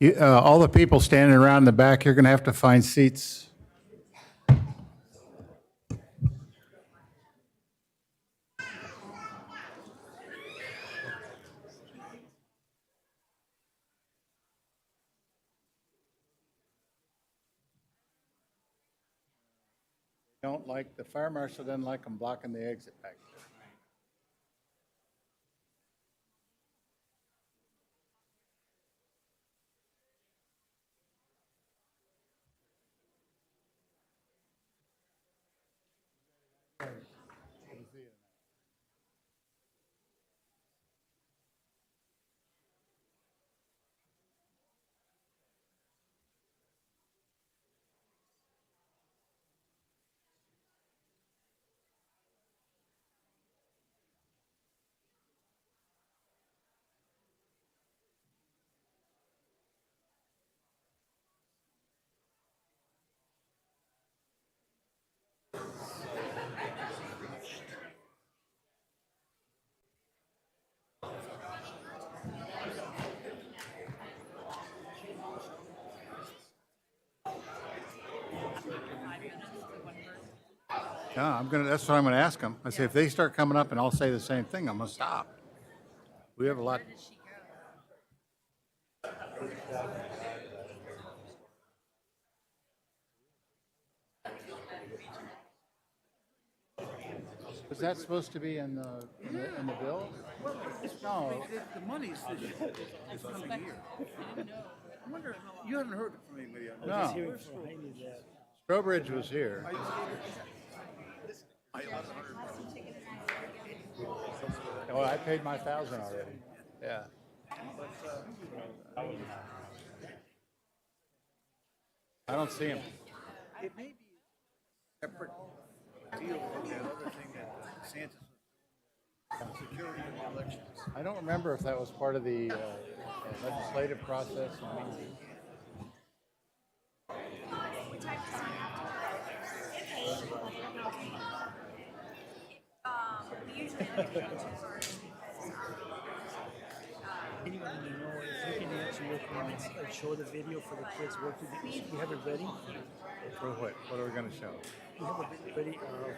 All the people standing around in the back, you're going to have to find seats. Don't like, the fire marshal doesn't like them blocking the exit back there. Yeah, that's what I'm gonna ask them. I say, if they start coming up and I'll say the same thing, I'm gonna stop. We have a lot. Was that supposed to be in the bill? No. The money's is coming here. I wonder, you haven't heard from anybody else? No. Strobridge was here. Oh, I paid my 1,000 already. Yeah. I don't see him. It may be a separate deal from that other thing that DeSantis, security in the elections. I don't remember if that was part of the legislative process. Anyone you know, if you can answer your comments and show the video for the kids work to do, we have it ready. For what? What are we going to show? We have a video ready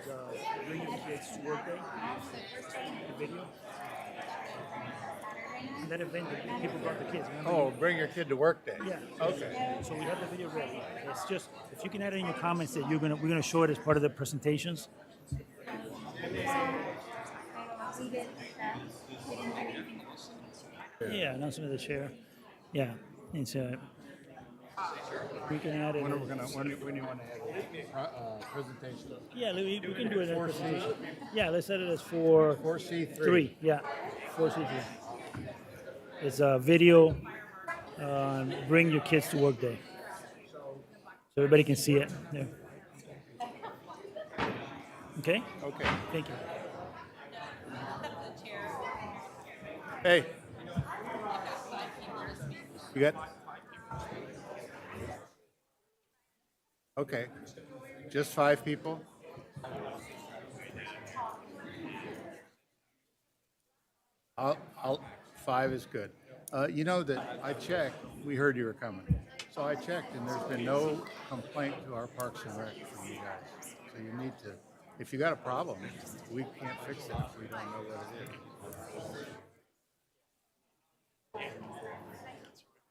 of bringing the kids to work day. The video. And that event, the people brought the kids. Remember? Oh, bring your kid to work day. Yeah. Okay. So we have the video ready. It's just if you can add in your comments that we're gonna show it as part of the presentations. Yeah, announcement of the chair. Yeah, it's we can add it. When do you want to have presentation? Yeah, we can do it as a presentation. Yeah, let's set it as 4C3. 3, yeah, 4C3. It's a video. Bring your kids to work day, so everybody can see it. Yeah. Okay. Okay. Thank you. Hey. You got? Okay. Just 5 people? I'll 5 is good. You know that I checked, we heard you were coming. So I checked and there's been no complaint to our Parks and Rec from you guys. So you need to, if you got a problem, we can't fix it if we don't know what it is.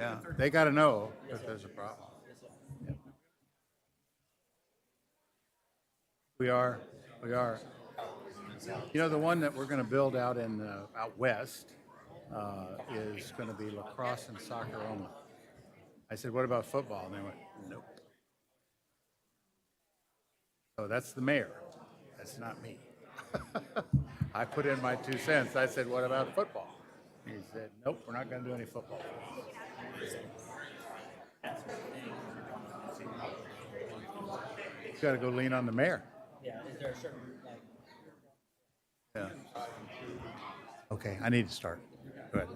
Yeah, they got to know that there's a problem. Yeah. We are. You know, the one that we're going to build out out west is going to be lacrosse and soccer only. I said, what about football? And they went, nope. So that's the mayor. That's not me. I put in my 2 cents. I said, what about football? He said, nope, we're not going to do any football. You got to go lean on the mayor. Yeah. Is there a certain Yeah. Okay, I need to start. Go ahead.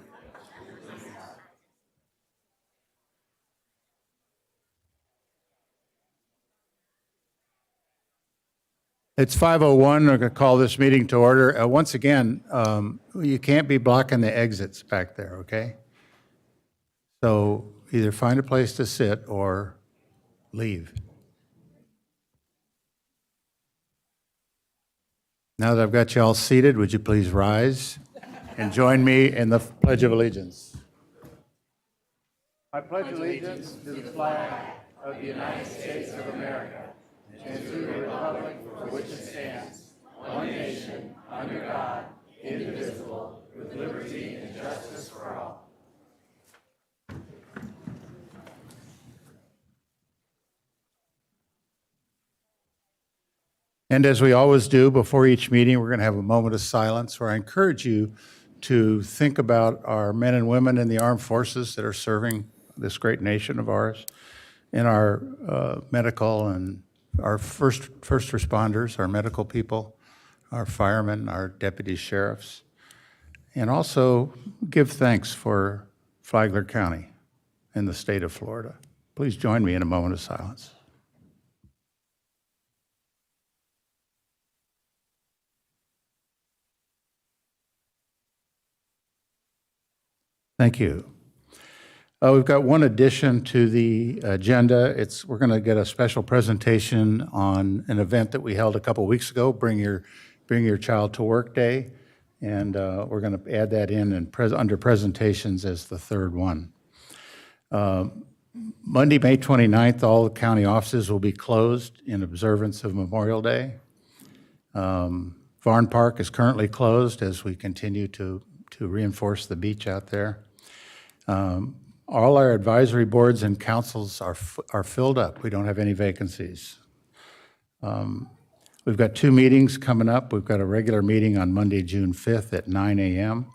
It's 5:01. We're going to call this meeting to order. Once again, you can't be blocking the exits back there, okay? So either find a place to sit or leave. Now that I've got you all seated, would you please rise and join me in the Pledge of Allegiance? I pledge allegiance to the flag of the United States of America and to the republic for which it stands, one nation, under God, indivisible, with liberty and justice for all. And as we always do before each meeting, we're going to have a moment of silence where I encourage you to think about our men and women in the armed forces that are serving this great nation of ours, in our medical and our first responders, our medical people, our firemen, our deputy sheriffs, and also give thanks for Flagler County in the state of Florida. Please join me in a moment of silence. Thank you. We've got one addition to the agenda. We're going to get a special presentation on an event that we held a couple weeks ago, Bring Your Child to Work Day, and we're going to add that in and under presentations as the third one. Monday, May 29th, all the county offices will be closed in observance of Memorial Day. Varn Park is currently closed as we continue to reinforce the beach out there. All our advisory boards and councils are filled up. We don't have any vacancies. We've got 2 meetings coming up. We've got a regular meeting on Monday, June 5th at 9 a.m.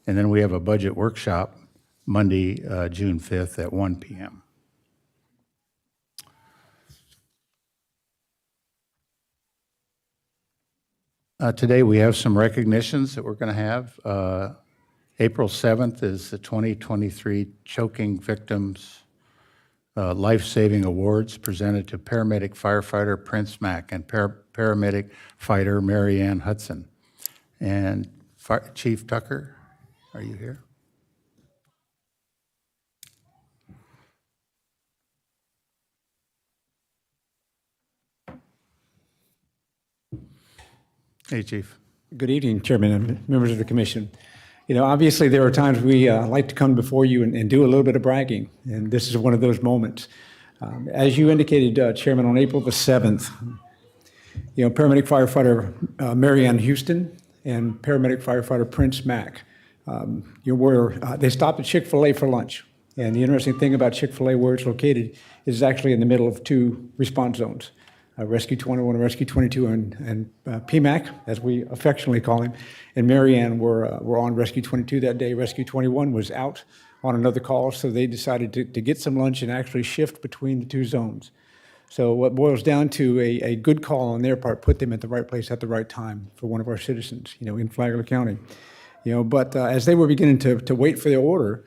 And then we have a budget workshop Monday, June 5th at 1 p.m. Today we have some recognitions that we're going to have. April 7th is the 2023 Choking Victims Life-Saving Awards presented to paramedic firefighter Prince Mack and paramedic fighter Mary Ann Hudson. And Chief Tucker, are you here? Hey, Chief. Good evening, Chairman and members of the Commission. You know, obviously there are times we like to come before you and do a little bit of bragging, and this is one of those moments. As you indicated, Chairman, on April the 7th, you know, paramedic firefighter Mary Ann Houston and paramedic firefighter Prince Mack, they stopped at Chick-fil-A for lunch. And the interesting thing about Chick-fil-A, where it's located, is actually in the middle of 2 response zones. Rescue 21 and Rescue 22 and PMAC, as we affectionately call him, and Mary Ann were on Rescue 22 that day. Rescue 21 was out on another call, so they decided to get some lunch and actually shift between the 2 zones. So what boils down to a good call on their part, put them at the right place at the right time for one of our citizens, you know, in Flagler County. You know, but as they were beginning to wait for their order,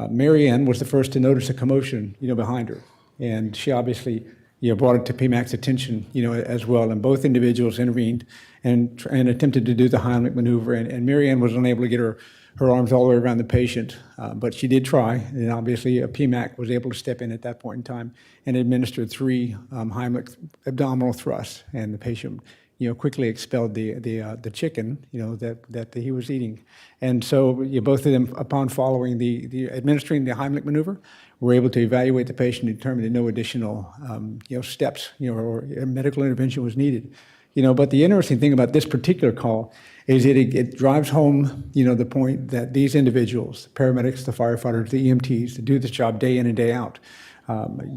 Mary Ann was the first to notice a commotion, you know, behind her, and she obviously, you know, brought it to PMAC's attention, you know, as well. And both individuals intervened and attempted to do the Heimlich maneuver. And Mary Ann was unable to get her arms all the way around the patient, but she did try. And obviously, PMAC was able to step in at that point in time and administered 3 Heimlich abdominal thrusts. And the patient, you know, quickly expelled the chicken, you know, that he was eating. And so both of them, upon following the administering the Heimlich maneuver, were able to evaluate the patient and determine that no additional, you know, steps, you know, or medical intervention was needed. You know, but the interesting thing about this particular call is it drives home, you know, the point that these individuals, the paramedics, the firefighters, the EMTs, that do this job day in and day out,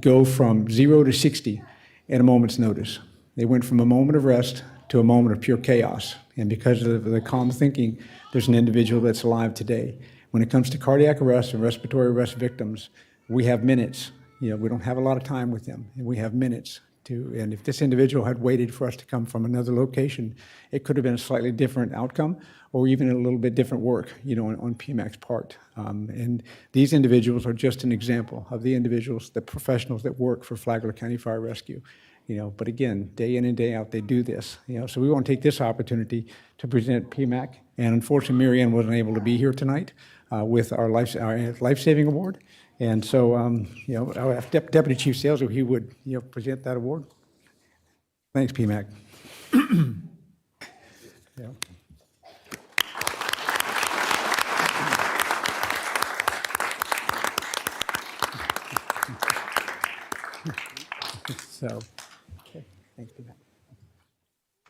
go from 0 to 60 at a moment's notice. They went from a moment of rest to a moment of pure chaos. And because of the calm thinking, there's an individual that's alive today. When it comes to cardiac arrest and respiratory arrest victims, we have minutes. You know, we don't have a lot of time with them, and we have minutes to. And if this individual had waited for us to come from another location, it could have been a slightly different outcome, or even a little bit different work, you know, on PMAC's part. And these individuals are just an example of the individuals, the professionals that work for Flagler County Fire Rescue. You know, but again, day in and day out, they do this. You know, so we want to take this opportunity to present PMAC. And unfortunately, Mary Ann wasn't able to be here tonight with our life-saving award. And so, I would have Deputy Chief Sales, if he would, present that award. Thanks, PMAC. Yeah. So, okay, thanks, PMAC.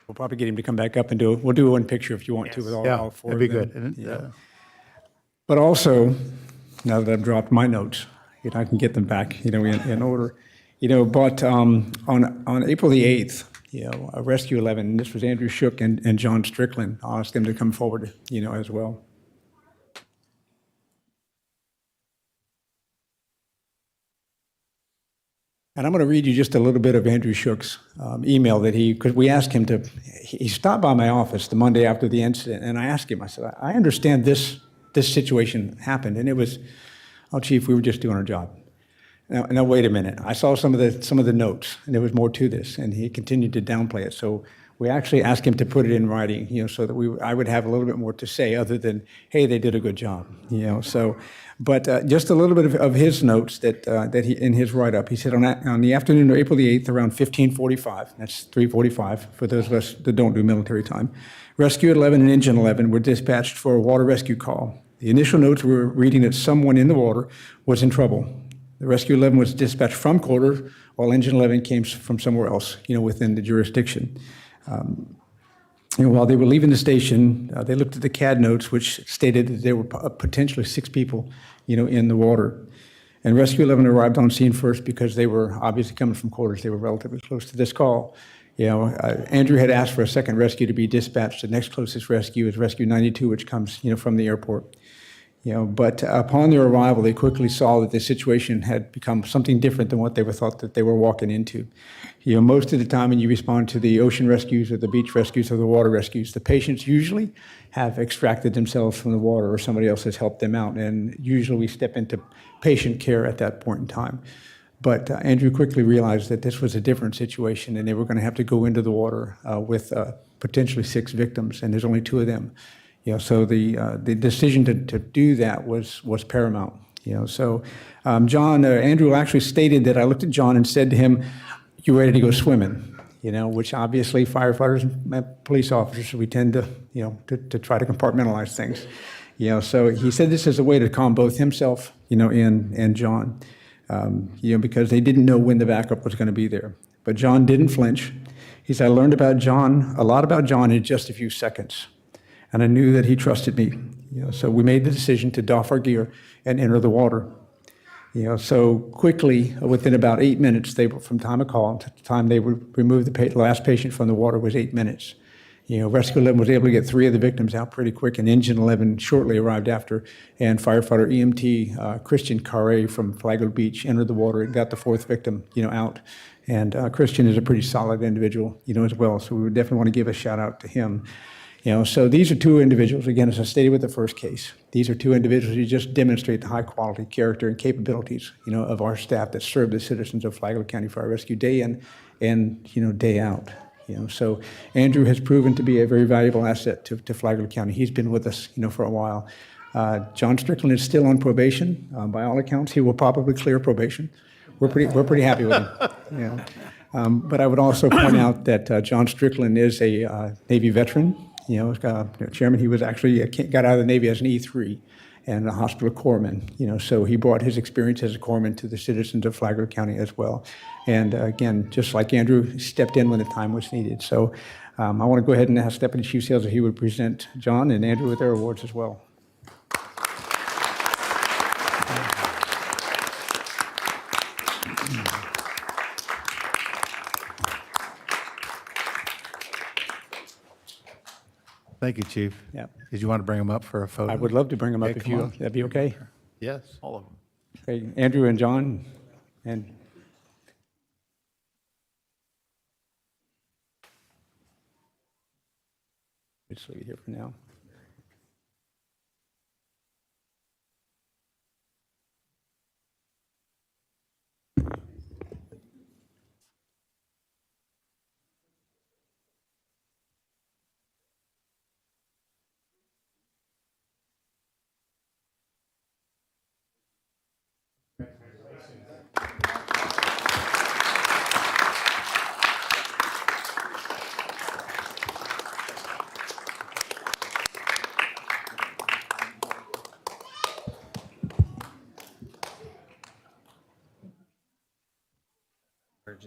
We'll probably get him to come back up and we'll do one picture if you want to with all Yeah, four that'd be of them. good. Yeah. But also, now that I've dropped my notes, I can get them back, in order. But on April the 8th, a Rescue 11, and this was Andrew Shook and John Strickland, I asked them to come forward, as well. And I'm going to read you just a little bit of Andrew Shook's email that because we asked him he stopped by my office the Monday after the incident, and I asked him, I said, I understand this situation happened, and it was, oh, Chief, we were just doing our job. Now, wait a minute. I saw some of the notes, and there was more to this, and he continued to downplay it. So we actually asked him to put it in writing, so that I would have a little bit more to say other than, hey, they did a good job, So, but just a little bit of his notes that he in his write-up. He said on the afternoon of April the 8th, around 15:45, that's 3:45 for those of us that don't do military time, Rescue 11 and Engine 11 were dispatched for a water rescue call. The initial notes were reading that someone in the water was in trouble. The Rescue 11 was dispatched from Corder, while Engine 11 came from somewhere else, within the jurisdiction. While they were leaving the station, they looked at the CAD notes, which stated that there were potentially 6 people, in the water. And Rescue 11 arrived on scene first because they were obviously coming from Corder. They were relatively close to this call. Andrew had asked for a second rescue to be dispatched. The next closest rescue is Rescue 92, which comes, from the airport. But upon their arrival, they quickly saw that the situation had become something different than what they thought that they were walking into. Most of the time when you respond to the ocean rescues or the beach rescues or the water rescues, the patients usually have extracted themselves from the water or somebody else has helped them out. And usually we step into patient care at that point in time. But Andrew quickly realized that this was a different situation and they were going to have to go into the water with potentially 6 victims, and there's only 2 of them. So the decision to do that was paramount. So Andrew actually stated that I looked at John and said to him, "You ready to go swimming?" Which obviously firefighters and police officers, we tend to, to try to compartmentalize things. So he said this as a way to calm both himself, and John, because they didn't know when the backup was going to be there. But John didn't flinch. He said, "I learned a lot about John in just a few seconds. And I knew that he trusted me. So we made the decision to doff our gear and enter the water. So quickly, within about 8 minutes, from time of call to the time they would remove the last patient from the water was 8 minutes. Rescue 11 was able to get 3 of the victims out pretty quick, and Engine 11 shortly arrived after, and firefighter EMT Christian Carre from Flagler Beach entered the water and got the 4th victim, out. And Christian is a pretty solid individual, as well. So we would definitely want to give a shout out to him. So these are 2 individuals, again, as I stated with the first case, these are 2 individuals who just demonstrate the high quality character and capabilities, of our staff that serve the citizens of Flagler County Fire Rescue day in and, day out. So Andrew has proven to be a very valuable asset to Flagler County. He's been with us, for a while. John Strickland is still on probation. By all accounts, he will probably clear probation. We're pretty happy with him. But I would also point out that John Strickland is a Navy veteran. Chairman, he was actually got out of the Navy as an E3 and a hospital corpsman. So he brought his experience as a corpsman to the citizens of Flagler County as well. And again, just like Andrew, stepped in when the time was needed. So I want to go ahead and ask Deputy Chief Sales if he would present John and Andrew with their awards as well. Thank you, Chief. Yeah. Did you want to bring them up for a photo? I would love to bring them up Okay, if come on. that'd be okay. Yes, all of them. Okay, Andrew and John, and just leave it here for now.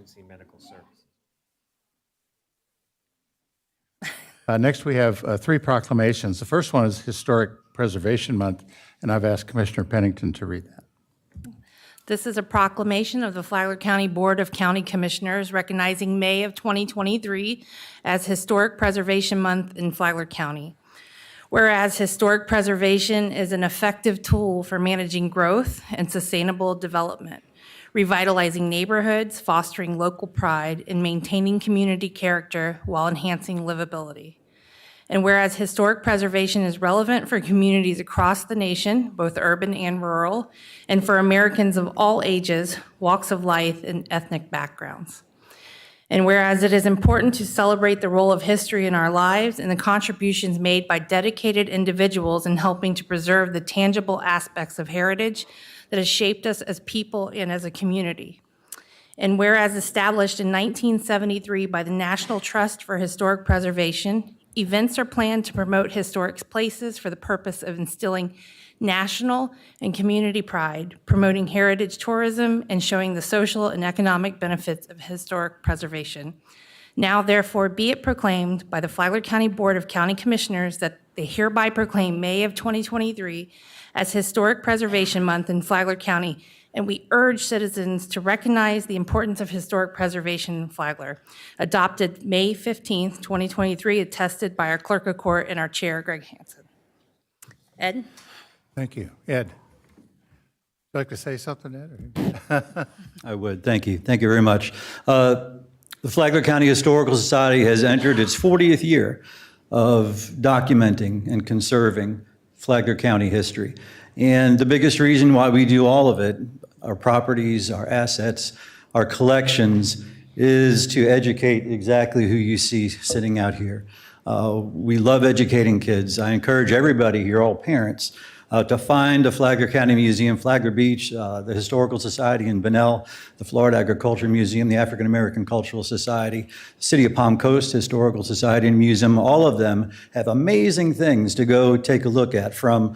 emergency medical services. Next, we have three proclamations. The first one is Historic Preservation Month, and I've asked Commissioner Pennington to read that. This is a proclamation of the Flagler County Board of County Commissioners recognizing May of 2023 as Historic Preservation Month in Flagler County. Whereas historic preservation is an effective tool for managing growth and sustainable development, revitalizing neighborhoods, fostering local pride, and maintaining community character while enhancing livability. And whereas historic preservation is relevant for communities across the nation, both urban and rural, and for Americans of all ages, walks of life, and ethnic backgrounds. And whereas it is important to celebrate the role of history in our lives and the contributions made by dedicated individuals in helping to preserve the tangible aspects of heritage that has shaped us as people and as a community. And whereas established in 1973 by the National Trust for Historic Preservation, events are planned to promote historic places for the purpose of instilling national and community pride, promoting heritage tourism, and showing the social and economic benefits of historic preservation. Now, therefore, be it proclaimed by the Flagler County Board of County Commissioners that they hereby proclaim May of 2023 as Historic Preservation Month in Flagler County, and we urge citizens to recognize the importance of historic preservation in Flagler. Adopted May 15th, 2023, attested by our Clerk of Court and our Chair, Greg Hansen. Ed? Thank you. Ed, would you like to say something, Ed? I would. Thank you. Thank you very much. The Flagler County Historical Society has entered its 40th year of documenting and conserving Flagler County history. And the biggest reason why we do all of it, our properties, our assets, our collections, is to educate exactly who you see sitting out here. We love educating kids. I encourage everybody here, all parents, to find the Flagler County Museum, Flagler Beach, the Historical Society in Bunnell, the Florida Agricultural Museum, the African American Cultural Society, the City of Palm Coast Historical Society and Museum. All of them have amazing things to go take a look at, from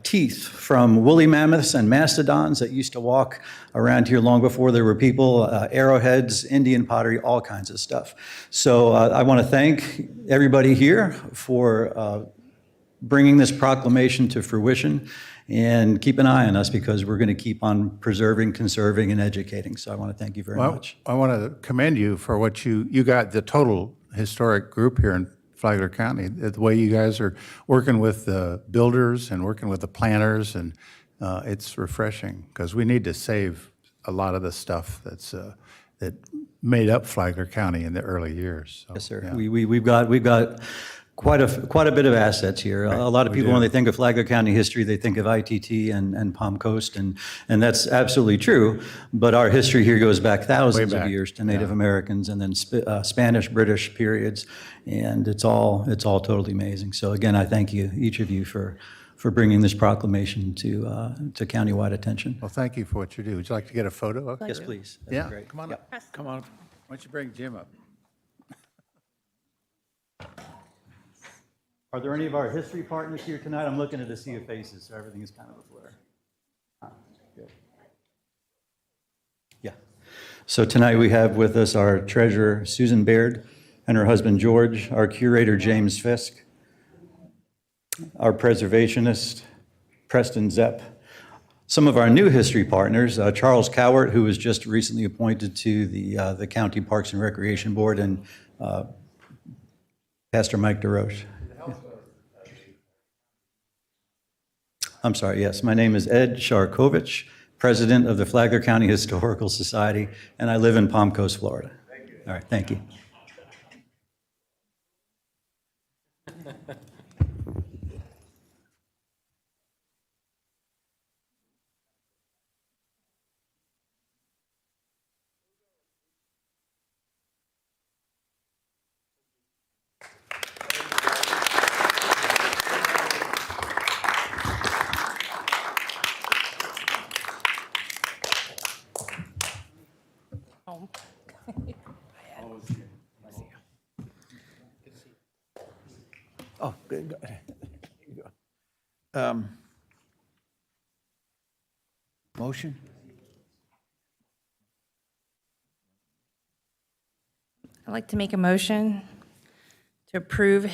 teeth from woolly mammoths and mastodons that used to walk around here long before there were people, arrowheads, Indian pottery, all kinds of stuff. So I want to thank everybody here for bringing this proclamation to fruition, and keep an eye on us because we're going to keep on preserving, conserving, and educating. So I want to thank you very much. I want to commend you for what you got the total historic group here in Flagler County, the way you guys are working with the builders and working with the planners, and it's refreshing because we need to save a lot of the stuff that made up Flagler County in the early years. So, Yes, sir. yeah. We've got quite a bit of assets here. A lot of people, when they think of Flagler County history, they think of ITT and Palm Coast, and that's absolutely true. But our history here goes back thousands Way back, of years to Native Americans, and then Spanish, British periods, and it's all totally amazing. So again, I thank you, each of you, for bringing this proclamation to countywide attention. Well, thank you for what you do. Would you like to get a photo of it? Yes, please. That'd be Yeah, great. come on up. Come on up. Why don't you bring Jim up? Are there any of our history partners here tonight? I'm looking at a sea of faces, so everything is kind of a blur. Good. Yeah. So tonight we have with us our treasurer, Susan Baird, and her husband, George, our curator, James Fisk, our preservationist, Preston Zepp, some of our new history partners, Charles Cowart, who was just recently appointed to the County Parks and Recreation Board, and Pastor Mike DeRoche. I'm sorry, yes. My name is Ed Sharkovich, president of the Flagler County Historical Society, and I live in Palm Coast, Florida. Thank you. All right, thank you. Oh, good. Here you go. Motion? I'd like to make a motion to approve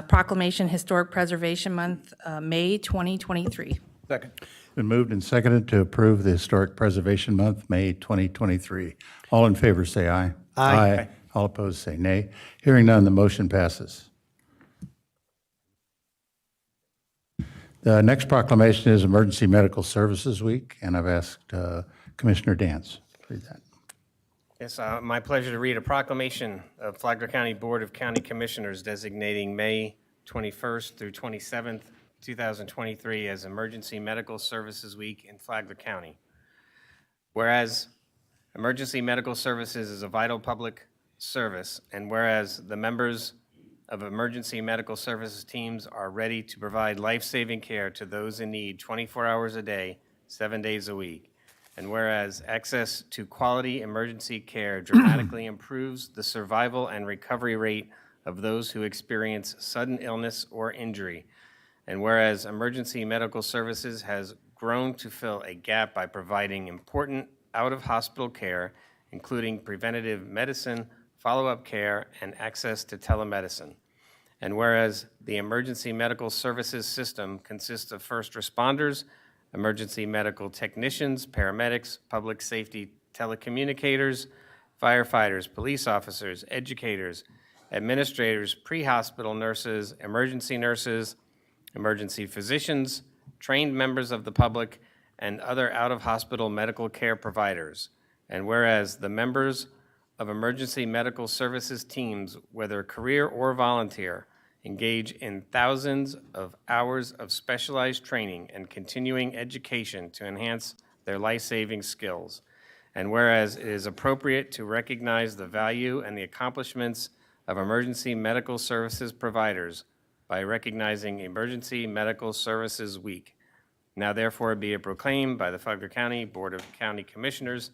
proclamation Historic Preservation Month, May 2023. Second. Been moved and seconded to approve the Historic Preservation Month, May 2023. All in favor, say aye. Aye. All opposed, say nay. Hearing none, the motion passes. The next proclamation is Emergency Medical Services Week, and I've asked Commissioner Dance to read that. Yes, my pleasure to read a proclamation of Flagler County Board of County Commissioners designating May 21st through 27th, 2023 as Emergency Medical Services Week in Flagler County. Whereas emergency medical services is a vital public service, and whereas the members of emergency medical services teams are ready to provide life-saving care to those in need 24 hours a day, 7 days a week. And whereas access to quality emergency care dramatically improves the survival and recovery rate of those who experience sudden illness or injury. And whereas emergency medical services has grown to fill a gap by providing important out-of-hospital care, including preventative medicine, follow-up care, and access to telemedicine. And whereas the emergency medical services system consists of first responders, emergency medical technicians, paramedics, public safety telecommunicators, firefighters, police officers, educators, administrators, pre-hospital nurses, emergency physicians, trained members of the public, and other out-of-hospital medical care providers. And whereas the members of emergency medical services teams, whether career or volunteer, engage in thousands of hours of specialized training and continuing education to enhance their life-saving skills. And whereas it is appropriate to recognize the value and the accomplishments of emergency medical services providers by recognizing Emergency Medical Services Week. Now therefore be it proclaimed by the Flagler County Board of County Commissioners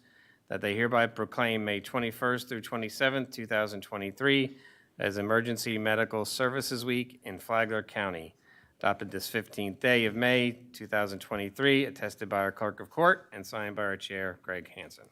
that they hereby proclaim May 21st through 27th, 2023 as Emergency Medical Services Week in Flagler County. Adopted this 15th day of May, 2023, attested by our Clerk of Court and signed by our Chair, Greg Hansen.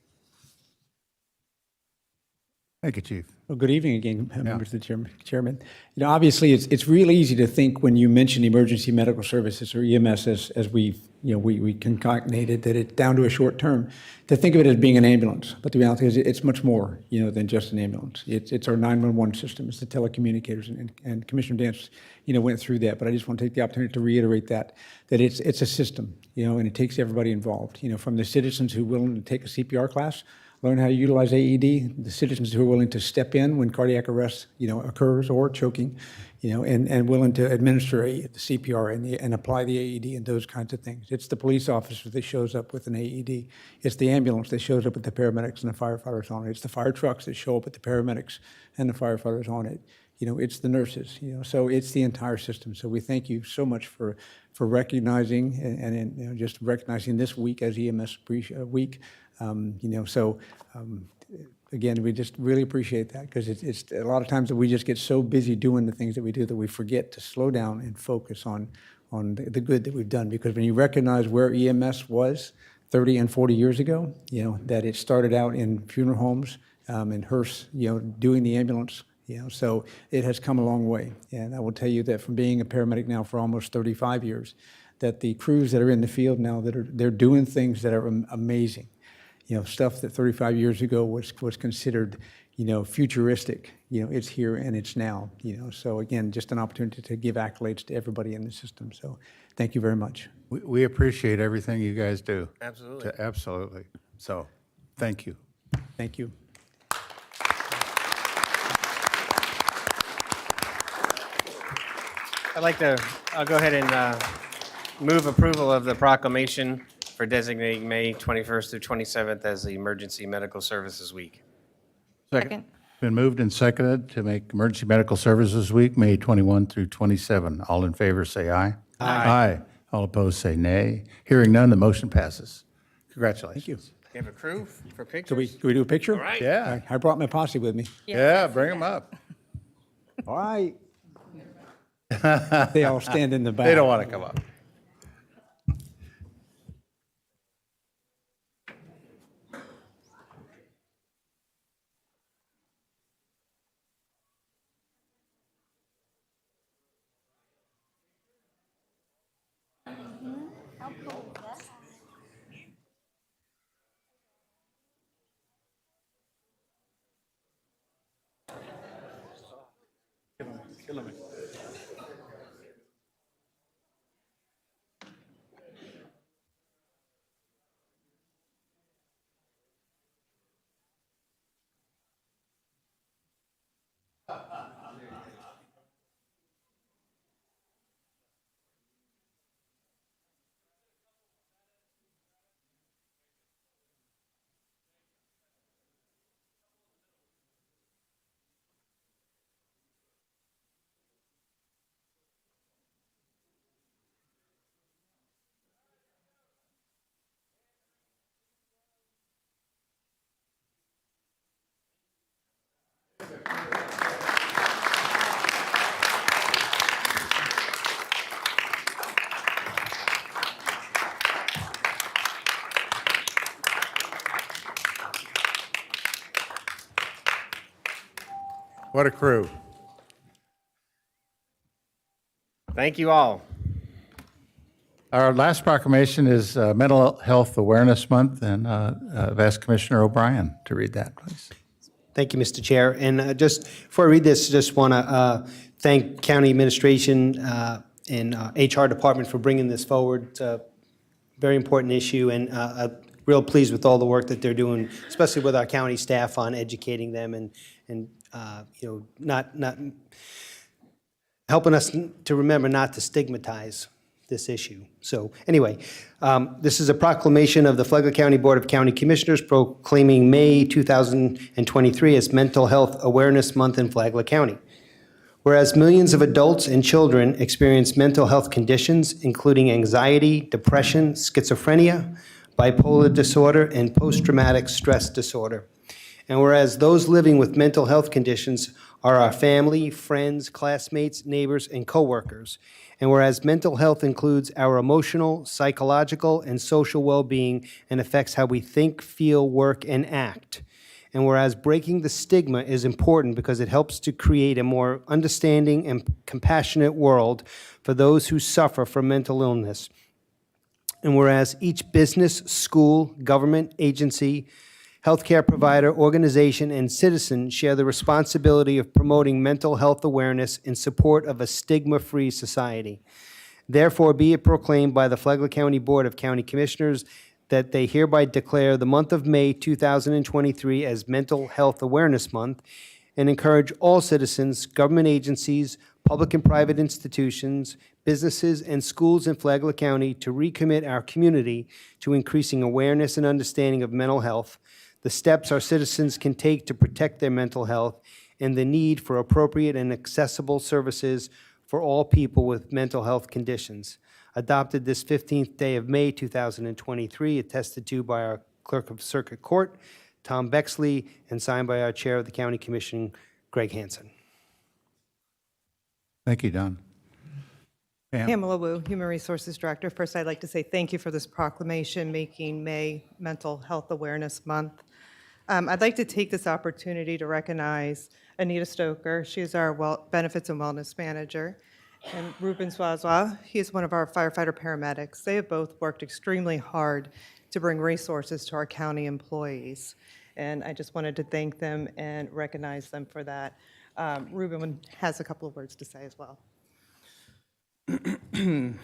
Thank you, Chief. Well, good evening again, members of the chairman. Obviously, it's real easy to think when you mention emergency medical services or EMS as we concatenated that it's down to a short term, to think of it as being an ambulance. But the reality is it's much more, than just an ambulance. It's our 911 system. It's the telecommunicators, and Commissioner Dance, went through that. But I just want to take the opportunity to reiterate that it's a system, and it takes everybody involved. From the citizens who are willing to take a CPR class, learn how to utilize AED, the citizens who are willing to step in when cardiac arrest, occurs or choking, and willing to administer the CPR and apply the AED and those kinds of things. It's the police officer that shows up with an AED. It's the ambulance that shows up with the paramedics and the firefighters on it. It's the fire trucks that show up with the paramedics and the firefighters on it. It's the nurses, so it's the entire system. So we thank you so much for recognizing and just recognizing this week as EMS week. Again, we just really appreciate that because it's a lot of times that we just get so busy doing the things that we do that we forget to slow down and focus on the good that we've done. Because when you recognize where EMS was 30 and 40 years ago, that it started out in funeral homes, in hearse, doing the ambulance, so it has come a long way. And I will tell you that from being a paramedic now for almost 35 years, that the crews that are in the field now they're doing things that are amazing. Stuff that 35 years ago was considered, futuristic. It's here and it's now. So again, just an opportunity to give accolades to everybody in the system. So thank you very much. We appreciate everything you guys do. Absolutely. Absolutely. So, thank you. Thank you. I'll go ahead and move approval of the proclamation for designating May 21st through 27th as the Emergency Medical Services Week. Second. Been moved and seconded to make Emergency Medical Services Week, May 21 through 27. All in favor, say aye. Aye. All opposed, say nay. Hearing none, the motion passes. Congratulations. Thank you. You have a crew for pictures? Can we do a picture? All right. Yeah. I brought my posse with me. Yeah, bring them up. All right. They all stand in the back. They don't want to come up. What a crew. Thank you all. Our last proclamation is Mental Health Awareness Month, and I've asked Commissioner O'Brien to read that, please. Thank you, Mr. Chair. And just before I read this, just want to thank County Administration and HR Department for bringing this forward. It's a very important issue, and real pleased with all the work that they're doing, especially with our county staff on educating them and not helping us to remember not to stigmatize this issue. So anyway, this is a proclamation of the Flagler County Board of County Commissioners proclaiming May 2023 as Mental Health Awareness Month in Flagler County. Whereas millions of adults and children experience mental health conditions, including anxiety, depression, schizophrenia, bipolar disorder, and post-traumatic stress disorder. And whereas those living with mental health conditions are our family, friends, classmates, neighbors, and coworkers. And whereas mental health includes our emotional, psychological, and social well-being and affects how we think, feel, work, and act. And whereas breaking the stigma is important because it helps to create a more understanding and compassionate world for those who suffer from mental illness. And whereas each business, school, government, agency, healthcare provider, organization, and citizen share the responsibility of promoting mental health awareness in support of a stigma-free society. Therefore, be it proclaimed by the Flagler County Board of County Commissioners that they hereby declare the month of May 2023 as Mental Health Awareness Month and encourage all citizens, government agencies, public and private institutions, businesses, and schools in Flagler County to recommit our community to increasing awareness and understanding of mental health, the steps our citizens can take to protect their mental health, and the need for appropriate and accessible services for all people with mental health conditions. Adopted this 15th day of May 2023, attested to by our Clerk of Circuit Court, Tom Bexley, and signed by our Chair of the County Commission, Greg Hansen. Thank you, Don. Pam? Pamela Wu, Human Resources Director. First, I'd like to say thank you for this proclamation making May Mental Health Awareness Month. I'd like to take this opportunity to recognize Anita Stoker. She is our Benefits and Wellness Manager. And Ruben Swazwa, he is one of our firefighter paramedics. They have both worked extremely hard to bring resources to our county employees. And I just wanted to thank them and recognize them for that. Ruben has a couple of words to say as well. Thank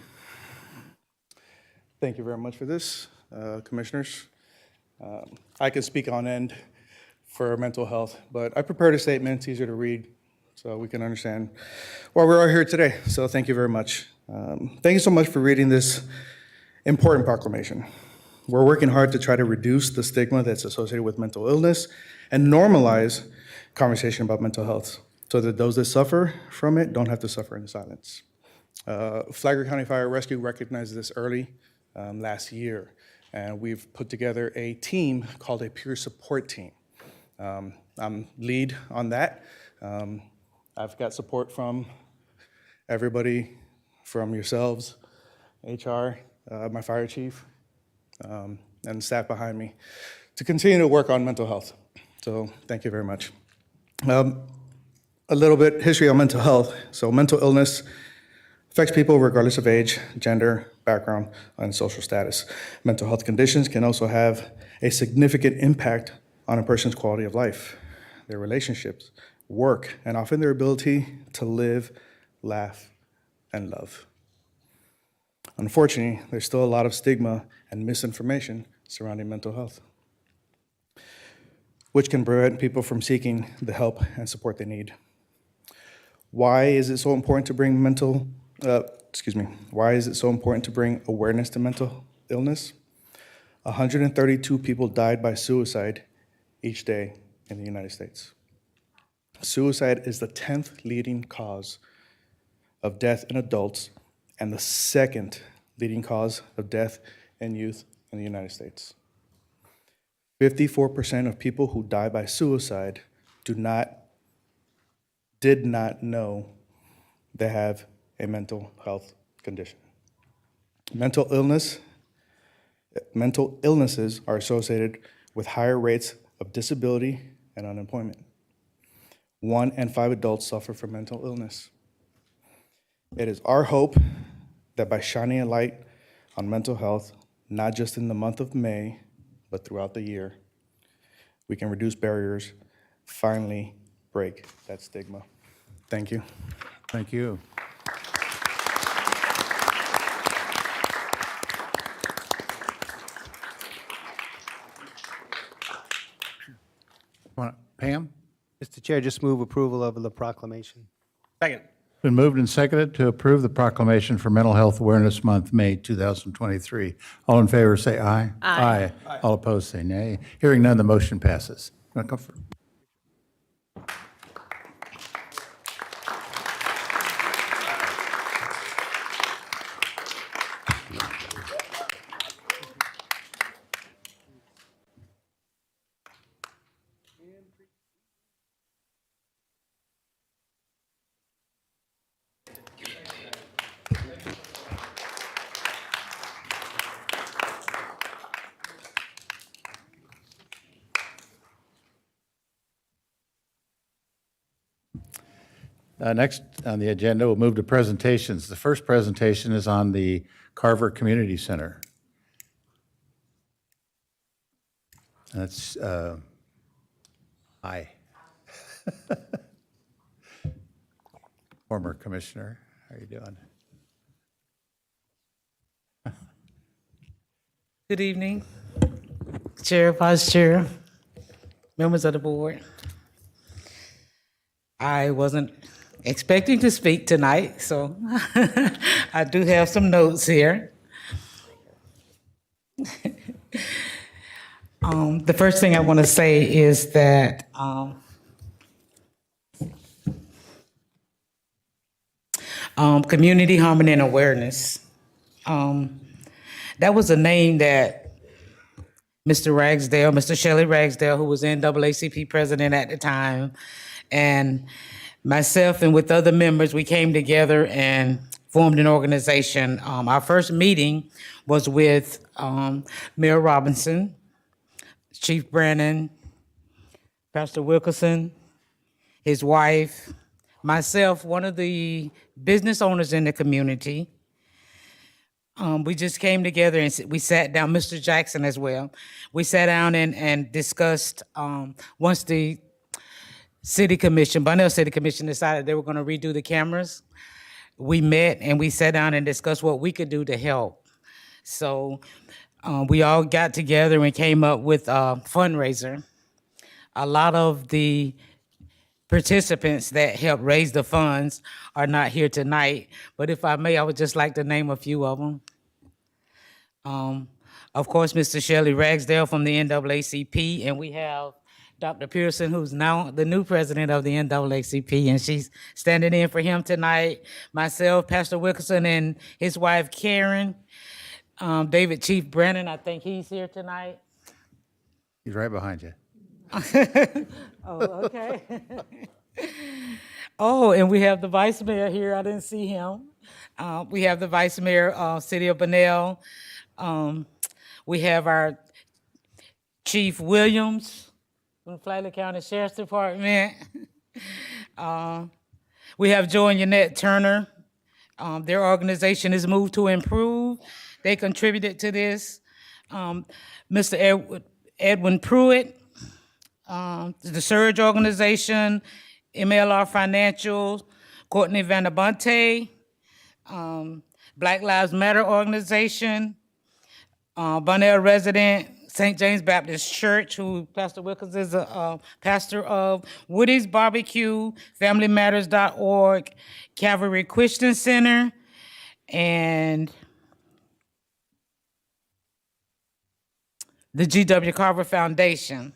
you very much for this, Commissioners. I can speak on end for mental health, but I prepared a statement. It's easier to read so we can understand why we're all here today. So thank you very much. Thank you so much for reading this important proclamation. We're working hard to try to reduce the stigma that's associated with mental illness and normalize conversation about mental health so that those that suffer from it don't have to suffer in silence. Flagler County Fire Rescue recognized this early last year, and we've put together a team called a peer support team. I'm lead on that. I've got support from everybody, from yourselves, HR, my fire chief, and staff behind me, to continue to work on mental health. So thank you very much. A little bit history on mental health. So mental illness affects people regardless of age, gender, background, and social status. Mental health conditions can also have a significant impact on a person's quality of life, their relationships, work, and often their ability to live, laugh, and love. Unfortunately, there's still a lot of stigma and misinformation surrounding mental health, which can prevent people from seeking the help and support they need. Why is it so important to bring why is it so important to bring awareness to mental illness? 132 people died by suicide each day in the United States. Suicide is the 10th leading cause of death in adults and the second leading cause of death in youth in the United States. 54% of people who die by suicide did not know they have a mental health condition. Mental illnesses are associated with higher rates of disability and unemployment. 1 in 5 adults suffer from mental illness. It is our hope that by shining a light on mental health, not just in the month of May, but throughout the year, we can reduce barriers, finally break that stigma. Thank you. Thank you. Pam? Mr. Chair, just move approval of the proclamation. Second. Been moved and seconded to approve the proclamation for Mental Health Awareness Month, May 2023. All in favor, say aye. Aye. All opposed, say nay. Hearing none, the motion passes. Want to come for- Next on the agenda, we'll move to presentations. The first presentation is on the Carver Community Center. That's, hi. Former commissioner, how are you doing? Good evening, Chair, Vice Chair, members of the board. I wasn't expecting to speak tonight, so I do have some notes here. The first thing I want to say is that community harmony and awareness. That was a name that Mr. Shelley Ragsdale, who was NAACP president at the time, and myself and with other members, we came together and formed an organization. Our first meeting was with Mayor Robinson, Chief Brennan, Pastor Wilkerson, his wife, myself, one of the business owners in the community. We just came together and we sat down, Mr. Jackson as well. We sat down and discussed, once the Bunnell City Commission decided they were going to redo the cameras, we met and we sat down and discussed what we could do to help. So we all got together and came up with a fundraiser. A lot of the participants that helped raise the funds are not here tonight, but if I may, I would just like to name a few of them. Of course, Mr. Shelley Ragsdale from the NAACP, and we have Dr. Pearson, who's now the new president of the NAACP, and she's standing in for him tonight. Myself, Pastor Wilkerson, and his wife, Karen. David Chief Brennan, I think he's here tonight. He's right behind you. Oh, okay. Oh, and we have the vice mayor here. I didn't see him. We have the vice mayor, City of Bunnell. We have our Chief Williams from Flagler County Sheriff's Department. We have Joe and Yannette Turner. Their organization is Move to Improve. They contributed to this. Mr. Edwin Pruitt, the Surge organization, MLR Financial, Courtney Vanabonte, Black Lives Matter Organization, Bonnell resident, St. James Baptist Church, who Pastor Wilkins is a pastor of, Woody's Barbecue, FamilyMatters.org, Calvary Christian Center, and the G.W. Carver Foundation.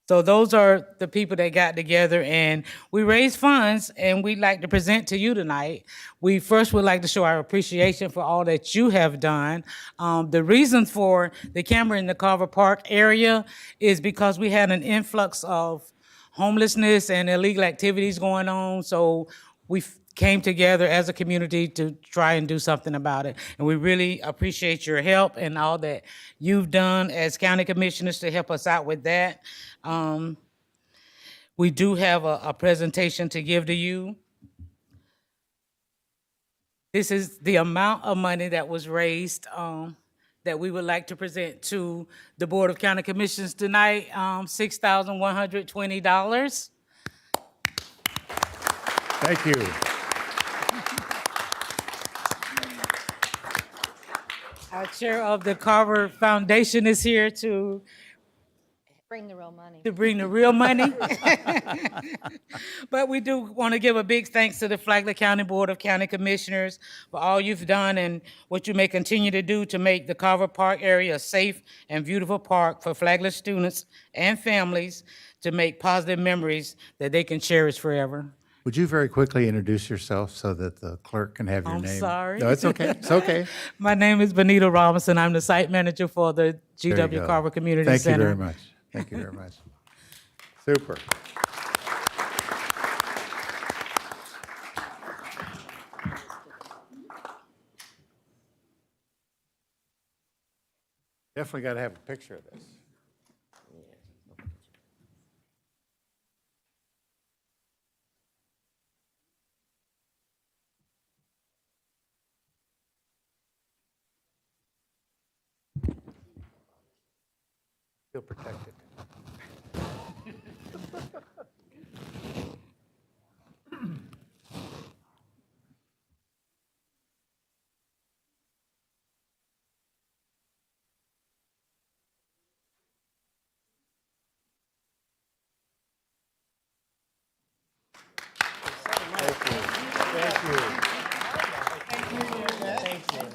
So those are the people that got together, and we raised funds, and we'd like to present to you tonight. We first would like to show our appreciation for all that you have done. The reason for the camera in the Carver Park area is because we had an influx of homelessness and illegal activities going on, so we came together as a community to try and do something about it. And we really appreciate your help and all that you've done as county commissioners to help us out with that. We do have a presentation to give to you. This is the amount of money that was raised that we would like to present to the Board of County Commissioners tonight, $6,120. Thank you. Our chair of the Carver Foundation is here to Bring the real money. bring the real money. But we do want to give a big thanks to the Flagler County Board of County Commissioners for all you've done and what you may continue to do to make the Carver Park area a safe and beautiful park for Flagler students and families to make positive memories that they can cherish forever. Would you very quickly introduce yourself so that the clerk can have your I'm name? sorry. No, it's okay. It's okay. My name is Benita Robinson. I'm the site manager for the There you GW go. Carver Community Thank Center. you very much. Thank you very much. Super. Definitely got to have a picture of this. Feel protected.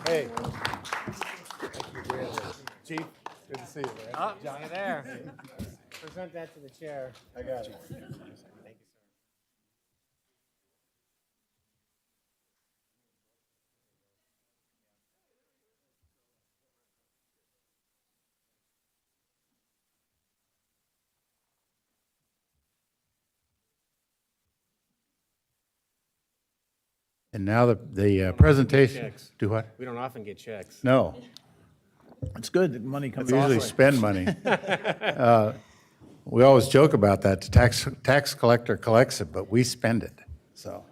Hey. Chief, good to see you, man. Oh, Johnny there. Present that to the chair. I got it. And now the presentation. checks. Do what? We don't often get checks. No, It's good that money comes we off. usually spend money. We always joke about that. The tax collector collects it, but we spend it. So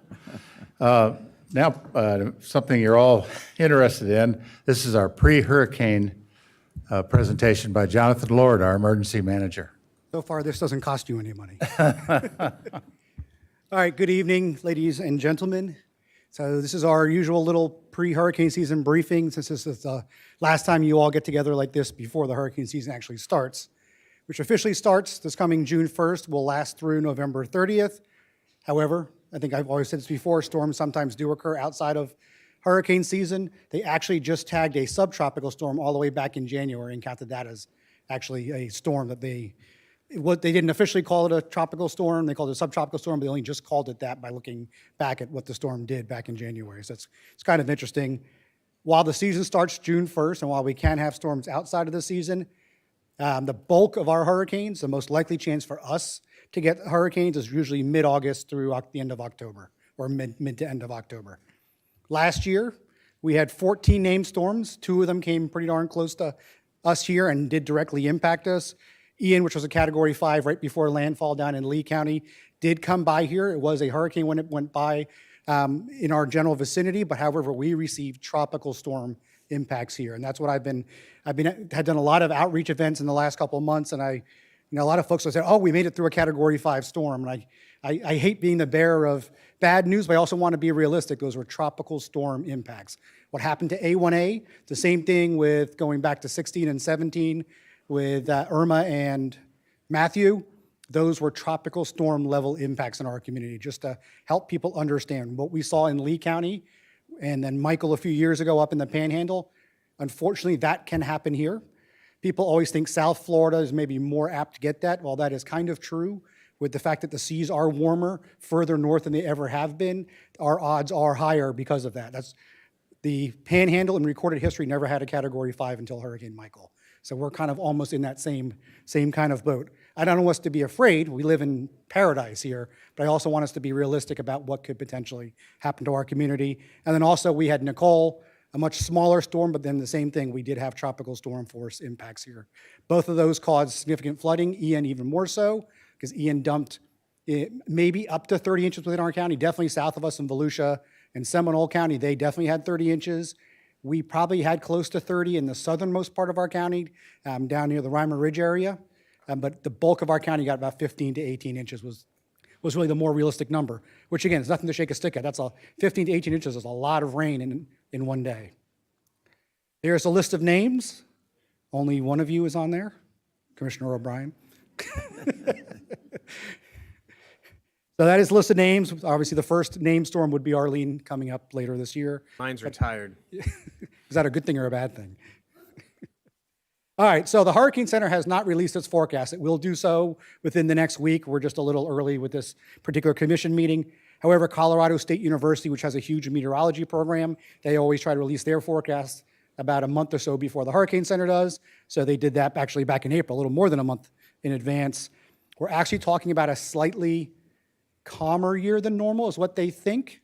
now something you're all interested in. This is our pre-hurricane presentation by Jonathan Lord, our emergency manager. So far, this doesn't cost you any money. All right, good evening, ladies and gentlemen. So this is our usual little pre-hurricane season briefing, since this is the last time you all get together like this before the hurricane season actually starts, which officially starts this coming June 1st, will last through November 30th. However, I think I've always said this before, storms sometimes do occur outside of hurricane season. They actually just tagged a subtropical storm all the way back in January and counted that as actually a storm that they didn't officially call it a tropical storm. They called it a subtropical storm, but they only just called it that by looking back at what the storm did back in January. So it's kind of interesting. While the season starts June 1st, and while we can have storms outside of the season, the bulk of our hurricanes, the most likely chance for us to get hurricanes is usually mid-August through the end of October, or mid to end of October. Last year, we had 14 named storms. 2 of them came pretty darn close to us here and did directly impact us. Ian, which was a Category 5 right before landfall down in Lee County, did come by here. It was a hurricane when it went by in our general vicinity, but however, we received tropical storm impacts here. And that's what had done a lot of outreach events in the last couple of months, and a lot of folks would say, oh, we made it through a Category 5 storm. And I hate being the bearer of bad news, but I also want to be realistic. Those were tropical storm impacts. What happened to A1A, the same thing with going back to 16 and 17 with Irma and Matthew. Those were tropical storm level impacts in our community, just to help people understand what we saw in Lee County and then Michael a few years ago up in the Panhandle. Unfortunately, that can happen here. People always think South Florida is maybe more apt to get that. While that is kind of true, with the fact that the seas are warmer further north than they ever have been, our odds are higher because of that. That's the Panhandle in recorded history never had a Category 5 until Hurricane Michael. So we're kind of almost in that same kind of boat. I don't want us to be afraid. We live in paradise here, but I also want us to be realistic about what could potentially happen to our community. And then also we had Nicole, a much smaller storm, but then the same thing, we did have tropical storm force impacts here. Both of those caused significant flooding, Ian even more so, because Ian dumped maybe up to 30 inches within our county, definitely south of us in Volusia and Seminole County, they definitely had 30 inches. We probably had close to 30 in the southernmost part of our county, down near the Reimer Ridge area. But the bulk of our county got about 15 to 18 inches was really the more realistic number, which again, is nothing to shake a stick at. 15 to 18 inches is a lot of rain in one day. There's a list of names. Only one of you is on there, Commissioner O'Brien. So that is a list of names. Obviously, the first name storm would be Arlene coming up later this year. Mine's retired. Is that a good thing or a bad thing? All right, so the Hurricane Center has not released its forecast. It will do so within the next week. We're just a little early with this particular commission meeting. However, Colorado State University, which has a huge meteorology program, they always try to release their forecast about a month or so before the Hurricane Center does. So they did that actually back in April, a little more than a month in advance. We're actually talking about a slightly calmer year than normal is what they think.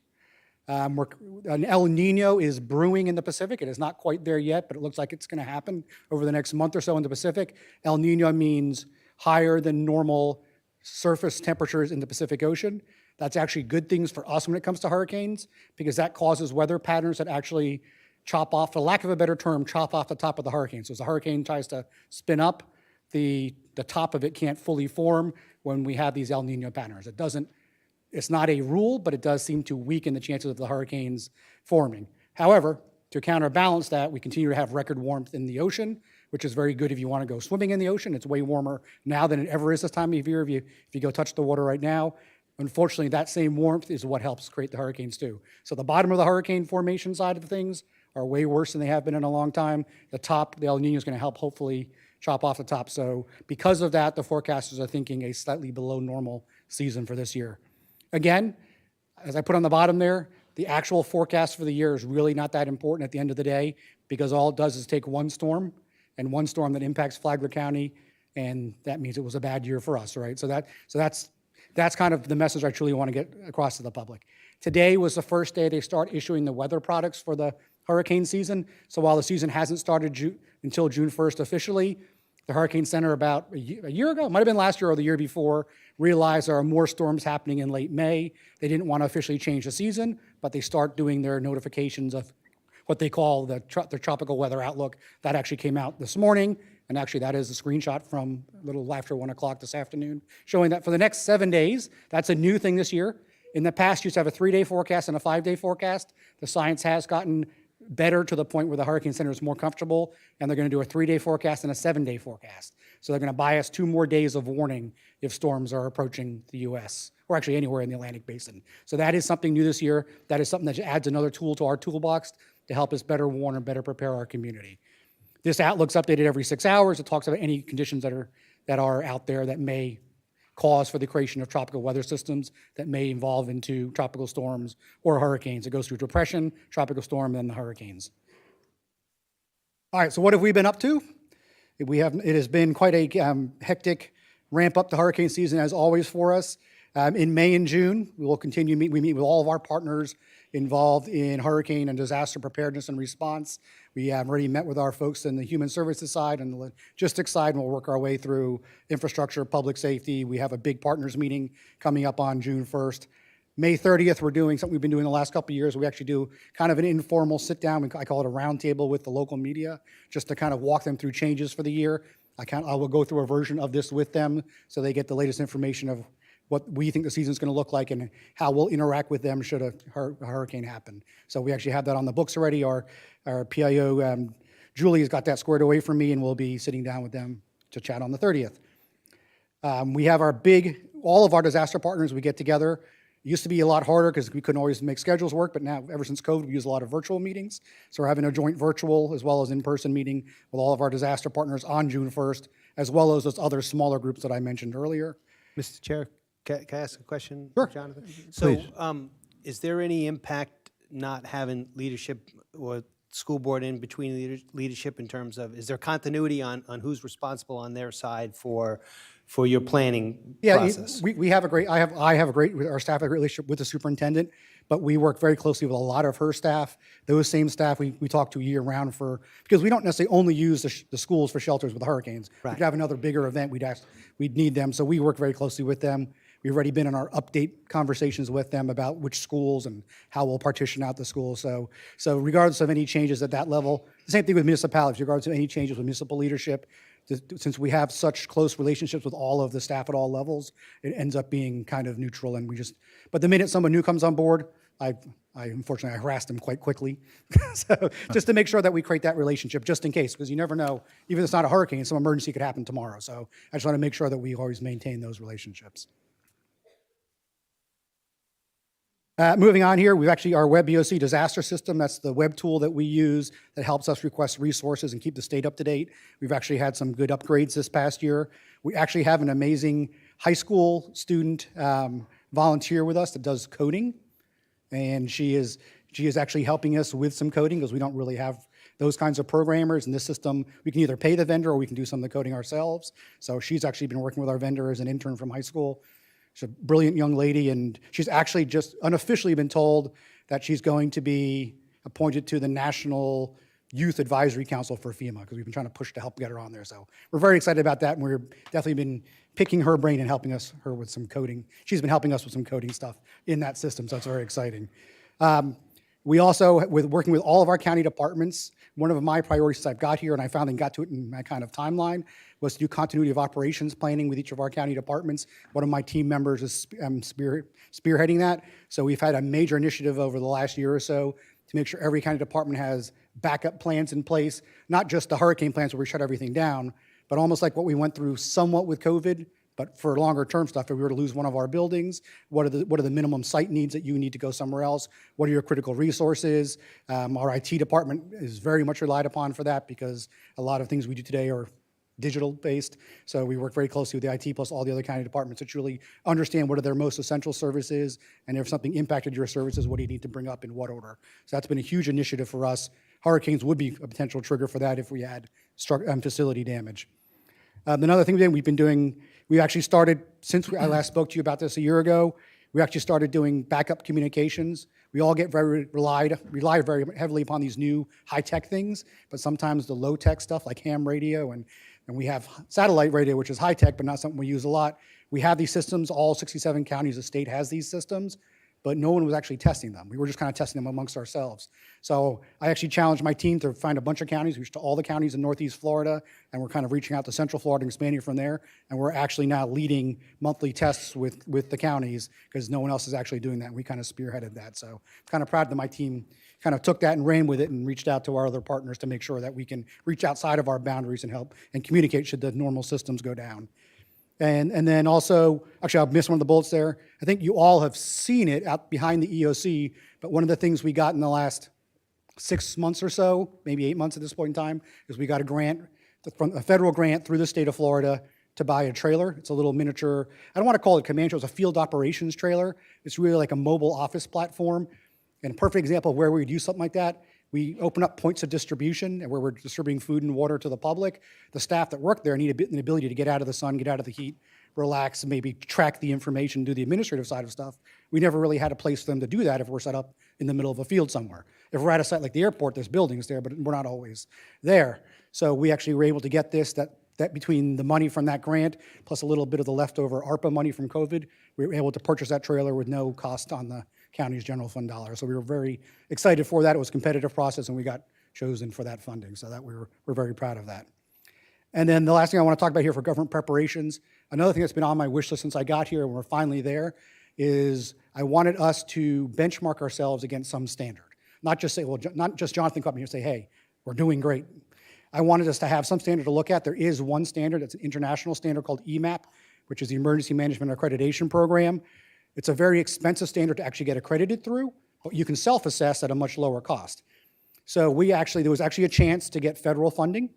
An El Nino is brewing in the Pacific. It is not quite there yet, but it looks like it's going to happen over the next month or so in the Pacific. El Nino means higher than normal surface temperatures in the Pacific Ocean. That's actually good things for us when it comes to hurricanes, because that causes weather patterns that actually chop off, for lack of a better term, chop off the top of the hurricane. So as the hurricane tries to spin up, the top of it can't fully form when we have these El Nino patterns. It's not a rule, but it does seem to weaken the chances of the hurricanes forming. However, to counterbalance that, we continue to have record warmth in the ocean, which is very good if you want to go swimming in the ocean. It's way warmer now than it ever is this time of year if you go touch the water right now. Unfortunately, that same warmth is what helps create the hurricanes too. So the bottom of the hurricane formation side of things are way worse than they have been in a long time. The top, the El Nino is going to help hopefully chop off the top. So because of that, the forecasters are thinking a slightly below normal season for this year. Again, as I put on the bottom there, the actual forecast for the year is really not that important at the end of the day, because all it does is take one storm, and one storm that impacts Flagler County, and that means it was a bad year for us, right? So that's kind of the message I truly want to get across to the public. Today was the first day they start issuing the weather products for the hurricane season. So while the season hasn't started until June 1st officially, the Hurricane Center about a year ago, it might have been last year or the year before, realized there are more storms happening in late May. They didn't want to officially change the season, but they start doing their notifications of what they call the tropical weather outlook. That actually came out this morning, and actually that is a screenshot from a little after 1 o'clock this afternoon, showing that for the next 7 days, that's a new thing this year. In the past, you used to have a 3-day forecast and a 5-day forecast. The science has gotten better to the point where the Hurricane Center is more comfortable, and they're going to do a 3-day forecast and a 7-day forecast. So they're going to buy us 2 more days of warning if storms are approaching the U.S., or actually anywhere in the Atlantic Basin. So that is something new this year. That is something that adds another tool to our toolbox to help us better warn and better prepare our community. This outlook's updated every 6 hours. It talks about any conditions that are out there that may cause for the creation of tropical weather systems that may evolve into tropical storms or hurricanes. It goes through depression, tropical storm, then the hurricanes. All right, so what have we been up to? It has been quite a hectic ramp up to hurricane season as always for us. In May and June, we will continue we meet with all of our partners involved in hurricane and disaster preparedness and response. We have already met with our folks in the human services side and the logistics side, and we'll work our way through infrastructure, public safety. We have a big partners meeting coming up on June 1st. May 30th, we're doing something we've been doing the last couple of years. We actually do kind of an informal sit down. I call it a roundtable with the local media, just to kind of walk them through changes for the year. I will go through a version of this with them so they get the latest information of what we think the season's going to look like and how we'll interact with them should a hurricane happen. So we actually have that on the books already. Our PIO, Julie, has got that squared away for me, and we'll be sitting down with them to chat on the 30th. We have all of our disaster partners, we get together. It used to be a lot harder because we couldn't always make schedules work, but now, ever since COVID, we use a lot of virtual meetings. So we're having a joint virtual as well as in-person meeting with all of our disaster partners on June 1st, as well as those other smaller groups that I mentioned earlier. Mr. Chair, can I ask a question, Sure. Jonathan? So is there any impact not having leadership or school board in between leadership in terms of, is there continuity on who's responsible on their side for your planning process? We have a great, our staff have a great relationship with the superintendent, but we work very closely with a lot of her staff. Those same staff we talk to year round because we don't necessarily only use the schools for shelters with the hurricanes. Right. We could have another bigger event, we'd need them. So we work very closely with them. We've already been in our update conversations with them about which schools and how we'll partition out the schools. So regardless of any changes at that level, the same thing with municipalities, regardless of any changes with municipal leadership, since we have such close relationships with all of the staff at all levels, it ends up being kind of neutral. And but the minute someone new comes on board, I unfortunately harassed them quite quickly. So just to make sure that we create that relationship just in case, because you never know, even if it's not a hurricane, some emergency could happen tomorrow. So I just want to make sure that we always maintain those relationships. Moving on here, we've actually, our WebEOC disaster system, that's the web tool that we use that helps us request resources and keep the state up to date. We've actually had some good upgrades this past year. We actually have an amazing high school student volunteer with us that does coding. And she is actually helping us with some coding because we don't really have those kinds of programmers. In this system, we can either pay the vendor or we can do some of the coding ourselves. So she's actually been working with our vendor as an intern from high school. She's a brilliant young lady, and she's actually just unofficially been told that she's going to be appointed to the National Youth Advisory Council for FEMA, because we've been trying to push to help get her on there. So we're very excited about that, and we're definitely been picking her brain and helping her with some coding. She's been helping us with some coding stuff in that system, so it's very exciting. We also, working with all of our county departments, one of my priorities since I've got here, and I finally got to it in my kind of timeline, was to do continuity of operations planning with each of our county departments. One of my team members is spearheading that. So we've had a major initiative over the last year or so to make sure every county department has backup plans in place, not just the hurricane plans where we shut everything down, but almost like what we went through somewhat with COVID, but for longer term stuff, if we were to lose one of our buildings, what are the minimum site needs that you need to go somewhere else? What are your critical resources? Our IT department is very much relied upon for that because a lot of things we do today are digital based. So we work very closely with the IT plus all the other county departments to truly understand what are their most essential services, and if something impacted your services, what do you need to bring up in what order? So that's been a huge initiative for us. Hurricanes would be a potential trigger for that if we had facility damage. Another thing we've been doing, we actually started, since I last spoke to you about this a year ago, we actually started doing backup communications. We all get rely very heavily upon these new high-tech things, but sometimes the low-tech stuff like ham radio and we have satellite radio, which is high-tech, but not something we use a lot. We have these systems, all 67 counties of the state has these systems, but no one was actually testing them. We were just kind of testing them amongst ourselves. So I actually challenged my team to find a bunch of counties. We reached to all the counties in Northeast Florida, and we're kind of reaching out to Central Florida and expanding from there. And we're actually now leading monthly tests with the counties because no one else is actually doing that. And we kind of spearheaded that. So I'm kind of proud that my team kind of took that and ran with it and reached out to our other partners to make sure that we can reach outside of our boundaries and help and communicate should the normal systems go down. And then also, actually, I'll miss one of the bullets there. I think you all have seen it out behind the EOC, but one of the things we got in the last 6 months or so, maybe 8 months at this point in time, is we got a grant, a federal grant through the state of Florida to buy a trailer. It's a little miniature, I don't want to call it command trailer, it's a field operations trailer. It's really like a mobile office platform. And a perfect example of where we would use something like that, we open up points of distribution and where we're distributing food and water to the public. The staff that work there need an ability to get out of the sun, get out of the heat, relax, and maybe track the information, do the administrative side of stuff. We never really had a place for them to do that if we're set up in the middle of a field somewhere. If we're at a site like the airport, there's buildings there, but we're not always there. So we actually were able to get this, that between the money from that grant plus a little bit of the leftover ARPA money from COVID, we were able to purchase that trailer with no cost on the county's general fund dollars. So we were very excited for that. It was a competitive process, and we got chosen for that funding. So that we're very proud of that. And then the last thing I want to talk about here for government preparations, another thing that's been on my wish list since I got here and we're finally there, is I wanted us to benchmark ourselves against some standard. Not just say, well, not just Jonathan come up here and say, hey, we're doing great. I wanted us to have some standard to look at. There is one standard, it's an international standard called EMAP, which is the Emergency Management Accreditation Program. It's a very expensive standard to actually get accredited through, but you can self-assess at a much lower cost. So there was actually a chance to get federal funding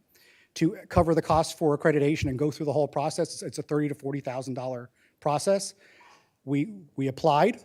to cover the costs for accreditation and go through the whole process. It's a $30,000 to $40,000 process. We applied.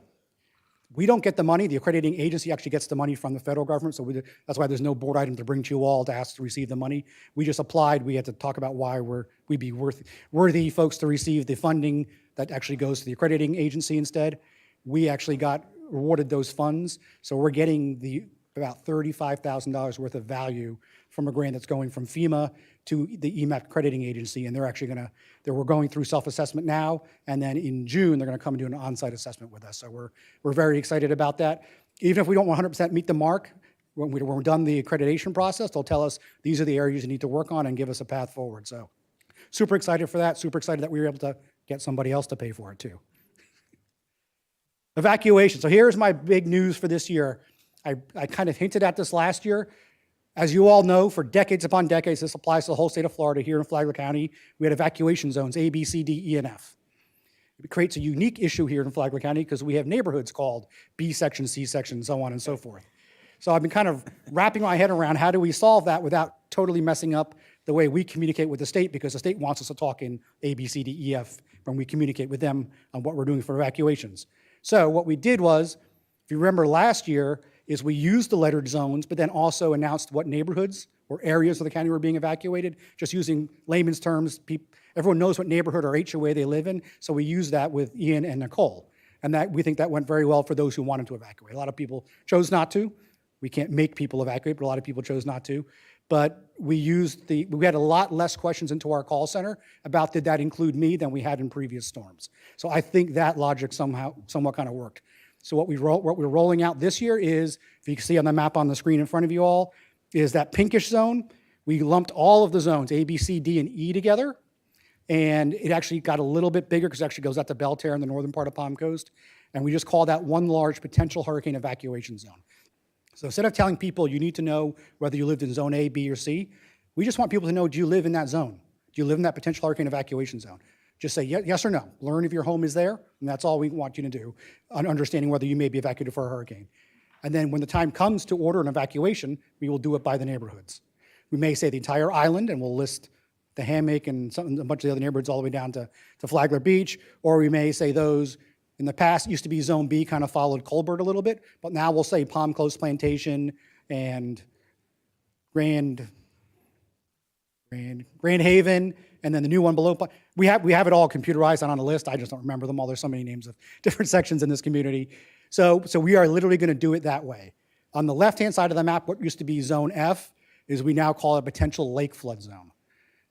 We don't get the money. The accrediting agency actually gets the money from the federal government, so that's why there's no board item to bring to you all to ask to receive the money. We just applied. We had to talk about why we'd be worthy folks to receive the funding that actually goes to the accrediting agency instead. We actually got awarded those funds, so we're getting about $35,000 worth of value from a grant that's going from FEMA to the EMAP accrediting agency, and we're going through self-assessment now, and then in June, they're gonna come and do an on-site assessment with us. So we're very excited about that. Even if we don't 100% meet the mark, when we're done the accreditation process, they'll tell us, these are the areas you need to work on and give us a path forward. So super excited for that, super excited that we were able to get somebody else to pay for it too. Evacuation. So here's my big news for this year. I kind of hinted at this last year. As you all know, for decades upon decades, this applies to the whole state of Florida. Here in Flagler County, we had evacuation zones, A, B, C, D, E, and F. It creates a unique issue here in Flagler County because we have neighborhoods called B section, C section, so on and so forth. So I've been kind of wrapping my head around how do we solve that without totally messing up the way we communicate with the state, because the state wants us to talk in A, B, C, D, E, F when we communicate with them on what we're doing for evacuations. So what we did was, if you remember last year, is we used the lettered zones, but then also announced what neighborhoods or areas of the county were being evacuated, just using layman's terms. Everyone knows what neighborhood or HOA they live in, so we used that with Ian and Nicole. And we think that went very well for those who wanted to evacuate. A lot of people chose not to. We can't make people evacuate, but a lot of people chose not to. But we had a lot less questions into our call center about did that include me than we had in previous storms. So I think that logic somewhat kind of worked. So what we're rolling out this year is, if you can see on the map on the screen in front of you all, is that pinkish zone. We lumped all of the zones, A, B, C, D, and E together, and it actually got a little bit bigger because it actually goes out to Belterre in the northern part of Palm Coast, and we just call that one large potential hurricane evacuation zone. So instead of telling people you need to know whether you lived in zone A, B, or C, we just want people to know, do you live in that zone? Do you live in that potential hurricane evacuation zone? Just say yes or no. Learn if your home is there, and that's all we want you to do, on understanding whether you may be evacuated for a hurricane. And then when the time comes to order an evacuation, we will do it by the neighborhoods. We may say the entire island, and we'll list the Hammock and a bunch of the other neighborhoods all the way down to Flagler Beach, or we may say those, in the past, used to be Zone B, kind of followed Colbert a little bit, but now we'll say Palm Coast Plantation and Grand Haven, and then the new one below. We have it all computerized on a list. I just don't remember them all. There's so many names of different sections in this community. So we are literally going to do it that way. On the left-hand side of the map, what used to be Zone F is we now call it a potential lake flood zone.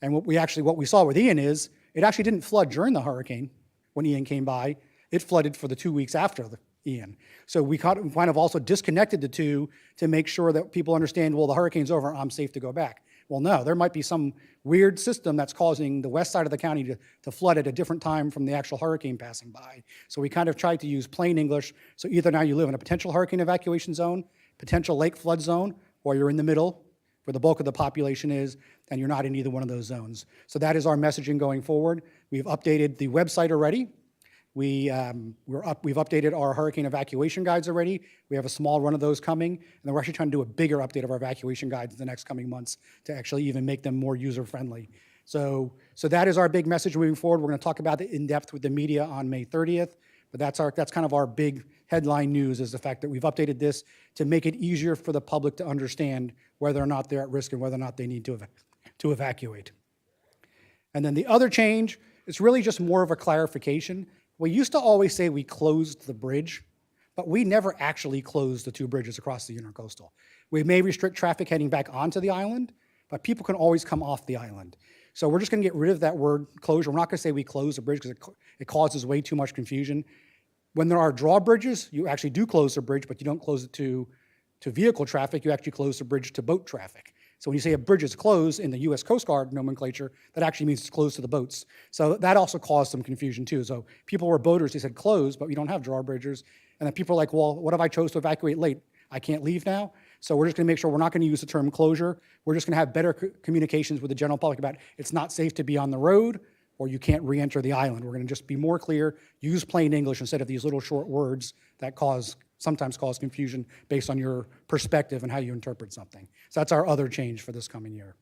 And what we saw with Ian is it actually didn't flood during the hurricane when Ian came by. It flooded for the 2 weeks after Ian. So we kind of also disconnected the two to make sure that people understand, well, the hurricane's over, I'm safe to go back. Well, no, there might be some weird system that's causing the west side of the county to flood at a different time from the actual hurricane passing by. So we kind of tried to use plain English. So either now you live in a potential hurricane evacuation zone, potential lake flood zone, or you're in the middle where the bulk of the population is, and you're not in either one of those zones. So that is our messaging going forward. We've updated the website already. We've updated our hurricane evacuation guides already. We have a small run of those coming, and then we're actually trying to do a bigger update of our evacuation guides in the next coming months to actually even make them more user-friendly. So that is our big message moving forward. We're going to talk about it in depth with the media on May 30th, but that's kind of our big headline news, is the fact that we've updated this to make it easier for the public to understand whether or not they're at risk and whether or not they need to evacuate. And then the other change, it's really just more of a clarification. We used to always say we closed the bridge, but we never actually closed the two bridges across the intercoastal. We may restrict traffic heading back onto the island, but people can always come off the island. So we're just going to get rid of that word closure. We're not going to say we close the bridge because it causes way too much confusion. When there are drawbridges, you actually do close the bridge, but you don't close it to vehicle traffic. You actually close the bridge to boat traffic. So when you say a bridge is closed in the U.S. Coast Guard nomenclature, that actually means it's closed to the boats. So that also caused some confusion too. So people were boaters, they said closed, but we don't have drawbridges. And then people are like, well, what if I chose to evacuate late? I can't leave now? So we're just gonna make sure we're not gonna use the term closure. We're just gonna have better communications with the general public about it's not safe to be on the road or you can't re-enter the island. We're gonna just be more clear, use plain English instead of these little short words that sometimes cause confusion based on your perspective and how you interpret something. So that's our other change for this coming year.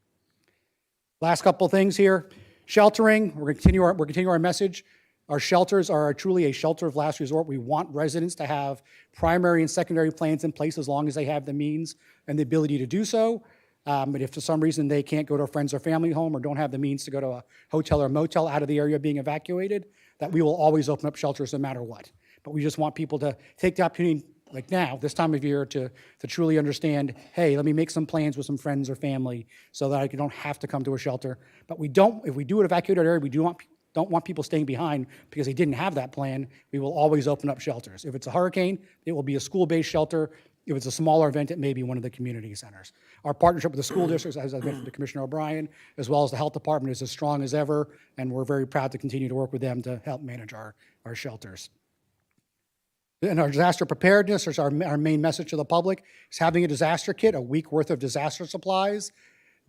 Last couple of things here. Sheltering, we're continuing our message. Our shelters are truly a shelter of last resort. We want residents to have primary and secondary plans in place as long as they have the means and the ability to do so. But if for some reason they can't go to a friend's or family home or don't have the means to go to a hotel or motel out of the area being evacuated, that we will always open up shelters no matter what. But we just want people to take the opportunity, like now, this time of year, to truly understand, hey, let me make some plans with some friends or family so that I don't have to come to a shelter. But if we do an evacuated area, we don't want people staying behind because they didn't have that plan. We will always open up shelters. If it's a hurricane, it will be a school-based shelter. If it's a smaller event, it may be one of the community centers. Our partnership with the school districts, as I mentioned to Commissioner O'Brien, as well as the health department, is as strong as ever, and we're very proud to continue to work with them to help manage our shelters. And our disaster preparedness is our main message to the public, is having a disaster kit, a week worth of disaster supplies.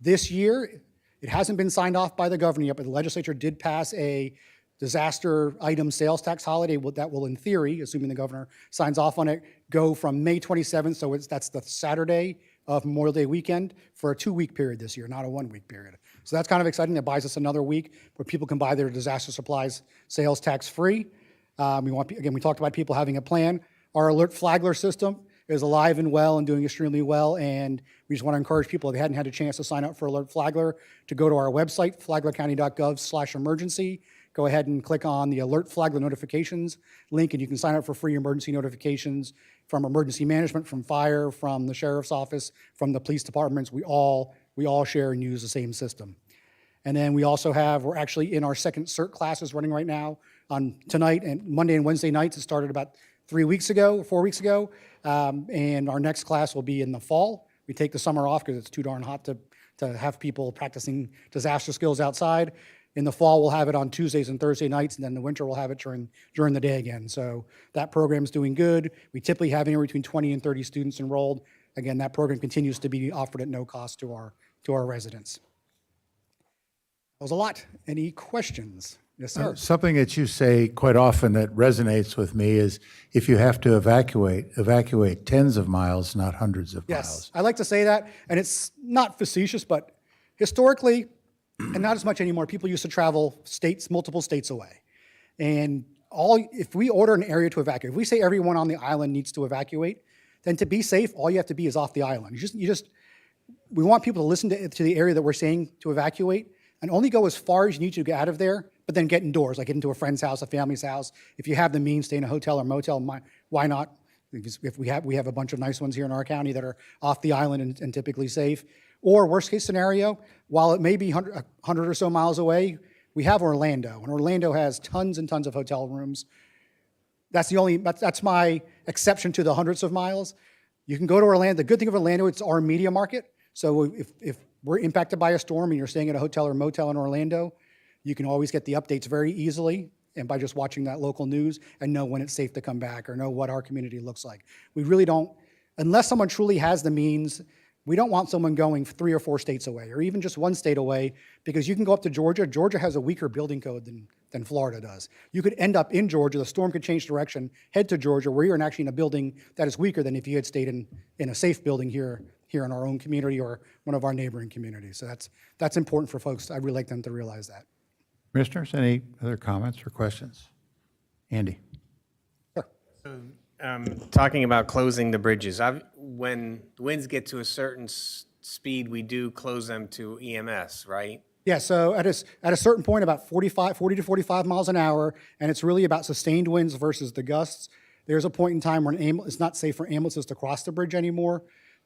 This year, it hasn't been signed off by the governor yet, but the legislature did pass a disaster item sales tax holiday that will, in theory, assuming the governor signs off on it, go from May 27th, so that's the Saturday of Memorial Day weekend, for a 2-week period this year, not a 1-week period. So that's kind of exciting. That buys us another week where people can buy their disaster supplies sales tax free. We talked about people having a plan. Our alert Flagler system is alive and well and doing extremely well, and we just want to encourage people, if they hadn't had a chance to sign up for Alert Flagler, to go to our website, flaglercounty.gov/emergency. Go ahead and click on the Alert Flagler notifications link, and you can sign up for free emergency notifications from emergency management, from fire, from the sheriff's office, from the police departments. We all share and use the same system. And then we also we're actually in our second CERT classes running right now on tonight and Monday and Wednesday nights. It started about 4 weeks ago. And our next class will be in the fall. We take the summer off because it's too darn hot to have people practicing disaster skills outside. In the fall, we'll have it on Tuesdays and Thursday nights, and then in the winter, we'll have it during the day again. So that program's doing good. We typically have anywhere between 20 and 30 students enrolled. Again, that program continues to be offered at no cost to our residents. That was a lot. Any questions? Yes, sir. Something that you say quite often that resonates with me is if you have to evacuate tens of miles, not hundreds of Yes, miles. I like to say that, and it's not facetious, but historically, and not as much anymore, people used to travel multiple states away. And if we order an area to evacuate, if we say everyone on the island needs to evacuate, then to be safe, all you have to be is off the island. We want people to listen to the area that we're saying to evacuate, and only go as far as you need to get out of there, but then get indoors, like get into a friend's house, a family's house. If you have the means, stay in a hotel or motel, why not? If we have a bunch of nice ones here in our county that are off the island and typically safe. Or worst case scenario, while it may be 100 or so miles away, we have Orlando, and Orlando has tons and tons of hotel rooms. That's my exception to the hundreds of miles. You can go to Orlando. The good thing of Orlando, it's our media market. So if we're impacted by a storm and you're staying at a hotel or motel in Orlando, you can always get the updates very easily and by just watching that local news and know when it's safe to come back or know what our community looks like. We really don't, unless someone truly has the means, we don't want someone going 3 or 4 states away or even just 1 state away, because you can go up to Georgia. Georgia has a weaker building code than Florida does. You could end up in Georgia, the storm could change direction, head to Georgia, where you're actually in a building that is weaker than if you had stayed in a safe building here in our own community or one of our neighboring communities. So that's important for folks. I'd really like them to realize that. Commissioners, any other comments or questions? Andy. Sure. Talking about closing the bridges, when winds get to a certain speed, we do close them to EMS, right? Yeah, so at a certain point, about 40 to 45 miles an hour, and it's really about sustained winds versus the gusts. There's a point in time when it's not safe for ambulances to cross the bridge anymore.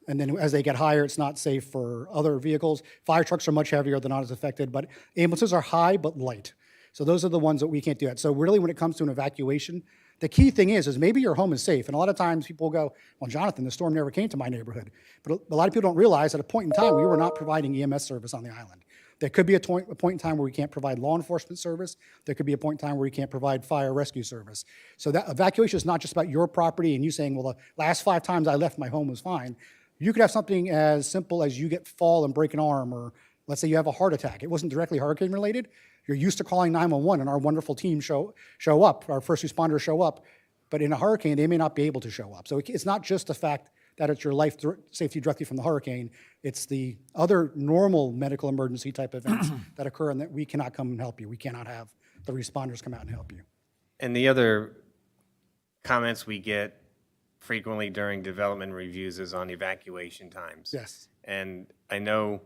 And then as they get higher, it's not safe for other vehicles. Fire trucks are much heavier, they're not as affected, but ambulances are high but light. So those are the ones that we can't do that. So really when it comes to an evacuation, The key thing is maybe your home is safe. And a lot of times people go, well, Jonathan, the storm never came to my neighborhood. But a lot of people don't realize at a point in time, we were not providing EMS service on the island. There could be a point in time where we can't provide law enforcement service. There could be a point in time where we can't provide fire rescue service. So that evacuation is not just about your property and you saying, well, the last 5 times I left, my home was fine. You could have something as simple as you fall and break an arm, or let's say you have a heart attack. It wasn't directly hurricane related. You're used to calling 911 and our wonderful team show up, our first responders show up. But in a hurricane, they may not be able to show up. So it's not just the fact that it's your life safety directly from the hurricane. It's the other normal medical emergency type events that occur and that we cannot come and help you. We cannot have the responders come out and help you. And the other comments we get frequently during development reviews is on evacuation times. Yes. And I know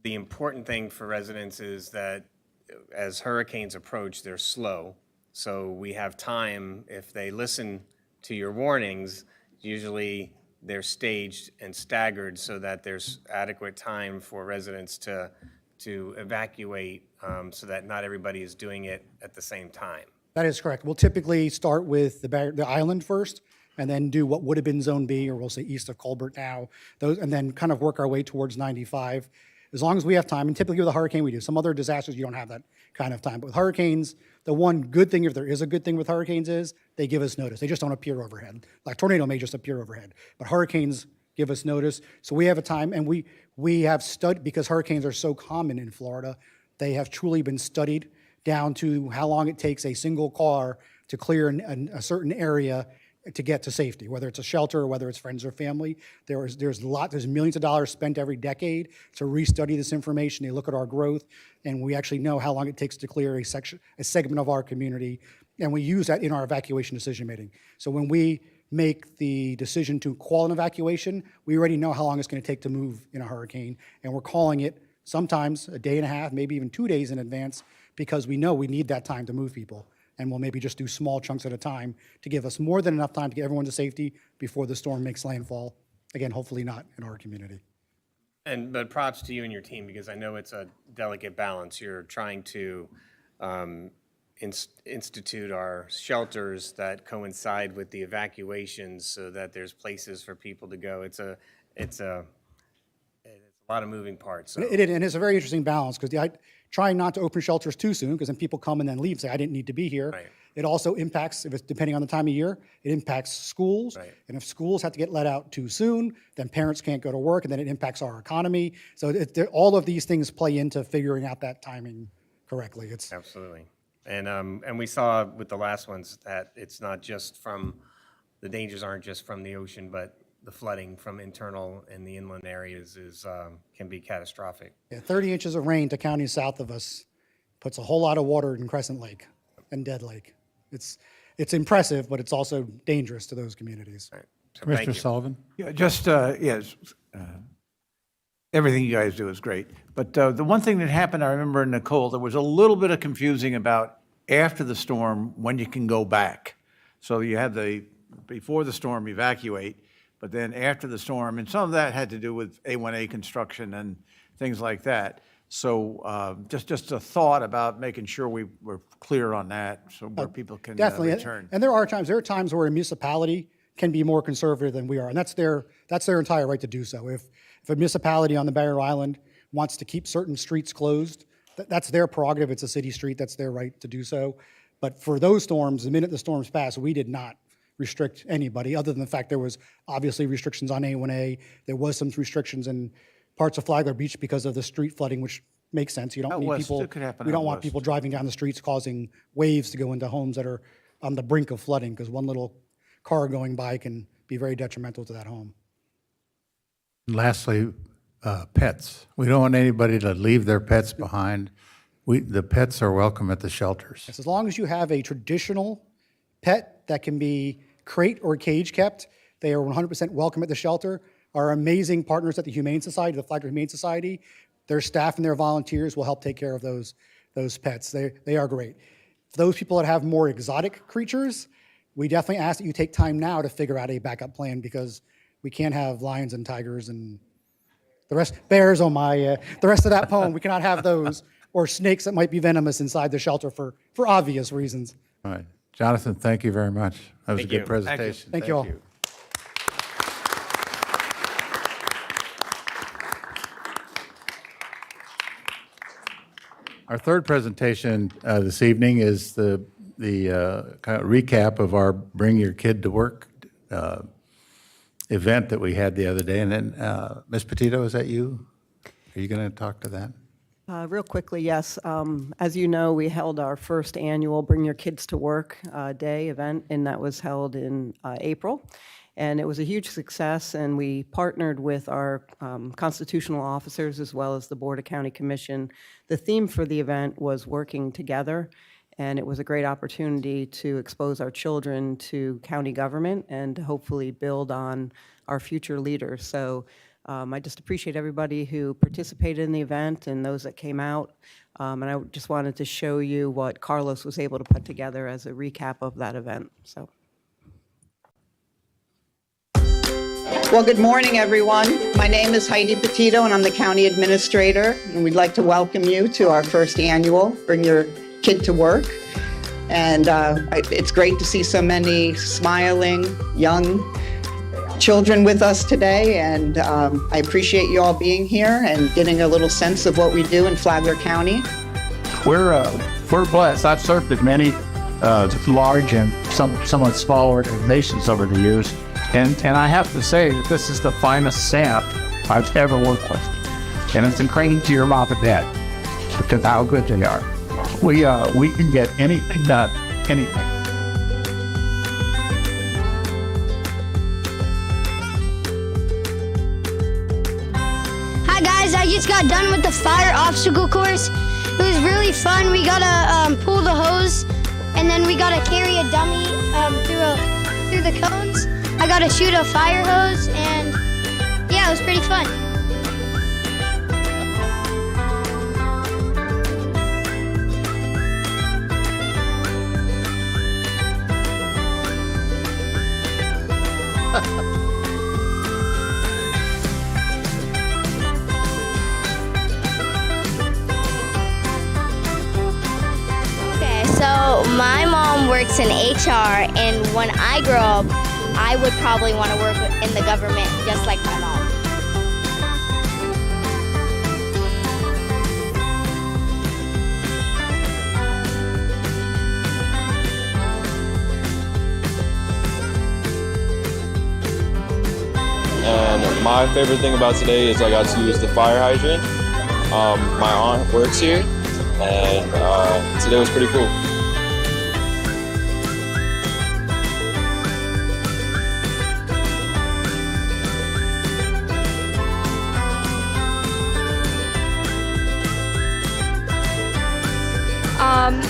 the important thing for residents is that as hurricanes approach, they're slow. So we have time, if they listen to your warnings, usually they're staged and staggered so that there's adequate time for residents to evacuate so that not everybody is doing it at the same time. That is correct. We'll typically start with the island first and then do what would have been Zone B, or we'll say east of Colbert now, and then kind of work our way towards 95. As long as we have time, and typically with a hurricane we do. Some other disasters you don't have that kind of time. But with hurricanes, the one good thing, if there is a good thing with hurricanes, is they give us notice. They just don't appear overhead. Like tornado may just appear overhead, but hurricanes give us notice. So we have a time, and we have studied, because hurricanes are so common in Florida, they have truly been studied down to how long it takes a single car to clear a certain area to get to safety, whether it's a shelter or whether it's friends or family. There's millions of dollars spent every decade to restudy this information. They look at our growth, and we actually know how long it takes to clear a segment of our community, and we use that in our evacuation decision making. So when we make the decision to call an evacuation, we already know how long it's going to take to move in a hurricane, and we're calling it sometimes a day and a half, maybe even 2 days in advance, because we know we need that time to move people. And we'll maybe just do small chunks at a time to give us more than enough time to get everyone to safety before the storm makes landfall. Again, hopefully not in our community. But props to you and your team, because I know it's a delicate balance. You're trying to institute our shelters that coincide with the evacuations so that there's places for people to go. It's a lot of moving parts. So. And it's a very interesting balance, because trying not to open shelters too soon, because then people come and then leave, say, I didn't need to be here. Right. It also impacts, if it's depending on the time of year, it impacts schools. Right. And if schools have to get let out too soon, then parents can't go to work, and then it impacts our economy. So all of these things play into figuring out that timing correctly. Absolutely. And we saw with the last ones that it's not just the dangers aren't just from the ocean, but the flooding from internal and the inland areas can be catastrophic. Yeah, 30 inches of rain to counties south of us puts a whole lot of water in Crescent Lake and Dead Lake. It's impressive, but it's also dangerous to those communities. Right. So thank Mr. you. Sullivan? Yeah, just, yes, everything you guys do is great. But the one thing that happened, I remember in Nicole, there was a little bit of confusing about after the storm, when you can go back. So you have before the storm, evacuate, but then after the storm, and some of that had to do with A1A construction and things like that. So just a thought about making sure we're clear on that, so where people can Definitely. return. And there are times where a municipality can be more conservative than we are, and that's their entire right to do so. If a municipality on the Barrier Island wants to keep certain streets closed, that's their prerogative. It's a city street. That's their right to do so. But for those storms, the minute the storms passed, we did not restrict anybody, other than the fact there was obviously restrictions on A1A. There was some restrictions in parts of Flagler Beach because of the street flooding, which makes sense. You don't need west. people. It could happen We don't out want west. people driving down the streets causing waves to go into homes that are on the brink of flooding, because one little car going by can be very detrimental to that home. Lastly, pets. We don't want anybody to leave their pets behind. The pets are welcome at the shelters. Yes, as long as you have a traditional pet that can be crate or cage kept, they are 100% welcome at the shelter. Our amazing partners at the Humane Society, the Flagler Humane Society, their staff and their volunteers will help take care of those pets. They are great. For those people that have more exotic creatures, we definitely ask that you take time now to figure out a backup plan, because we can't have lions and tigers and the rest, bears, oh my, the rest of that poem, we cannot have those, or snakes that might be venomous inside the shelter for obvious reasons. Right. Jonathan, thank you very much. That was a Thank good you. presentation. Thank you all. Our third presentation this evening is the kind of recap of our Bring Your Kid to Work event that we had the other day. And then, Ms. Petito, is that you? Are you going to talk to that? Real quickly, yes. As you know, we held our first annual Bring Your Kids to Work Day event, and that was held in April. And it was a huge success, and we partnered with our constitutional officers as well as the Board of County Commission. The theme for the event was working together, and it was a great opportunity to expose our children to county government and hopefully build on our future leaders. So I just appreciate everybody who participated in the event and those that came out. And I just wanted to show you what Carlos was able to put together as a recap of that event. So. Well, good morning, everyone. My name is Heidi Petito, and I'm the county administrator. And we'd like to welcome you to our first annual Bring Your Kid to Work. And it's great to see so many smiling, young children with us today. And I appreciate you all being here and getting a little sense of what we do in Flagler County. We're blessed. I've served with many large and somewhat small organizations over the years. And I have to say that this is the finest staff I've ever worked with. And it's ingrained to your mom and dad because how good they are. We can get anything done, anything. Hi guys, I just got done with the fire obstacle course. It was really fun. We gotta pull the hose, and then we gotta carry a dummy through the cones. I got to shoot a fire hose, and yeah, it was pretty fun. Okay, so my mom works in HR, and when I grow up, I would probably want to work in the government just like my mom. And my favorite thing about today is I got to use the fire hydrant. My aunt works here, and today was pretty cool.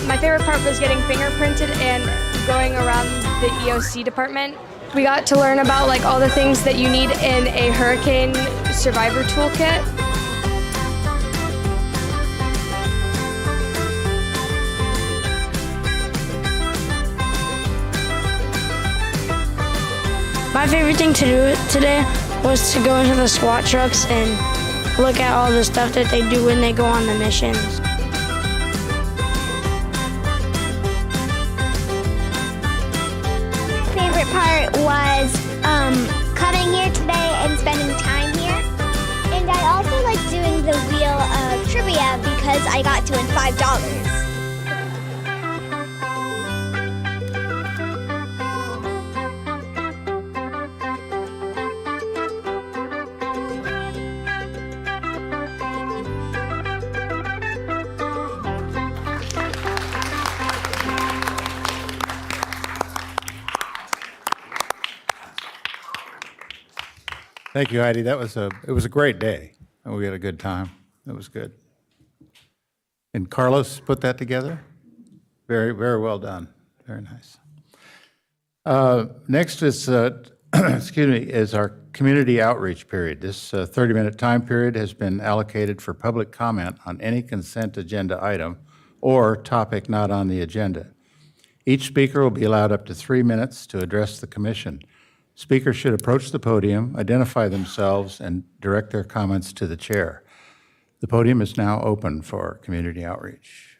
My favorite part was getting fingerprinted and going around the EOC department. We got to learn about like all the things that you need in a hurricane survivor toolkit. My favorite thing to do today was to go into the SWAT trucks and look at all the stuff that they do when they go on the missions. Favorite part was coming here today and spending time here. And I also like doing the wheel of trivia because I got to win $5. Thank you, Heidi. It was a great day, and we had a good time. It was good. And Carlos put that together? Very, very well done. Very nice. Next is, is our community outreach period. This 30-minute time period has been allocated for public comment on any consent agenda item or topic not on the agenda. Each speaker will be allowed up to 3 minutes to address the commission. Speakers should approach the podium, identify themselves, and direct their comments to the chair. The podium is now open for community outreach.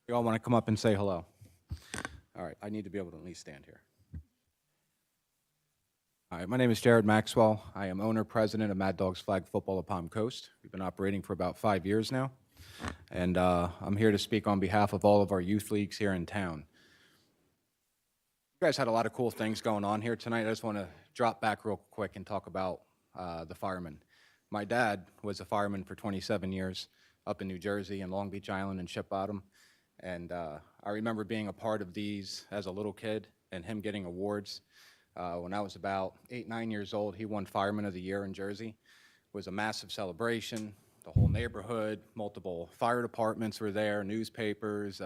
You all want to come up and say hello? All right, I need to be able to at least stand here. All right, my name is Jared Maxwell. I am owner, president of Mad Dogs Flag Football of Palm Coast. We've been operating for about 5 years now, and I'm here to speak on behalf of all of our youth leagues here in town. You guys had a lot of cool things going on here tonight. I just want to drop back real quick and talk about the firemen. My dad was a fireman for 27 years up in New Jersey and Long Beach Island and Ship Bottom. And I remember being a part of these as a little kid and him getting awards. When I was about 8, 9 years old, he won Fireman of the Year in Jersey. It was a massive celebration. The whole neighborhood, multiple fire departments were there, newspapers.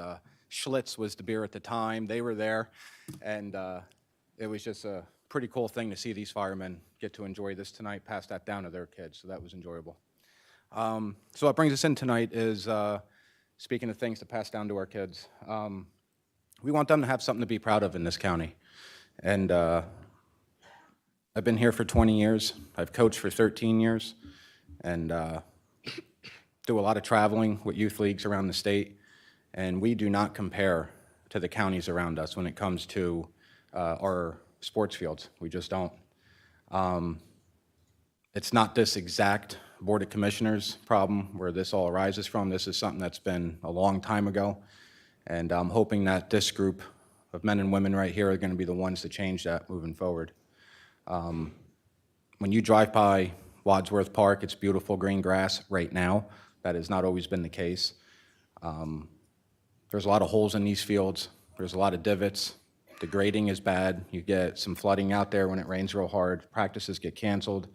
Schlitz was the beer at the time. They were there. And it was just a pretty cool thing to see these firemen get to enjoy this tonight, pass that down to their kids. So that was enjoyable. So what brings us in tonight is speaking of things to pass down to our kids. We want them to have something to be proud of in this county. And I've been here for 20 years. I've coached for 13 years and do a lot of traveling with youth leagues around the state. And we do not compare to the counties around us when it comes to our sports fields. We just don't. It's not this exact Board of Commissioners problem where this all arises from. This is something that's been a long time ago. And I'm hoping that this group of men and women right here are going to be the ones to change that moving forward. When you drive by Wadsworth Park, it's beautiful green grass right now. That has not always been the case. There's a lot of holes in these fields. There's a lot of divots. The grading is bad. You get some flooding out there when it rains real hard. Practices get canceled.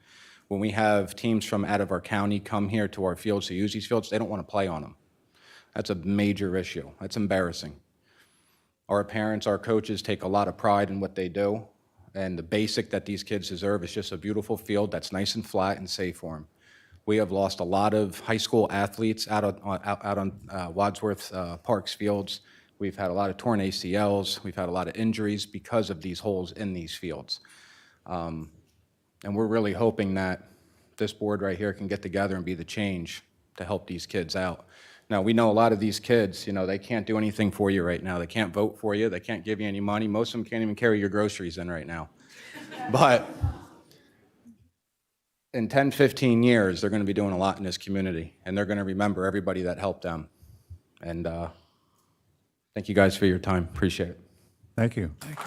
When we have teams from out of our county come here to our fields to use these fields, they don't want to play on them. That's a major issue. That's embarrassing. Our parents, our coaches take a lot of pride in what they do, and the basic that these kids deserve is just a beautiful field that's nice and flat and safe for them. We have lost a lot of high school athletes out on Wadsworth Park's fields. We've had a lot of torn ACLs. We've had a lot of injuries because of these holes in these fields. And we're really hoping that this board right here can get together and be the change to help these kids out. Now, we know a lot of these kids, you know, they can't do anything for you right now. They can't vote for you. They can't give you any money. Most of them can't even carry your groceries in right now. But in 10, 15 years, they're going to be doing a lot in this community, and they're going to remember everybody that helped them. And thank you guys for your time. Appreciate it. Thank you. Thank you.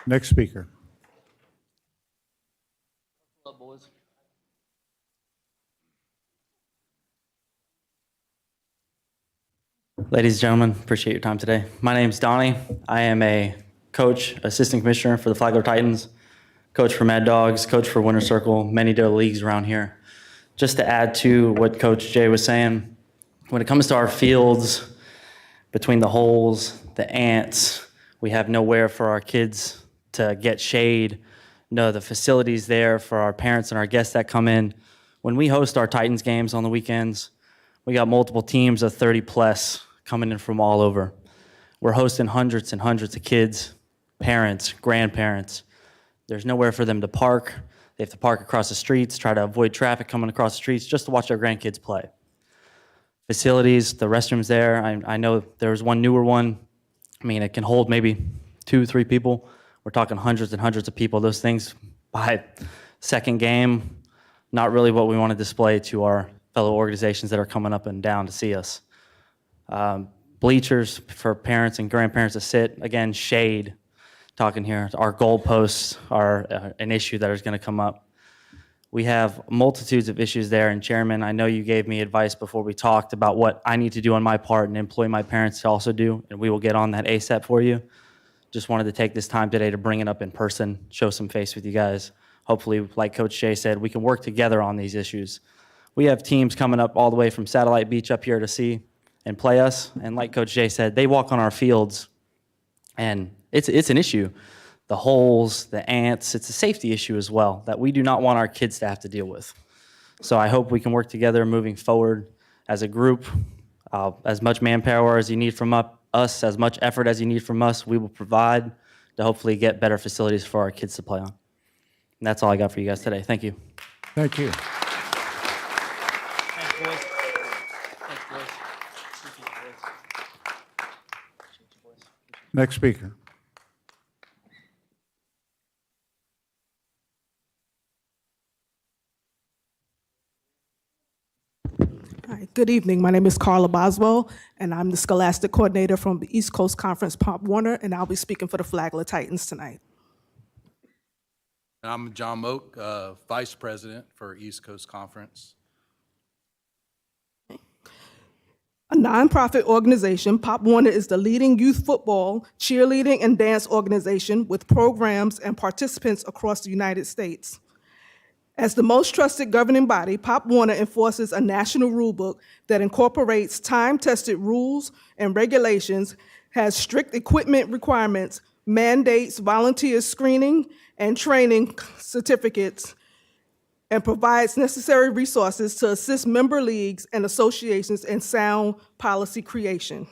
Next speaker. Ladies and gentlemen, appreciate your time today. My name is Donnie. I am a coach, assistant commissioner for the Flagler Titans, coach for Mad Dogs, coach for Winter Circle, many other leagues around here. Just to add to what Coach Jay was saying, when it comes to our fields, between the holes, the ants, we have nowhere for our kids to get shade, no the facilities there for our parents and our guests that come in. When we host our Titans games on the weekends, we got multiple teams of 30 plus coming in from all over. We're hosting hundreds and hundreds of kids, parents, grandparents. There's nowhere for them to park. They have to park across the streets, try to avoid traffic coming across the streets just to watch their grandkids play. Facilities, the restrooms there, I know there's one newer one. I mean, it can hold maybe 2, 3 people. We're talking hundreds and hundreds of people. Those things by second game, not really what we want to display to our fellow organizations that are coming up and down to see us. Bleachers for parents and grandparents to sit, again, shade, talking here. Our goalposts are an issue that is going to come up. We have multitudes of issues there, and Chairman, I know you gave me advice before we talked about what I need to do on my part and employ my parents to also do, and we will get on that ASAP for you. Just wanted to take this time today to bring it up in person, show some face with you guys. Hopefully, like Coach Jay said, we can work together on these issues. We have teams coming up all the way from Satellite Beach up here to see and play us. And like Coach Jay said, they walk on our fields, and it's an issue. The holes, the ants, it's a safety issue as well that we do not want our kids to have to deal with. So I hope we can work together moving forward as a group. As much manpower as you need from us, as much effort as you need from us, we will provide to hopefully get better facilities for our kids to play on. That's all I got for you guys today. Thank you. Thank you. Next speaker. Hi, good evening. My name is Carla Boswell, and I'm the Scholastic Coordinator from the East Coast Conference Pop Warner, and I'll be speaking for the Flagler Titans tonight. I'm John Moak, Vice President for East Coast Conference. A nonprofit organization, Pop Warner is the leading youth football, cheerleading, and dance organization with programs and participants across the United States. As the most trusted governing body, Pop Warner enforces a national rulebook that incorporates time-tested rules and regulations, has strict equipment requirements, mandates volunteer screening and training certificates, and provides necessary resources to assist member leagues and associations in sound policy creation.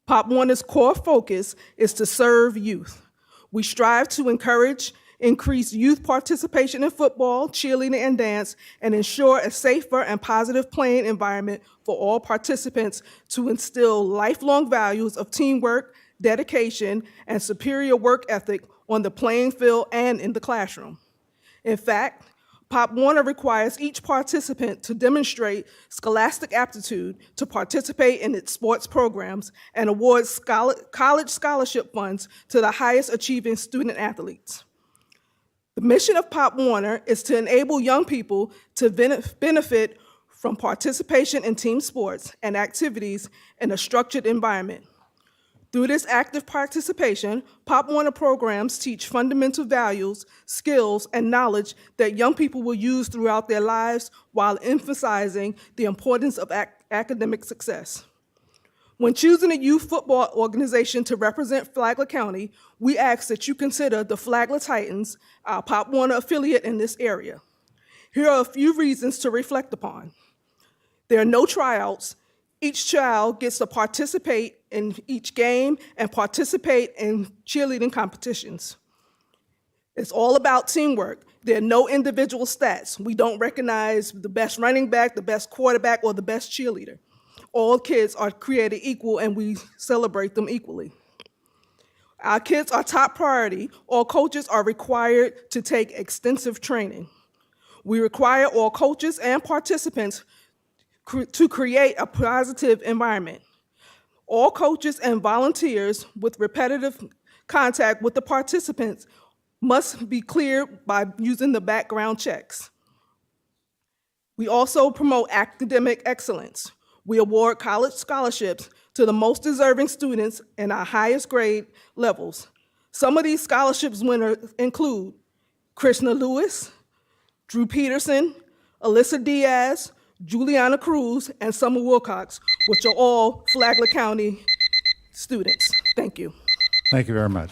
Pop Warner's core focus is to serve youth. We strive to encourage increase youth participation in football, cheerleading, and dance, and ensure a safer and positive playing environment for all participants to instill lifelong values of teamwork, dedication, and superior work ethic on the playing field and in the classroom. In fact, Pop Warner requires each participant to demonstrate scholastic aptitude to participate in its sports programs and awards college scholarship funds to the highest achieving student athletes. The mission of Pop Warner is to enable young people to benefit from participation in team sports and activities in a structured environment. Through this active participation, Pop Warner programs teach fundamental values, skills, and knowledge that young people will use throughout their lives while emphasizing the importance of academic success. When choosing a youth football organization to represent Flagler County, we ask that you consider the Flagler Titans, our Pop Warner affiliate in this area. Here are a few reasons to reflect upon. There are no tryouts. Each child gets to participate in each game and participate in cheerleading competitions. It's all about teamwork. There are no individual stats. We don't recognize the best running back, the best quarterback, or the best cheerleader. All kids are created equal and we celebrate them equally. Our kids are top priority. All coaches are required to take extensive training. We require all coaches and participants to create a positive environment. All coaches and volunteers with repetitive contact with the participants must be cleared by using the background checks. We also promote academic excellence. We award college scholarships to the most deserving students in our highest grade levels. Some of these scholarships winners include Krishna Lewis, Drew Peterson, Alyssa Diaz, Juliana Cruz, and Summer Wilcox, which are all Flagler County students. Thank you. Thank you very much.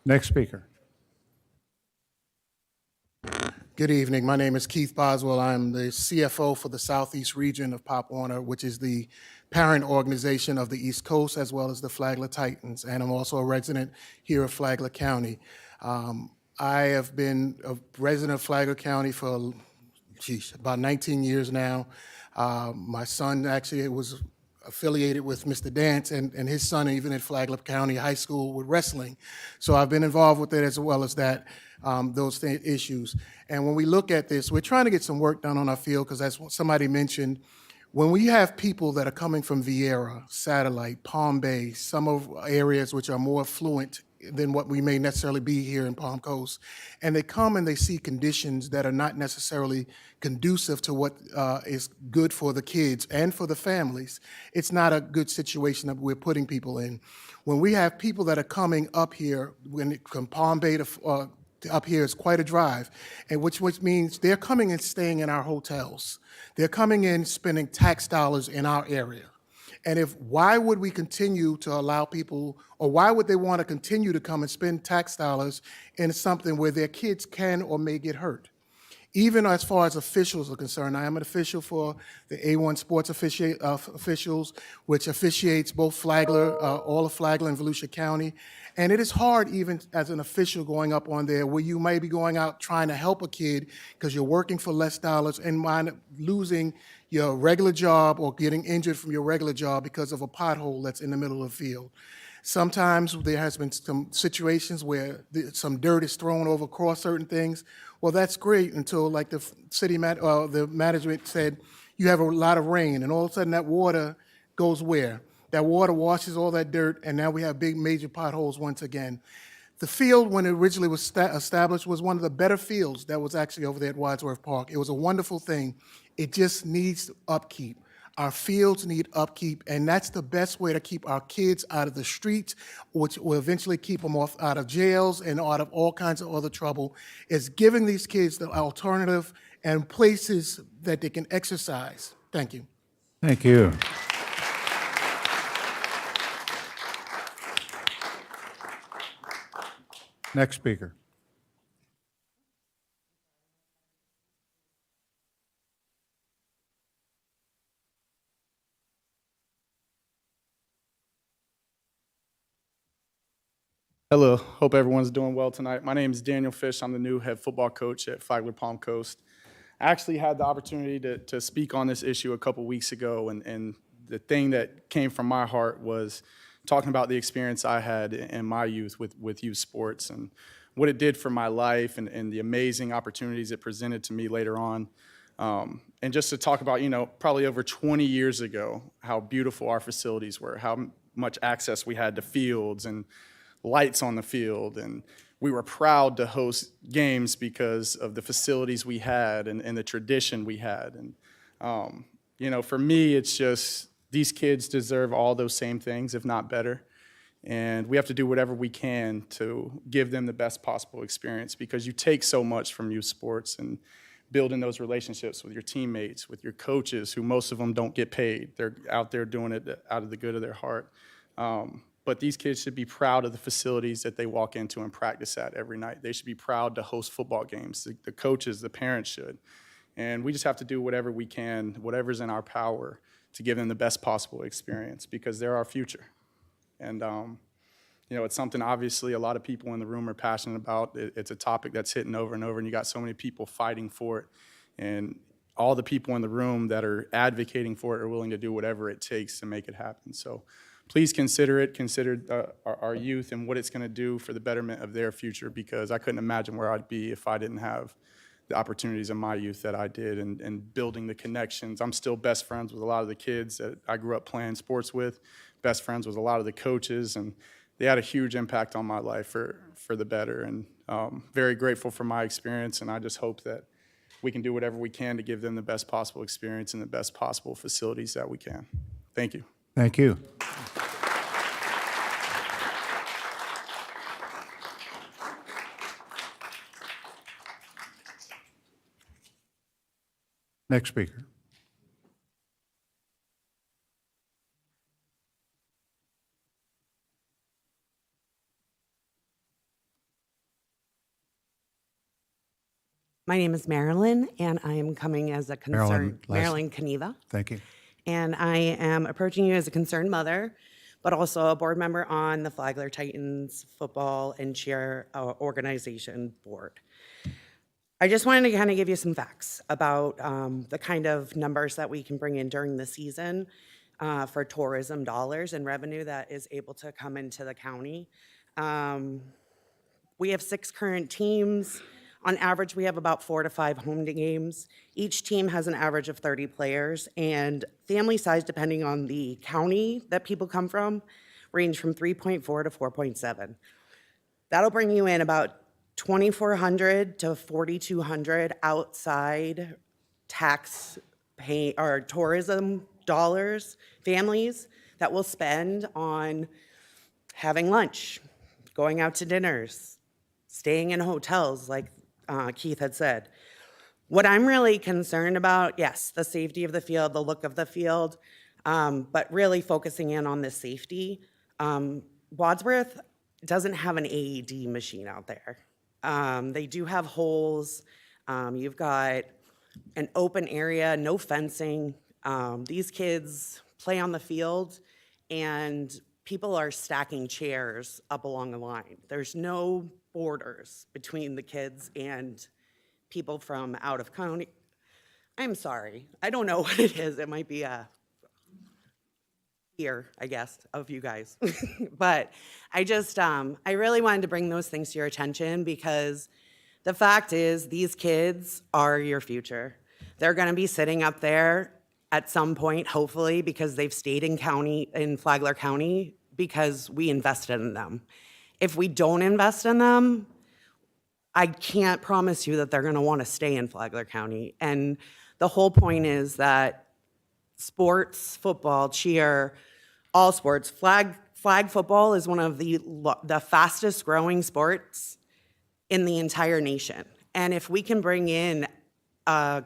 Next speaker. Good evening. My name is Keith Boswell. I'm the CFO for the Southeast region of Pop Warner, which is the parent organization of the East Coast as well as the Flagler Titans. And I'm also a resident here of Flagler County. I have been a resident of Flagler County for, about 19 years now. My son actually was affiliated with Mr. Dance and his son even at Flagler County High School with wrestling. So I've been involved with it as well as that, those issues. And when we look at this, we're trying to get some work done on our field because as somebody mentioned, when we have people that are coming from Vieira, Satellite, Palm Bay, some of areas which are more affluent than what we may necessarily be here in Palm Coast, and they come and they see conditions that are not necessarily conducive to what is good for the kids and for the families, it's not a good situation that we're putting people in. When we have people that are coming up here, from Palm Bay to up here is quite a drive, and which means they're coming and staying in our hotels. They're coming in spending tax dollars in our area. And why would we continue to allow people, or why would they want to continue to come and spend tax dollars in something where their kids can or may get hurt? even as far as officials are concerned. I am an official for the A1 Sports Officials, which officiates both Flagler, all of Flagler and Volusia County. And it is hard, even as an official, going up on there where you may be going out trying to help a kid because you're working for less dollars and wind up losing your regular job or getting injured from your regular job because of a pothole that's in the middle of the field. Sometimes there has been some situations where some dirt is thrown over across certain things. Well, that's great until, like the the management said, you have a lot of rain, and all of a sudden that water goes where? That water washes all that dirt, and now we have big major potholes once again. The field, when it originally was established, was one of the better fields that was actually over there at Wadsworth Park. It was a wonderful thing. It just needs upkeep. Our fields need upkeep, and that's the best way to keep our kids out of the streets, which will eventually keep them out of jails and out of all kinds of other trouble, is giving these kids the alternative and places that they can exercise. Thank you. Thank you. Next speaker. Hello, hope everyone's doing well tonight. My name is Daniel Fish. I'm the new head football coach at Flagler Palm Coast. I actually had the opportunity to speak on this issue a couple weeks ago, and the thing that came from my heart was talking about the experience I had in my youth with youth sports and what it did for my life and the amazing opportunities it presented to me later on. And just to talk about, probably over 20 years ago, how beautiful our facilities were, how much access we had to fields and lights on the field, and we were proud to host games because of the facilities we had and the tradition we had. And for me, it's just these kids deserve all those same things, if not better. And we have to do whatever we can to give them the best possible experience, because you take so much from youth sports and building those relationships with your teammates, with your coaches, who most of them don't get paid. They're out there doing it out of the good of their heart. But these kids should be proud of the facilities that they walk into and practice at every night. They should be proud to host football games. The coaches, the parents should. And we just have to do whatever we can, whatever's in our power, to give them the best possible experience, because they're our future. And, it's something obviously a lot of people in the room are passionate about. It's a topic that's hitting over and over, and you got so many people fighting for it. And all the people in the room that are advocating for it are willing to do whatever it takes to make it happen. So please consider it. Consider our youth and what it's going to do for the betterment of their future, because I couldn't imagine where I'd be if I didn't have the opportunities in my youth that I did, and building the connections. I'm still best friends with a lot of the kids that I grew up playing sports with, best friends with a lot of the coaches, and they had a huge impact on my life for the better. And very grateful for my experience, and I just hope that we can do whatever we can to give them the best possible experience and the best possible facilities that we can. Thank you. Thank you. Next speaker. My name is Marilyn, and I am coming as a concerned, Marilyn Kneva. Thank you. And I am approaching you as a concerned mother, but also a board member on the Flagler Titans football and cheer organization board. I just wanted to kind of give you some facts about the kind of numbers that we can bring in during the season for tourism dollars and revenue that is able to come into the county. We have 6 current teams. On average, we have about 4 to 5 home games. Each team has an average of 30 players, and family size, depending on the county that people come from, range from 3.4 to 4.7. That'll bring you in about $2,400 to $4,200 outside tax pay or tourism dollars, families that will spend on having lunch, going out to dinners, staying in hotels, like Keith had said. What I'm really concerned about, yes, the safety of the field, the look of the field, but really focusing in on the safety. Wadsworth doesn't have an AED machine out there. They do have holes You've got an open area, no fencing. These kids play on the field, and people are stacking chairs up along the line. There's no borders between the kids and people from out of county. I'm sorry, I don't know what it is. It might be a fear, I guess, of you guys. But I just, I really wanted to bring those things to your attention because the fact is these kids are your future. They're gonna be sitting up there at some point, hopefully, because they've stayed in Flagler County because we invested in them. If we don't invest in them, I can't promise you that they're gonna wanna stay in Flagler County. And the whole point is that sports, football, cheer, all sports, flag football is one of the fastest growing sports in the entire nation. And if we can bring in a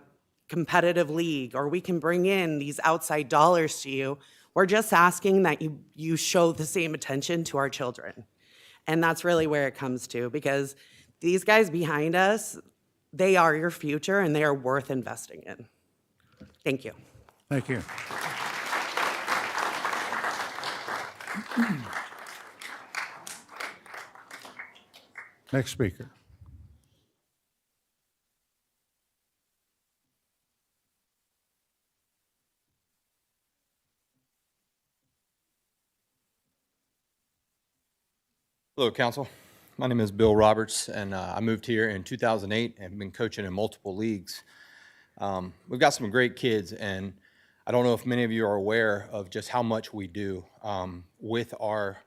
competitive league, or we can bring in these outside dollars to you, we're just asking that you show the same attention to our children. And that's really where it comes to, because these guys behind us, they are your future and they are worth investing in. Thank you. Thank you. Next speaker. Hello, Council. My name is Bill Roberts, and I moved here in 2008 and been coaching in multiple leagues. We've got some great kids, and I don't know if many of you are aware of just how much we do with our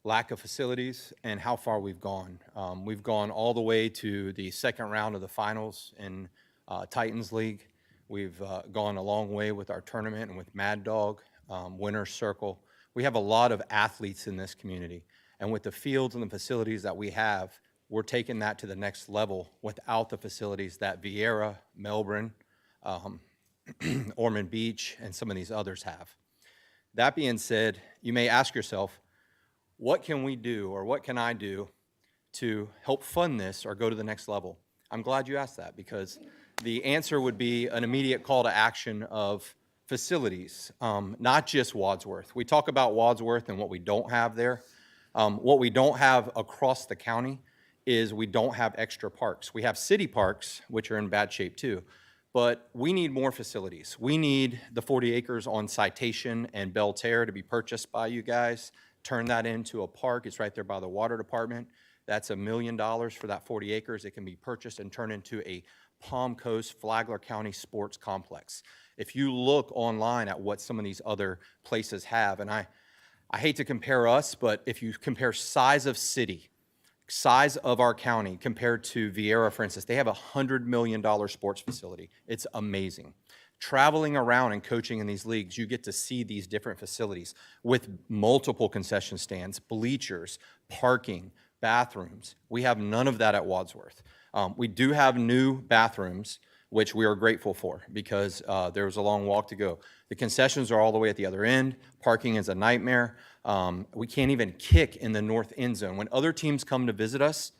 lack of facilities and how far we've gone. We've gone all the way to the second round of the finals in Titans League. We've gone a long way with our tournament and with Mad Dog, Winner's Circle. We have a lot of athletes in this community. And with the fields and the facilities that we have, we're taking that to the next level without the facilities that Vieira, Melbourne, Ormond Beach, and some of these others have. That being said, you may ask yourself, what can we do or what can I do to help fund this or go to the next level? I'm glad you asked that, because the answer would be an immediate call to action of facilities, not just Wadsworth. We talk about Wadsworth and what we don't have there. What we don't have across the county is we don't have extra parks. We have city parks, which are in bad shape too, but we need more facilities. We need the 40 acres on Citation and Belterre to be purchased by you guys, turn that into a park. It's right there by the water department. That's $1 million for that 40 acres. It can be purchased and turned into a Palm Coast, Flagler County sports complex. If you look online at what some of these other places have, and I hate to compare us, but if you compare size of city, size of our county compared to Vieira, for instance, they have a $100 million sports facility. It's amazing. Traveling around and coaching in these leagues, you get to see these different facilities with multiple concession stands, bleachers, parking, bathrooms. We have none of that at Wadsworth. We do have new bathrooms, which we are grateful for, because there was a long walk to go. The concessions are all the way at the other end. Parking is a nightmare. We can't even kick in the north end zone. When other teams come to visit us,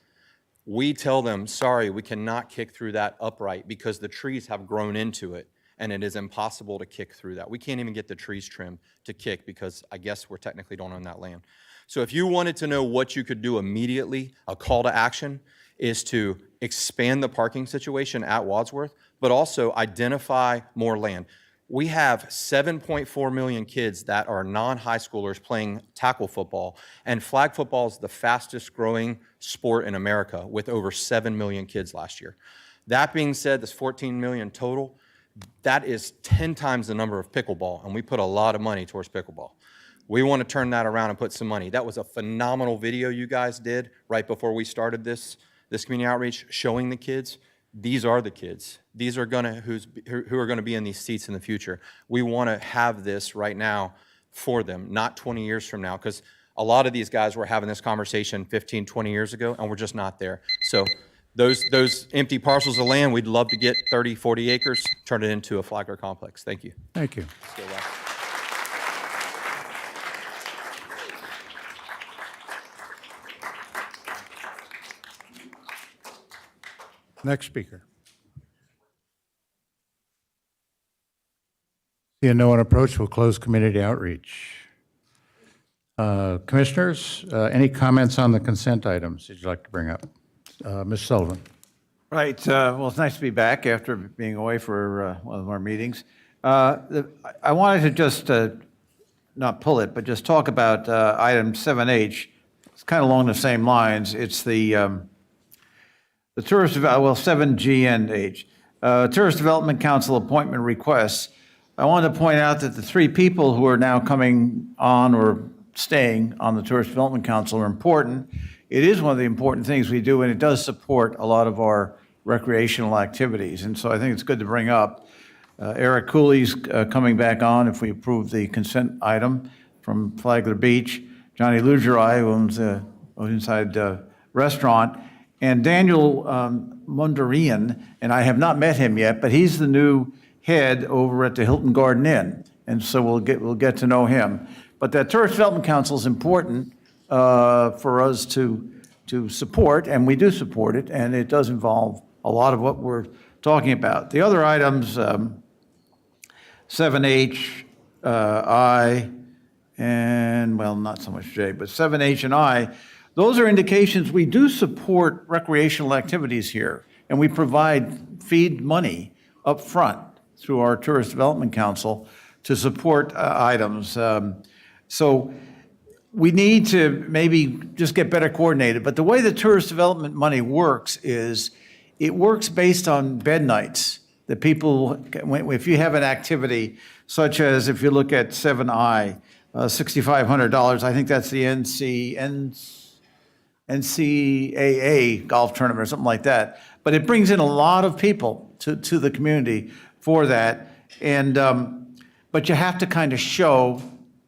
we tell them, sorry, we cannot kick through that upright because the trees have grown into it, and it is impossible to kick through that. We can't even get the trees trimmed to kick because I guess we're technically don't own that land. So if you wanted to know what you could do immediately, a call to action is to expand the parking situation at Wadsworth, but also identify more land. We have 7.4 million kids that are non-high schoolers playing tackle football, and flag football is the fastest growing sport in America with over 7 million kids last year. That being said, this 14 million total, that is 10 times the number of pickleball, and we put a lot of money towards pickleball. We want to turn that around and put some money. That was a phenomenal video you guys did right before we started this community outreach, showing the kids. These are the kids. These are who are gonna be in these seats in the future. We want to have this right now for them, not 20 years from now, because a lot of these guys were having this conversation 15, 20 years ago, and we're just not there. So those empty parcels of land, we'd love to get 30, 40 acres, turn it into a Flagler complex. Thank you. Thank you. Next speaker. Seeing no one approach, we'll close community outreach. Commissioners, any comments on the consent items that you'd like to bring up? Ms. Sullivan. Right. Well, it's nice to be back after being away for one of our meetings. I wanted to just not pull it, but just talk about item 7H. It's kind of along the same lines. It's the tourist, 7G and H. Tourist Development Council appointment requests. I wanted to point out that the 3 people who are now coming on or staying on the Tourist Development Council are important. It is one of the important things we do, and it does support a lot of our recreational activities. And so I think it's good to bring up. Eric Cooley's coming back on if we approve the consent item from Flagler Beach. Johnny Lugerai, who owns the Oceanside Restaurant. And Daniel Mundarian, and I have not met him yet, but he's the new head over at the Hilton Garden Inn. And so we'll get to know him. But that Tourist Development Council is important for us to support, and we do support it, and it does involve a lot of what we're talking about. The other items, 7H, I, and, well, not so much J, but 7H and I, those are indications we do support recreational activities here, and we provide feed money up front through our Tourist Development Council to support items. So we need to maybe just get better coordinated. But the way the tourist development money works is it works based on bed nights. The people, if you have an activity, such as if you look at 7I, $6,500, I think that's the NCAA golf tournament or something like that. But it brings in a lot of people to the community for that. And but you have to kind of show,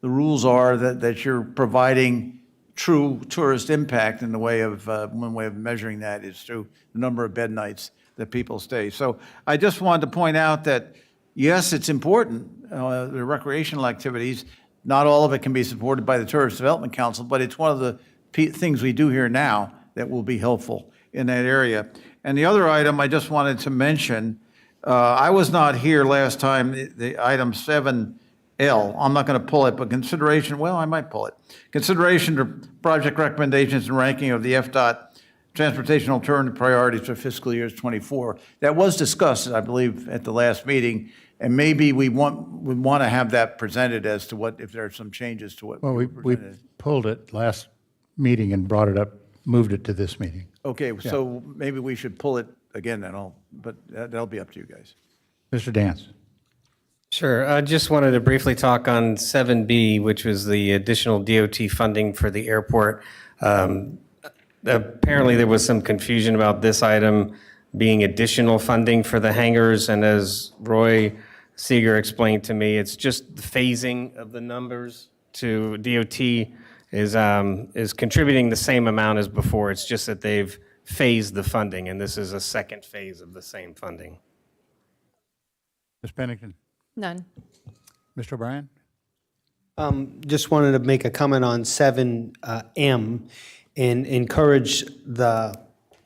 the rules are that you're providing true tourist impact, in the way of, one way of measuring that is through the number of bed nights that people stay. So I just wanted to point out that, yes, it's important, the recreational activities, not all of it can be supported by the Tourist Development Council, but it's one of the things we do here now that will be helpful in that area. And the other item I just wanted to mention, I was not here last time, the item 7L, I'm not going to pull it, but consideration, well, I might pull it. Consideration to project recommendations and ranking of the FDOT Transportation Alternative Priorities for fiscal years 24. That was discussed, I believe, at the last meeting, and maybe we want to have that presented as to what, if there are some changes to what Well, we we presented. pulled it last meeting and brought it up, moved it to this meeting. Okay, so maybe we should pull it again then, but that'll be up to you guys. Mr. Dance. Sure. I just wanted to briefly talk on 7B, which was the additional DOT funding for the airport. Apparently, there was some confusion about this item being additional funding for the hangars, and as Roy Seeger explained to me, it's just the phasing of the numbers to DOT is contributing the same amount as before. It's just that they've phased the funding, and this is a second phase of the same funding. Ms. Pennington. None. Mr. O'Brien? Just wanted to make a comment on 7M and encourage the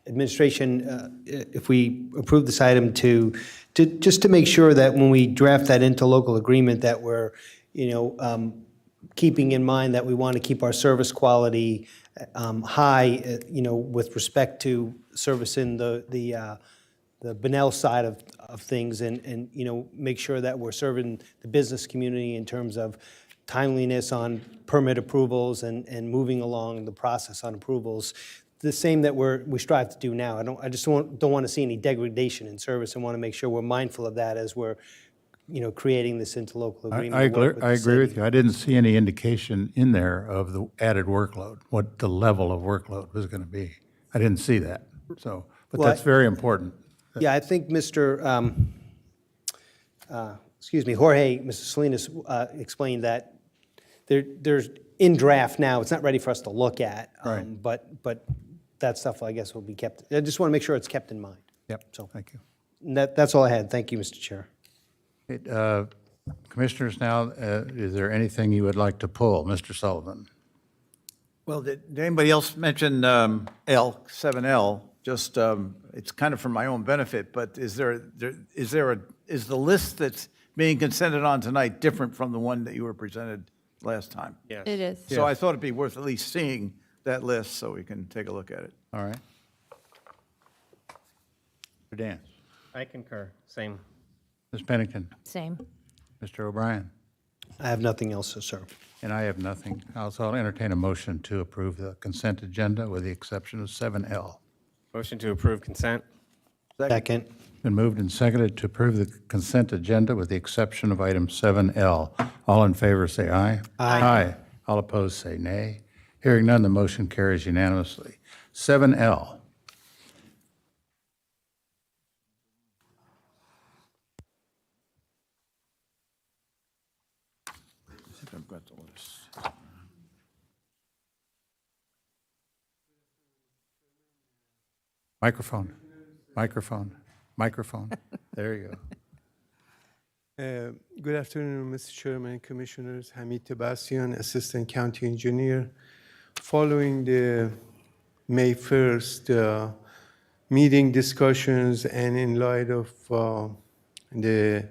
administration, if we approve this item, to just to make sure that when we draft that interlocal agreement, that we're, keeping in mind that we want to keep our service quality high, with respect to servicing the Bunnell side of things, and make sure that we're serving the business community in terms of timeliness on permit approvals and moving along the process on approvals, the same that we strive to do now. I just don't want to see any degradation in service, and want to make sure we're mindful of that as we're creating this interlocal agreement. I agree with you. I didn't see any indication in there of the added workload, what the level of workload was going to be. I didn't see that. So, but Well, that's very important. Yeah, I think Mr. Mr. Salinas explained that there's in draft now. It's not ready for us to look at, Right. But that stuff, I guess, will be kept. I just want to make sure it's kept in mind. Yep. So Thank you. that's all I had. Thank you, Mr. Chair. Commissioners, now, is there anything you would like to pull? Mr. Sullivan? Well, did anybody else mention 7L? Just, it's kind of for my own benefit, but is the list that's being consented on tonight different from the one that you were presented last time. Yes. It is. So I thought it'd be worth at least seeing that list so we can take a look at it. All right. Mr. Dance, I concur. Same. Ms. Pennington, Same. Mr. O'Brien, I have nothing else, sir. and I have nothing. Also, I'll entertain a motion to approve the consent agenda with the exception of 7L. Motion to approve consent. Second. Been moved and seconded to approve the consent agenda with the exception of item 7L. All in favor, say aye. Aye. All opposed, say nay. Hearing none, the motion carries unanimously. 7L. I think I've got the list. Microphone, microphone, microphone. There you go. Good afternoon, Mr. Chairman, Commissioners. Hamid Tabassian, Assistant County Engineer. Following the May 1st meeting discussions and in light of the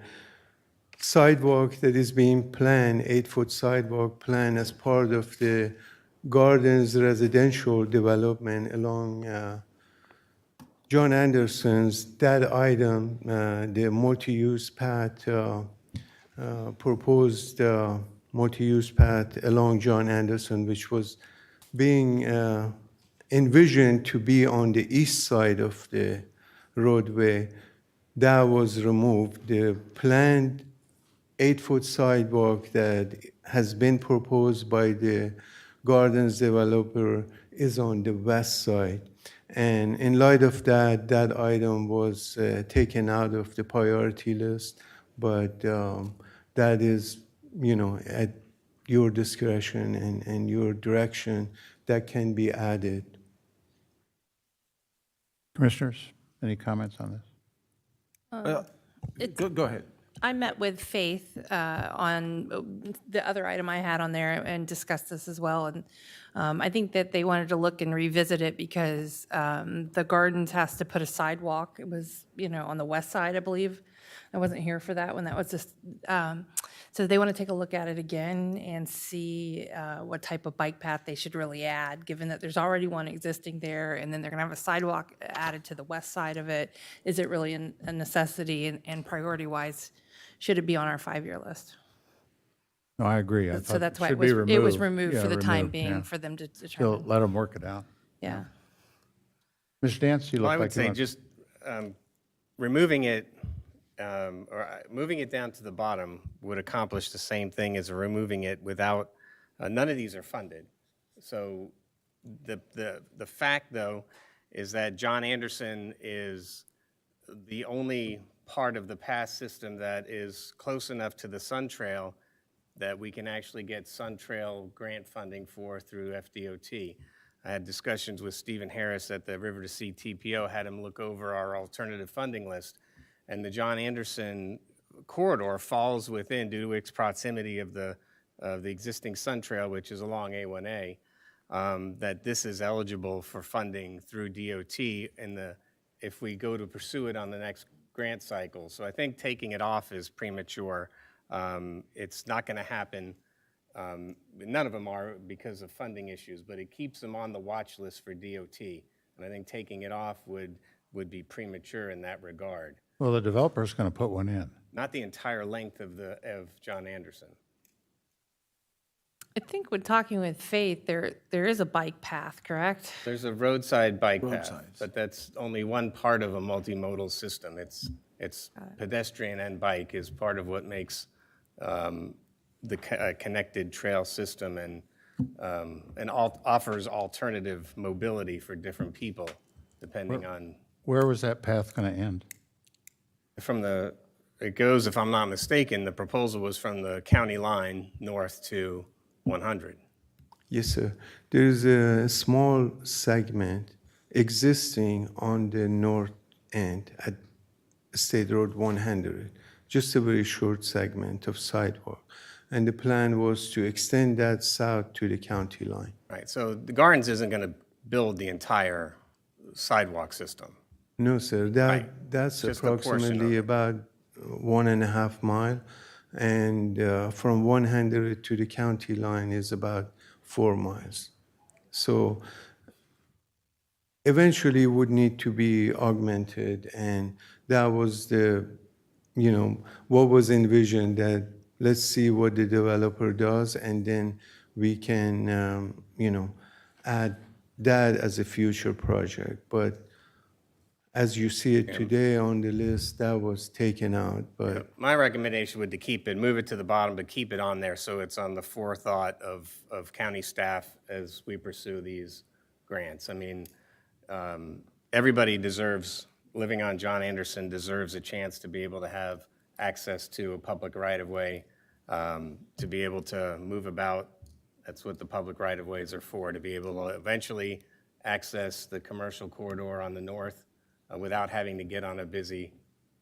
sidewalk that is being planned, 8-foot sidewalk plan as part of the Gardens residential development along John Anderson's, that item, the multi-use path, proposed multi-use path along John Anderson, which was being envisioned to be on the east side of the roadway, that was removed. The planned 8-foot sidewalk that has been proposed by the Gardens developer is on the west side. And in light of that, that item was taken out of the priority list, but that is, at your discretion and your direction, that can be added. Commissioners, any comments on this? Go ahead. I met with Faith on the other item I had on there and discussed this as well. And I think that they wanted to look and revisit it because the Gardens has to put a sidewalk. It was, on the west side, I believe. I wasn't here for that when that was just, so they want to take a look at it again and see what type of bike path they should really add, given that there's already one existing there, and then they're going to have a sidewalk added to the west side of it. Is it really a necessity, and priority-wise, should it be on our 5-year list? No, I agree. I So thought that's why should it be was removed Yeah, for the time removed, being yeah. for them to Still determine. let them work it out. Yeah. Mr. Dance, you look Well, I like would you say want- just removing it, or moving it down to the bottom would accomplish the same thing as removing it without, none of these are funded. So the fact, though, is that John Anderson is the only part of the pass system that is close enough to the Sun Trail that we can actually get Sun Trail grant funding for through FDOT. I had discussions with Stephen Harris at the River to Sea TPO, had him look over our alternative funding list. And the John Anderson corridor falls within, due to its proximity of the existing Sun Trail, which is along A1A, that this is eligible for funding through DOT if we go to pursue it on the next grant cycle. So I think taking it off is premature. It's not going to happen. None of them are because of funding issues, but it keeps them on the watch list for DOT. And I think taking it off would be premature in that regard. Well, the developer's going to put one in. Not the entire length of John Anderson. I think when talking with Faith, there is a bike path, correct? There's a roadside bike path, but that's only one part of a multimodal system. It's pedestrian and bike is part of what makes the connected trail system and offers alternative mobility for different people, depending on. Where was that path going to end? It goes, if I'm not mistaken, the proposal was from the county line north to 100. Yes, sir. There's a small segment existing on the north end at State Road 100, just a very short segment of sidewalk. And the plan was to extend that south to the county line. Right, so the Gardens isn't going to build the entire sidewalk system. No, sir. That's Just a portion of approximately it. about 1.5 mile, and from 100 to the county line is about 4 miles. So eventually would need to be augmented, and that was what was envisioned, that let's see what the developer does, and then we can, add that as a future project. But as you see it today on the list, that was taken out, but My recommendation would to keep it, move it to the bottom, but keep it on there so it's on the forethought of county staff as we pursue these grants. I mean, everybody deserves, living on John Anderson deserves a chance to be able to have access to a public right-of-way, to be able to move about. That's what the public right-of-ways are for, to be able to eventually access the commercial corridor on the north without having to get on a busy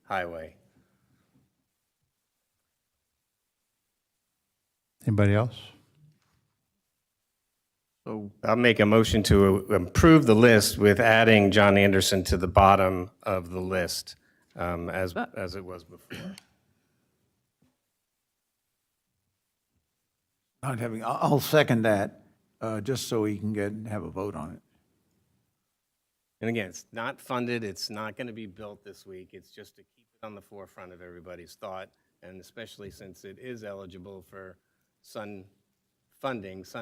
highway. Anybody else? So I'll make a motion to approve the list with adding John Anderson to the bottom of the list as it was before. Not having, I'll second that, just so we can have a vote on it. And again, it's not funded, it's not going to be built this week, it's just to keep it on the forefront of everybody's thought, and especially since it is eligible for Sun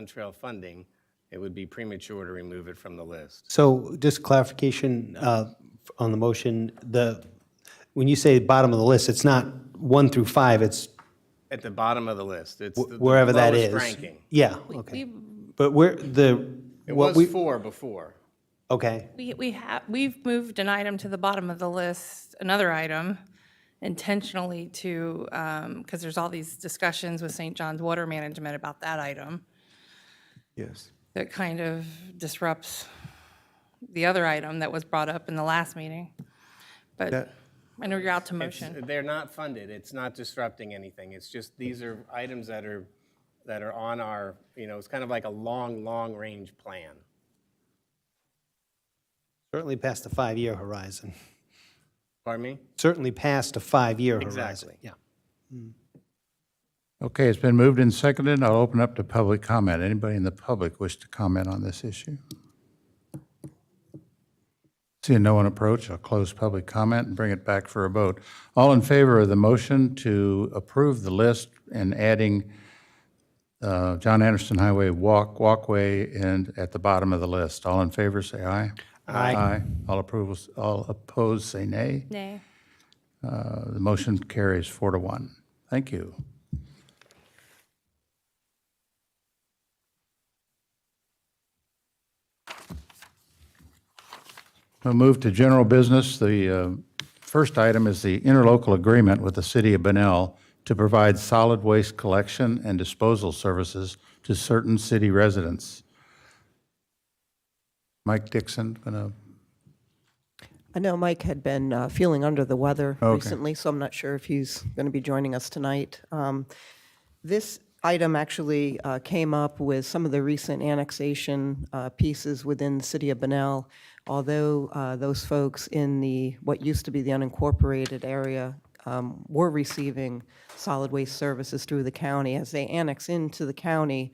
Trail funding, it would be premature to remove it from the list. So just clarification on the motion, when you say bottom of the list, it's not 1 through 5, it's At the bottom of the list, it's the wherever that lowest is. ranking. Yeah, okay. But where It was 4 before. Okay. We've moved an item to the bottom of the list, another item, intentionally to, because there's all these discussions with St. John's Water Management about that item. yes. That kind of disrupts the other item that was brought up in the last meeting. But I know you're out to motion. They're not funded, it's not disrupting anything, it's just, these are items that are on our, it's kind of like a long-range plan. Certainly past the 5-year horizon. Pardon me? Certainly past a 5-year horizon. Exactly. Yeah. Okay, it's been moved and seconded. I'll open up to public comment. Anybody in the public wish to comment on this issue? Seeing no one approach, I'll close public comment and bring it back for a vote. All in favor of the motion to approve the list and adding John Anderson Highway walkway at the bottom of the list. All in favor, say aye. Aye. All opposed, say nay. Nay. The motion carries 4-1. Thank you. We'll move to general business. The first item is the interlocal agreement with the City of Bunnell to provide solid waste collection and disposal services to certain city residents. Mike Dixon, I know Mike had been feeling under the weather Okay. recently, so I'm not sure if he's going to be joining us tonight. This item actually came up with some of the recent annexation pieces within the city of Bunnell. Although those folks in what used to be the unincorporated area were receiving solid waste services through the county, as they annex into the county,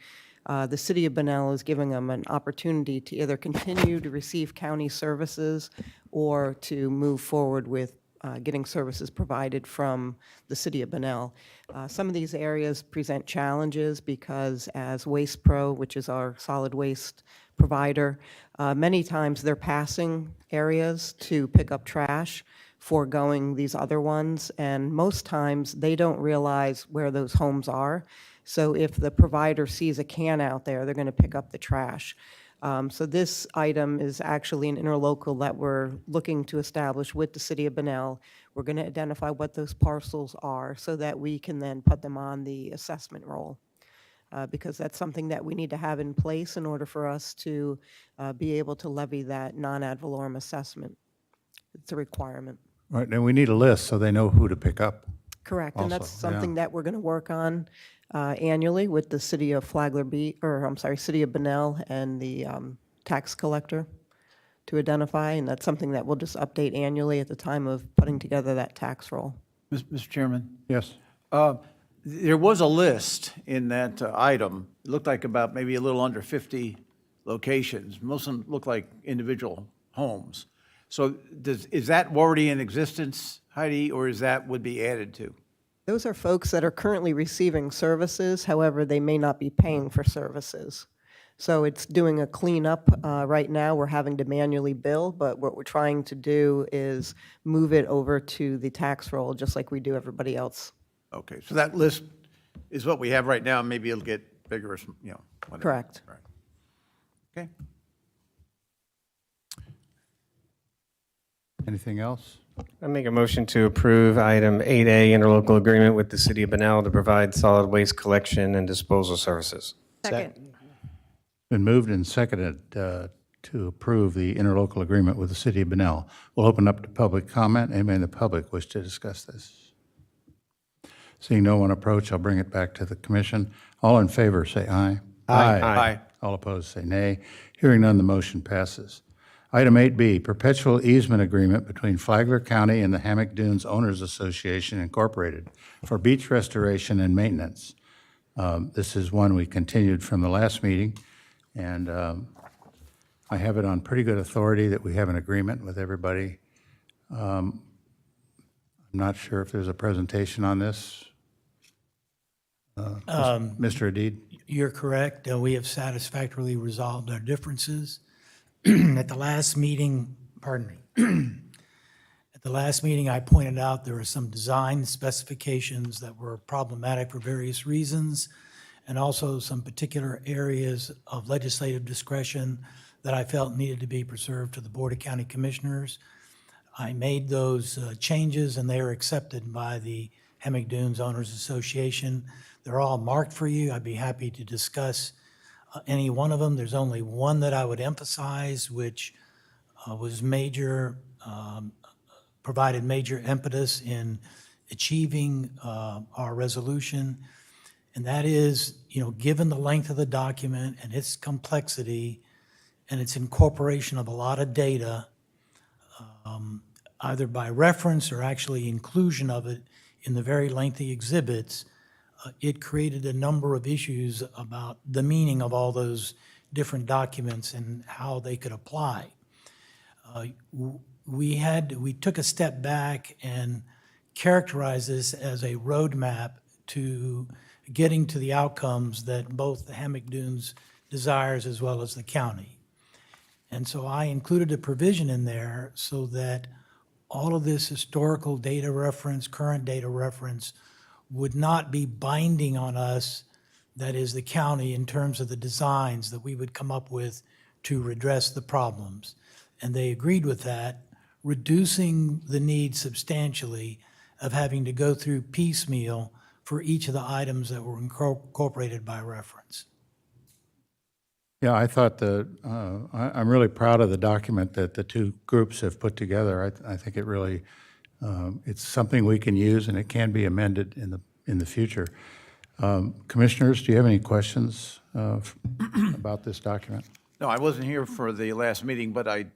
the city of Bunnell is giving them an opportunity to either continue to receive county services or to move forward with getting services provided from the city of Bunnell. Some of these areas present challenges because as Waste Pro, which is our solid waste provider, many times they're passing areas to pick up trash, foregoing these other ones, and most times they don't realize where those homes are. So if the provider sees a can out there, they're going to pick up the trash. So this item is actually an interlocal that we're looking to establish with the city of Bunnell. We're going to identify what those parcels are so that we can then put them on the assessment roll. Because that's something that we need to have in place in order for us to be able to levy that non-ad valorem assessment. It's a requirement. right, and we need a list so they know who to pick up. Correct, and that's Also, yeah. something that we're going to work on annually with the city of Flagler city of Bunnell and the tax collector to identify, and that's something that we'll just update annually at the time of putting together that tax roll. Mr. Chairman? Yes. There was a list in that item. It looked like about maybe a little under 50 locations. Most of them look like individual homes. So is that already in existence, Heidi, or is that would be added to? Those are folks that are currently receiving services, however, they may not be paying for services. So it's doing a cleanup. Right now, we're having to manually bill, but what we're trying to do is move it over to the tax roll, just like we do everybody else. Okay, so that list is what we have right now. Maybe it'll get bigger, or whatever. Correct. Right. Okay. Anything else? I make a motion to approve item 8A, interlocal agreement with the city of Bunnell to provide solid waste collection and disposal services. Second. Been moved and seconded to approve the interlocal agreement with the city of Bunnell. We'll open up to public comment. Anybody in the public wish to discuss this? Seeing no one approach, I'll bring it back to the commission. All in favor, say aye. Aye. Aye. All opposed, say nay. Hearing none, the motion passes. Item 8B, perpetual easement agreement between Flagler County and the Hammock Dunes Owners Association Incorporated for beach restoration and maintenance. This is one we continued from the last meeting, and I have it on pretty good authority that we have an agreement with everybody. I'm not sure if there's a presentation on this. Mr. Adid? You're correct. We have satisfactorily resolved our differences. At the last meeting, pardon me, at the last meeting, I pointed out there were some design specifications that were problematic for various reasons, and also some particular areas of legislative discretion that I felt needed to be preserved to the Board of County Commissioners. I made those changes, and they are accepted by the Hammock Dunes Owners Association. They're all marked for you. I'd be happy to discuss any one of them. There's only one that I would emphasize, which was major, provided major impetus in achieving our resolution. And that is, given the length of the document and its complexity and its incorporation of a lot of data, either by reference or actually inclusion of it in the very lengthy exhibits, it created a number of issues about the meaning of all those different documents and how they could apply. We took a step back and characterized this as a roadmap to getting to the outcomes that both the Hammock Dunes desires as well as the county. And so I included a provision in there so that all of this historical data reference, current data reference, would not be binding on us, that is the county, in terms of the designs that we would come up with to redress the problems. And they agreed with that, reducing the need substantially of having to go through piecemeal for each of the items that were incorporated by reference. Yeah, I thought I'm really proud of the document that the two groups have put together. I think it really, it's something we can use, and it can be amended in the future. Commissioners, do you have any questions about this document? No, I wasn't here for the last meeting, but I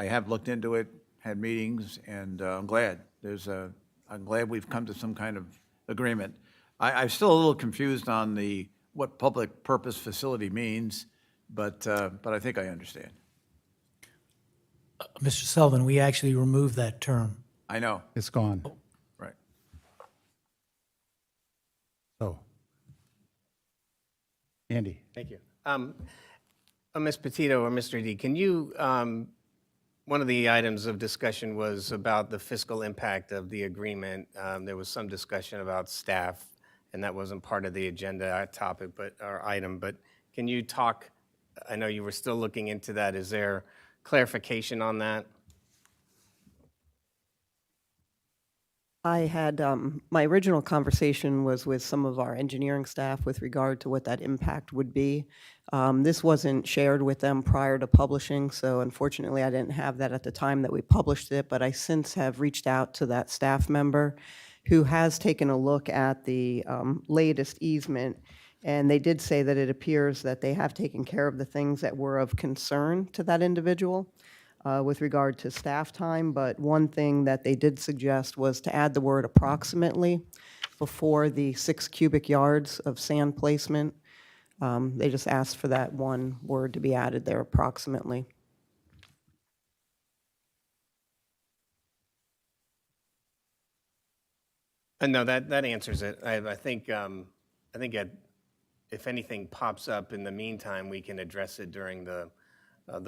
have looked into it, had meetings, and I'm glad. I'm glad we've come to some kind of agreement. I'm still a little confused on what public purpose facility means, but I think I understand. Mr. Sullivan, we actually removed that term. I know. It's gone. Right. So, Andy. Thank you. Ms. Petito or Mr. D, can you, one of the items of discussion was about the fiscal impact of the agreement. There was some discussion about staff, and that wasn't part of the agenda topic, or item, but can you talk, I know you were still looking into that. Is there clarification on that? I had, my original conversation was with some of our engineering staff with regard to what that impact would be. This wasn't shared with them prior to publishing, so unfortunately I didn't have that at the time that we published it, but I since have reached out to that staff member who has taken a look at the latest easement, and they did say that it appears that they have taken care of the things that were of concern to that individual. with regard to staff time, but one thing that they did suggest was to add the word approximately before the 6 cubic yards of sand placement. They just asked for that one word to be added there, approximately. No, that answers it. I think if anything pops up in the meantime, we can address it during the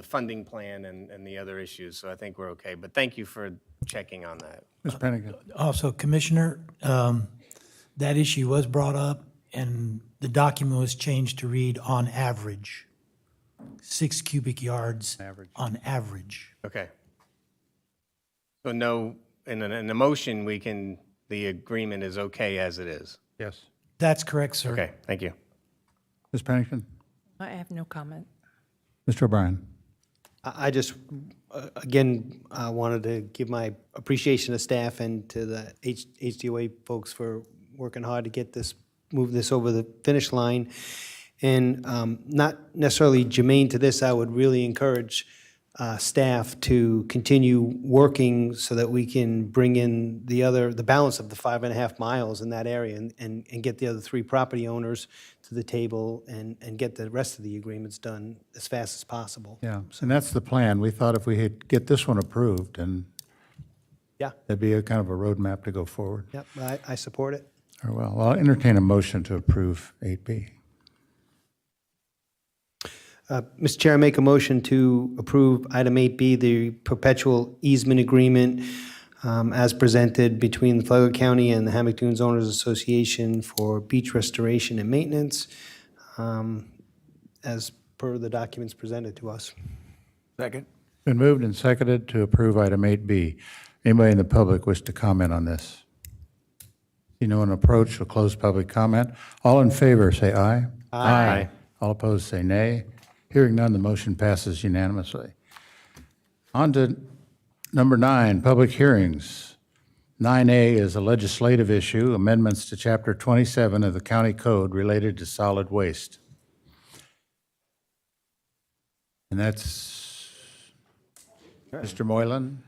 funding plan and the other issues. So I think we're okay. But thank you for checking on that. Ms. Pennigan. Also, Commissioner, that issue was brought up, and the document was changed to read on average, 6 cubic yards on average. Okay. So no, in a motion, the agreement is okay as it is. Yes. That's correct, sir. Okay, thank you. Ms. Pennington? I have no comment. Mr. O'Brien? I just, again, wanted to give my appreciation to staff and to the HDOA folks for working hard to move this over the finish line. And not necessarily germane to this, I would really encourage staff to continue working so that we can bring in the balance of the 5.5 miles in that area and get the other 3 property owners to the table and get the rest of the agreements done as fast as possible. Yeah, and that's the plan. We thought if we had get this one approved, and Yeah. that'd be a kind of a roadmap to go forward. Yep, I support it. Very well. Well, I'll entertain a motion to approve 8B. Mr. Chair, I make a motion to approve item 8B, the perpetual easement agreement as presented between the Flagler County and the Hammock Dunes Owners Association for beach restoration and maintenance, as per the documents presented to us. Second. Been moved and seconded to approve item 8B. Anybody in the public wish to comment on this? See no one approach, we'll close public comment. All in favor, say aye. Aye. All opposed, say nay. Hearing none, the motion passes unanimously. On to number 9, public hearings. 9A is a legislative issue, amendments to Chapter 27 of the County Code related to solid waste. And that's Mr. Moylan.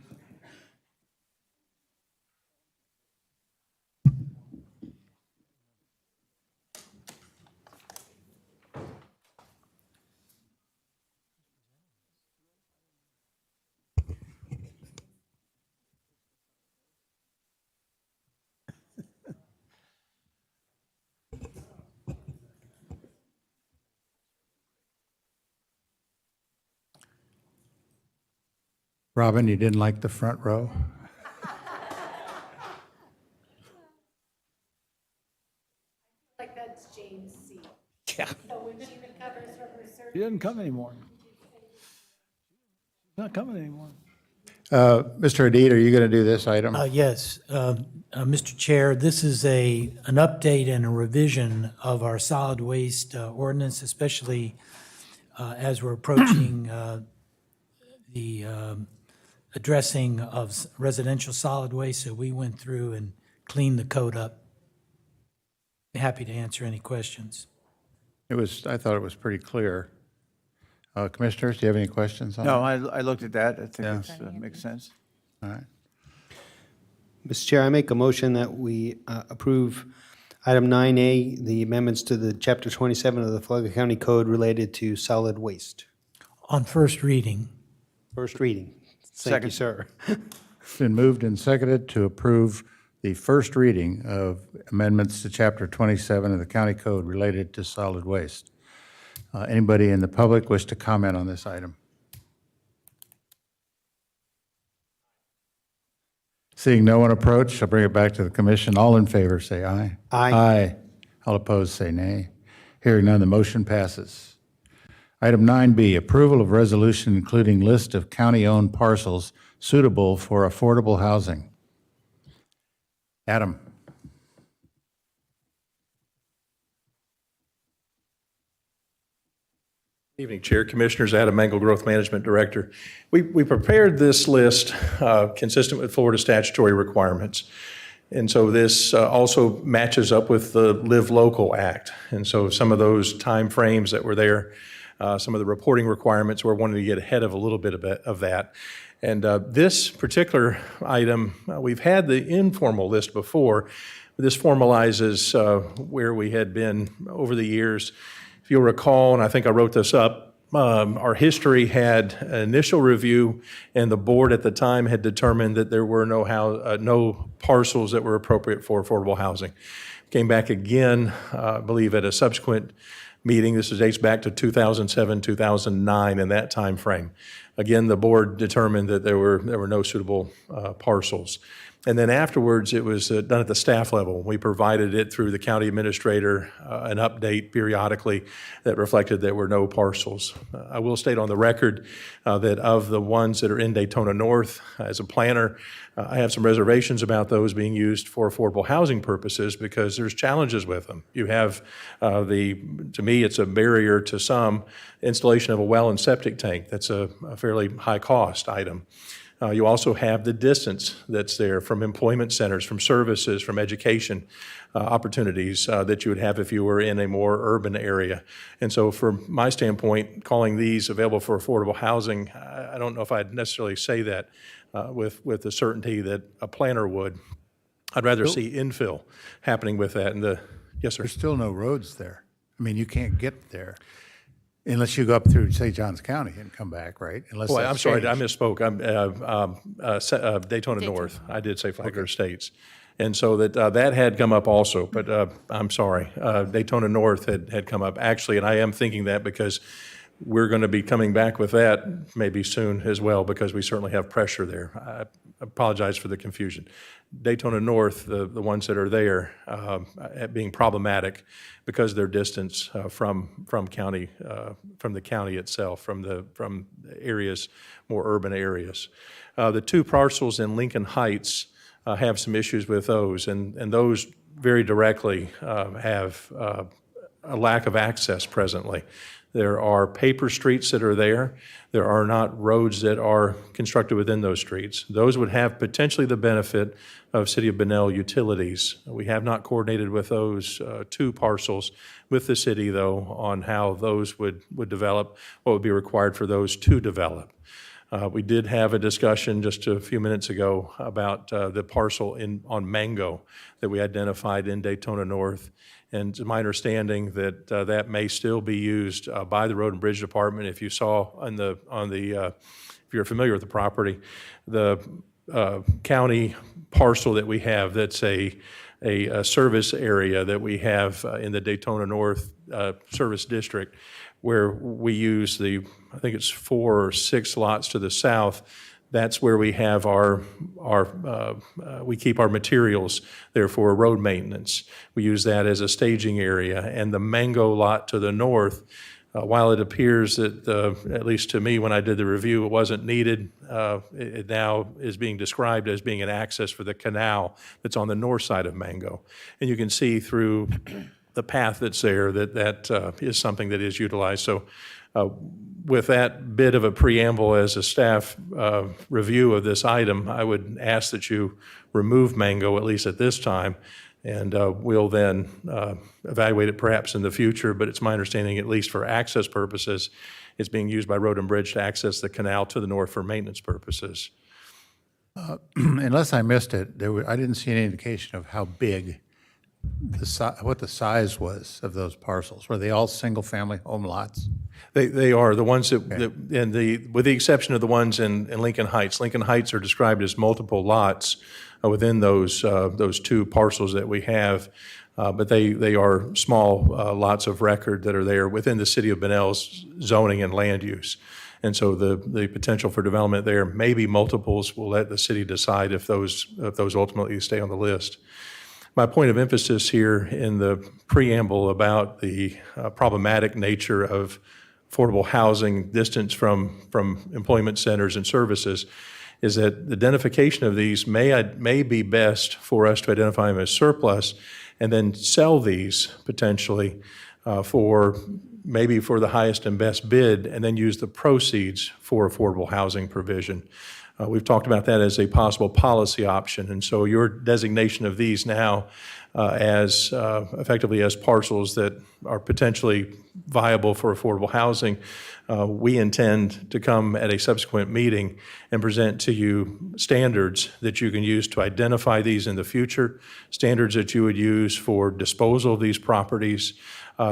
Robin, you didn't like the front row? Like that's Jane's seat. Yeah. So when she recovers from her surgery. He doesn't come anymore. He's not coming anymore. Mr. Hadid, are you going to do this item? Yes, Mr. Chair, this is an update and a revision of our solid waste ordinance, especially as we're approaching the addressing of residential solid waste. So we went through and cleaned the code up. Happy to answer any questions. I thought it was pretty clear. Commissioners, do you have any questions on No, it? I looked at that. I think Yeah. it makes sense. All right. Mr. Chair, I make a motion that we approve item 9A, the amendments to the Chapter 27 of the Flagler County Code related to solid waste. On first reading. First reading. Thank you, sir. It's been moved and seconded to approve the first reading of amendments to Chapter 27 of the County Code related to solid waste. Anybody in the public wish to comment on this item? Seeing no one approach, I'll bring it back to the commission. All in favor, say aye. Aye. Aye. All opposed, say nay. Hearing none, the motion passes. Item 9B, approval of resolution including list of county-owned parcels suitable for affordable housing. Adam. Evening, Chair, Commissioners. Adam Mangle, Growth Management Director. We prepared this list consistent with Florida statutory requirements. And so this also matches up with the Live Local Act. And so some of those timeframes that were there some of the reporting requirements. We're wanting to get ahead of a little bit of that. And this particular item, we've had the informal list before. This formalizes where we had been over the years. If you'll recall, and I think I wrote this up, our history had an initial review, and the board at the time had determined that there were no parcels that were appropriate for affordable housing. Came back again, I believe, at a subsequent meeting. This dates back to 2007, 2009, in that time frame. Again, the board determined that there were no suitable parcels. And then afterwards, it was done at the staff level. We provided it through the county administrator, an update periodically that reflected there were no parcels. I will state on the record that of the ones that are in Daytona North, as a planner, I have some reservations about those being used for affordable housing purposes because there's challenges with them. You have to me, it's a barrier to some, installation of a well and septic tank. That's a fairly high cost item. You also have the distance that's there from employment centers, from services, from education opportunities that you would have if you were in a more urban area. And so from my standpoint, calling these available for affordable housing, I don't know if I'd necessarily say that with the certainty that a planner would. I'd rather see infill happening with that. Yes, sir. There's still no roads there. I mean, you can't get there. Unless you go up through St. Johns County and come back, right? Unless Well, that's I'm sorry, I changed. misspoke. Daytona North. I did say Flagler Estates. And so that had come up also, but I'm sorry. Daytona North had come up. Actually, and I am thinking that because we're going to be coming back with that maybe soon as well, because we certainly have pressure there. I apologize for the confusion. Daytona North, the ones that are there, being problematic because of their distance from the county itself, from the areas, more urban areas. The two parcels in Lincoln Heights have some issues with those, and those very directly have a lack of access presently. There are paper streets that are there. There are not roads that are constructed within those streets. Those would have potentially the benefit of City of Bunnell utilities. We have not coordinated with those two parcels with the city, though, on how those would develop, what would be required for those to develop. We did have a discussion just a few minutes ago about the parcel on Mango that we identified in Daytona North. And it's my understanding that that may still be used by the Road and Bridge Department. If you saw if you're familiar with the property, the county parcel that we have, that's a service area that we have in the Daytona North Service District, where we use I think it's 4 or 6 lots to the south. That's where we have we keep our materials there for road maintenance. We use that as a staging area. And the Mango lot to the north, while it appears that, at least to me when I did the review, it wasn't needed, it now is being described as being an access for the canal that's on the north side of Mango. And you can see through the path that's there that is something that is utilized. So with that bit of a preamble as a staff review of this item, I would ask that you remove Mango, at least at this time, and we'll then evaluate it perhaps in the future, but it's my understanding, at least for access purposes, it's being used by Road and Bridge to access the canal to the north for maintenance purposes. Unless I missed it, I didn't see any indication of how big what the size was of those parcels. Were they all single-family home lots? They are. The ones with the exception of the ones in Lincoln Heights. Lincoln Heights are described as multiple lots within those two parcels that we have, but they are small lots of record that are there within the City of Bunnell's zoning and land use. And so the potential for development there, maybe multiples, will let the city decide if those ultimately stay on the list. My point of emphasis here in the preamble about the problematic nature of affordable housing, distance from employment centers and services, is that the identification of these may be best for us to identify them as surplus and then sell these potentially for maybe for the highest and best bid, and then use the proceeds for affordable housing provision. We've talked about that as a possible policy option, and so your designation of these now as effectively as parcels that are potentially viable for affordable housing, we intend to come at a subsequent meeting and present to you standards that you can use to identify these in the future, standards that you would use for disposal of these properties,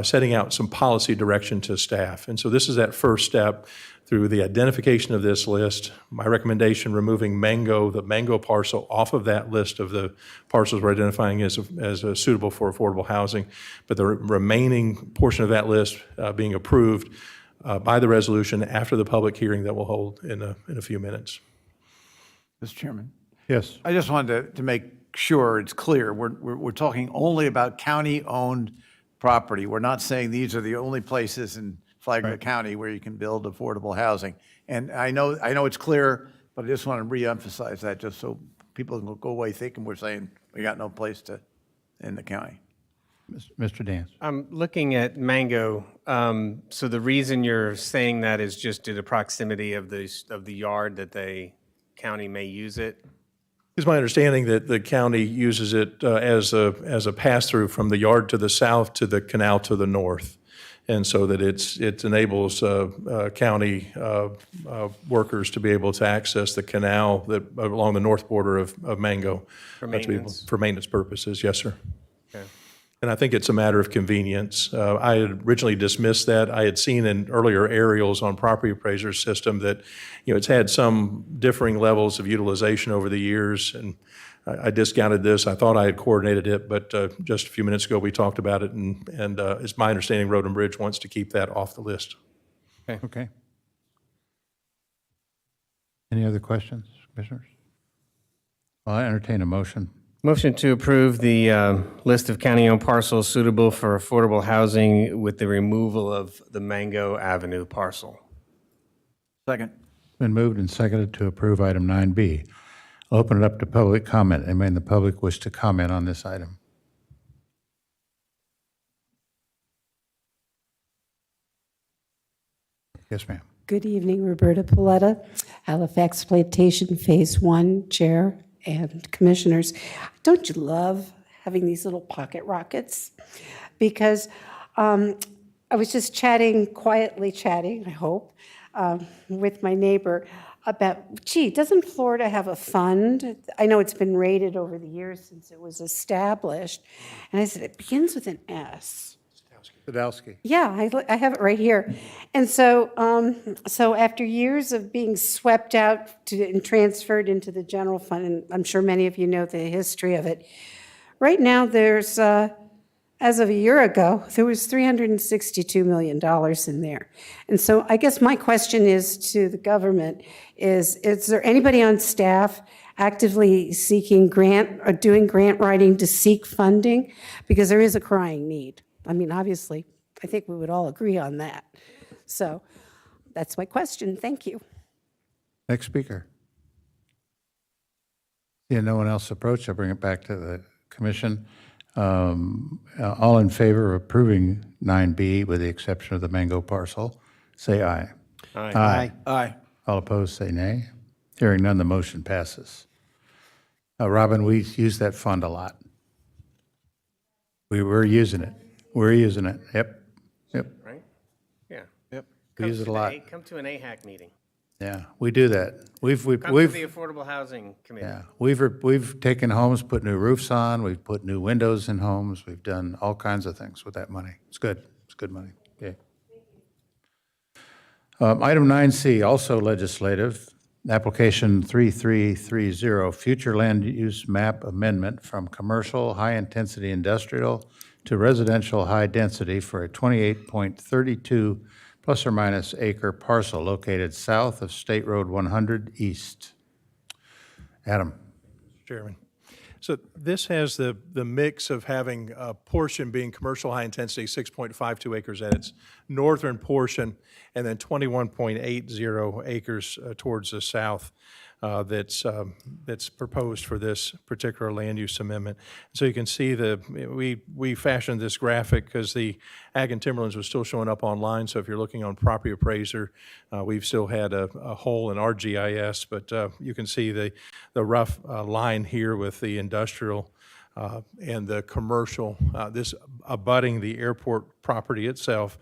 setting out some policy direction to staff. And so this is that first step through the identification of this list. My recommendation, removing the Mango parcel off of that list of the parcels we're identifying as suitable for affordable housing, but the remaining portion of that list being approved by the resolution after the public hearing that we'll hold in a few minutes. Mr. Chairman? Yes. I just wanted to make sure it's clear. We're talking only about county-owned property. We're not saying these are the only places in Flagler County where you can build affordable housing. And I know it's clear, but I just want to reemphasize that just so people don't go away thinking we're saying we got no place in the county. Mr. Dance. I'm looking at Mango. So the reason you're saying that is just due to proximity of the yard that the county may use it? It's my understanding that the county uses it as a pass-through from the yard to the south to the canal to the north. And so that it enables county workers to be able to access the canal that along the north border of Mango. For maintenance? For maintenance purposes, yes, sir. Okay. And I think it's a matter of convenience. I had originally dismissed that. I had seen in earlier aerials on property appraiser's system that, it's had some differing levels of utilization over the years, and I discounted this. I thought I had coordinated it, but just a few minutes ago we talked about it, and it's my understanding Road and Bridge wants to keep that off the list. Okay. Any other questions, commissioners? Well, I entertain a motion. Motion to approve the list of county-owned parcels suitable for affordable housing with the removal of the Mango Avenue parcel. Second. Been moved and seconded to approve item 9B. I'll open it up to public comment. Anybody in the public wish to comment on this item? Yes, ma'am. Good evening, Roberta Paletta, Halifax Plantation Phase 1 Chair and Commissioners. Don't you love having these little pocket rockets? Because I was just quietly chatting, I hope, with my neighbor about, doesn't Florida have a fund? I know it's been rated over the years since it was established. And I said, it begins with an S. Sadowski. Yeah, I have it right here. And so after years of being swept out and transferred into the general fund, and I'm sure many of you know the history of it, right now there's, as of a year ago, there was $362 million in there. And so I guess my question is to the government is there anybody on staff actively seeking grant or doing grant writing to seek funding? Because there is a crying need. I mean, obviously, I think we would all agree on that. So that's my question. Thank you. Next speaker. Yeah, no one else approached. I'll bring it back to the commission. All in favor of approving 9B with the exception of the Mango parcel, say aye. Aye. Aye. Aye. All opposed, say nay. Hearing none, the motion passes. Robin, we use that fund a lot. We're using it. We're using it. Yep. Right? Yeah. Yep. We use it a lot. Come to an AHAC meeting. Yeah, we do that. Come to the Affordable Housing Committee. Yeah, we've taken homes, put new roofs on, we've put new windows in homes, we've done all kinds of things with that money. It's good. It's good money. Okay. Item 9C, also legislative, application 3330, future land use map amendment from commercial high-intensity industrial to residential high density for a 28.32 plus or minus acre parcel located south of State Road 100 East. Adam. Chairman. So this has the mix of having a portion being commercial high intensity, 6.52 acres at its northern portion, and then 21.80 acres towards the south. that's proposed for this particular land use amendment. So you can see we fashioned this graphic because the Ag and Timberlands was still showing up online. So if you're looking on Property Appraiser, we've still had a hole in our GIS, but you can see the rough line here with the industrial and the commercial, this abutting the airport property itself.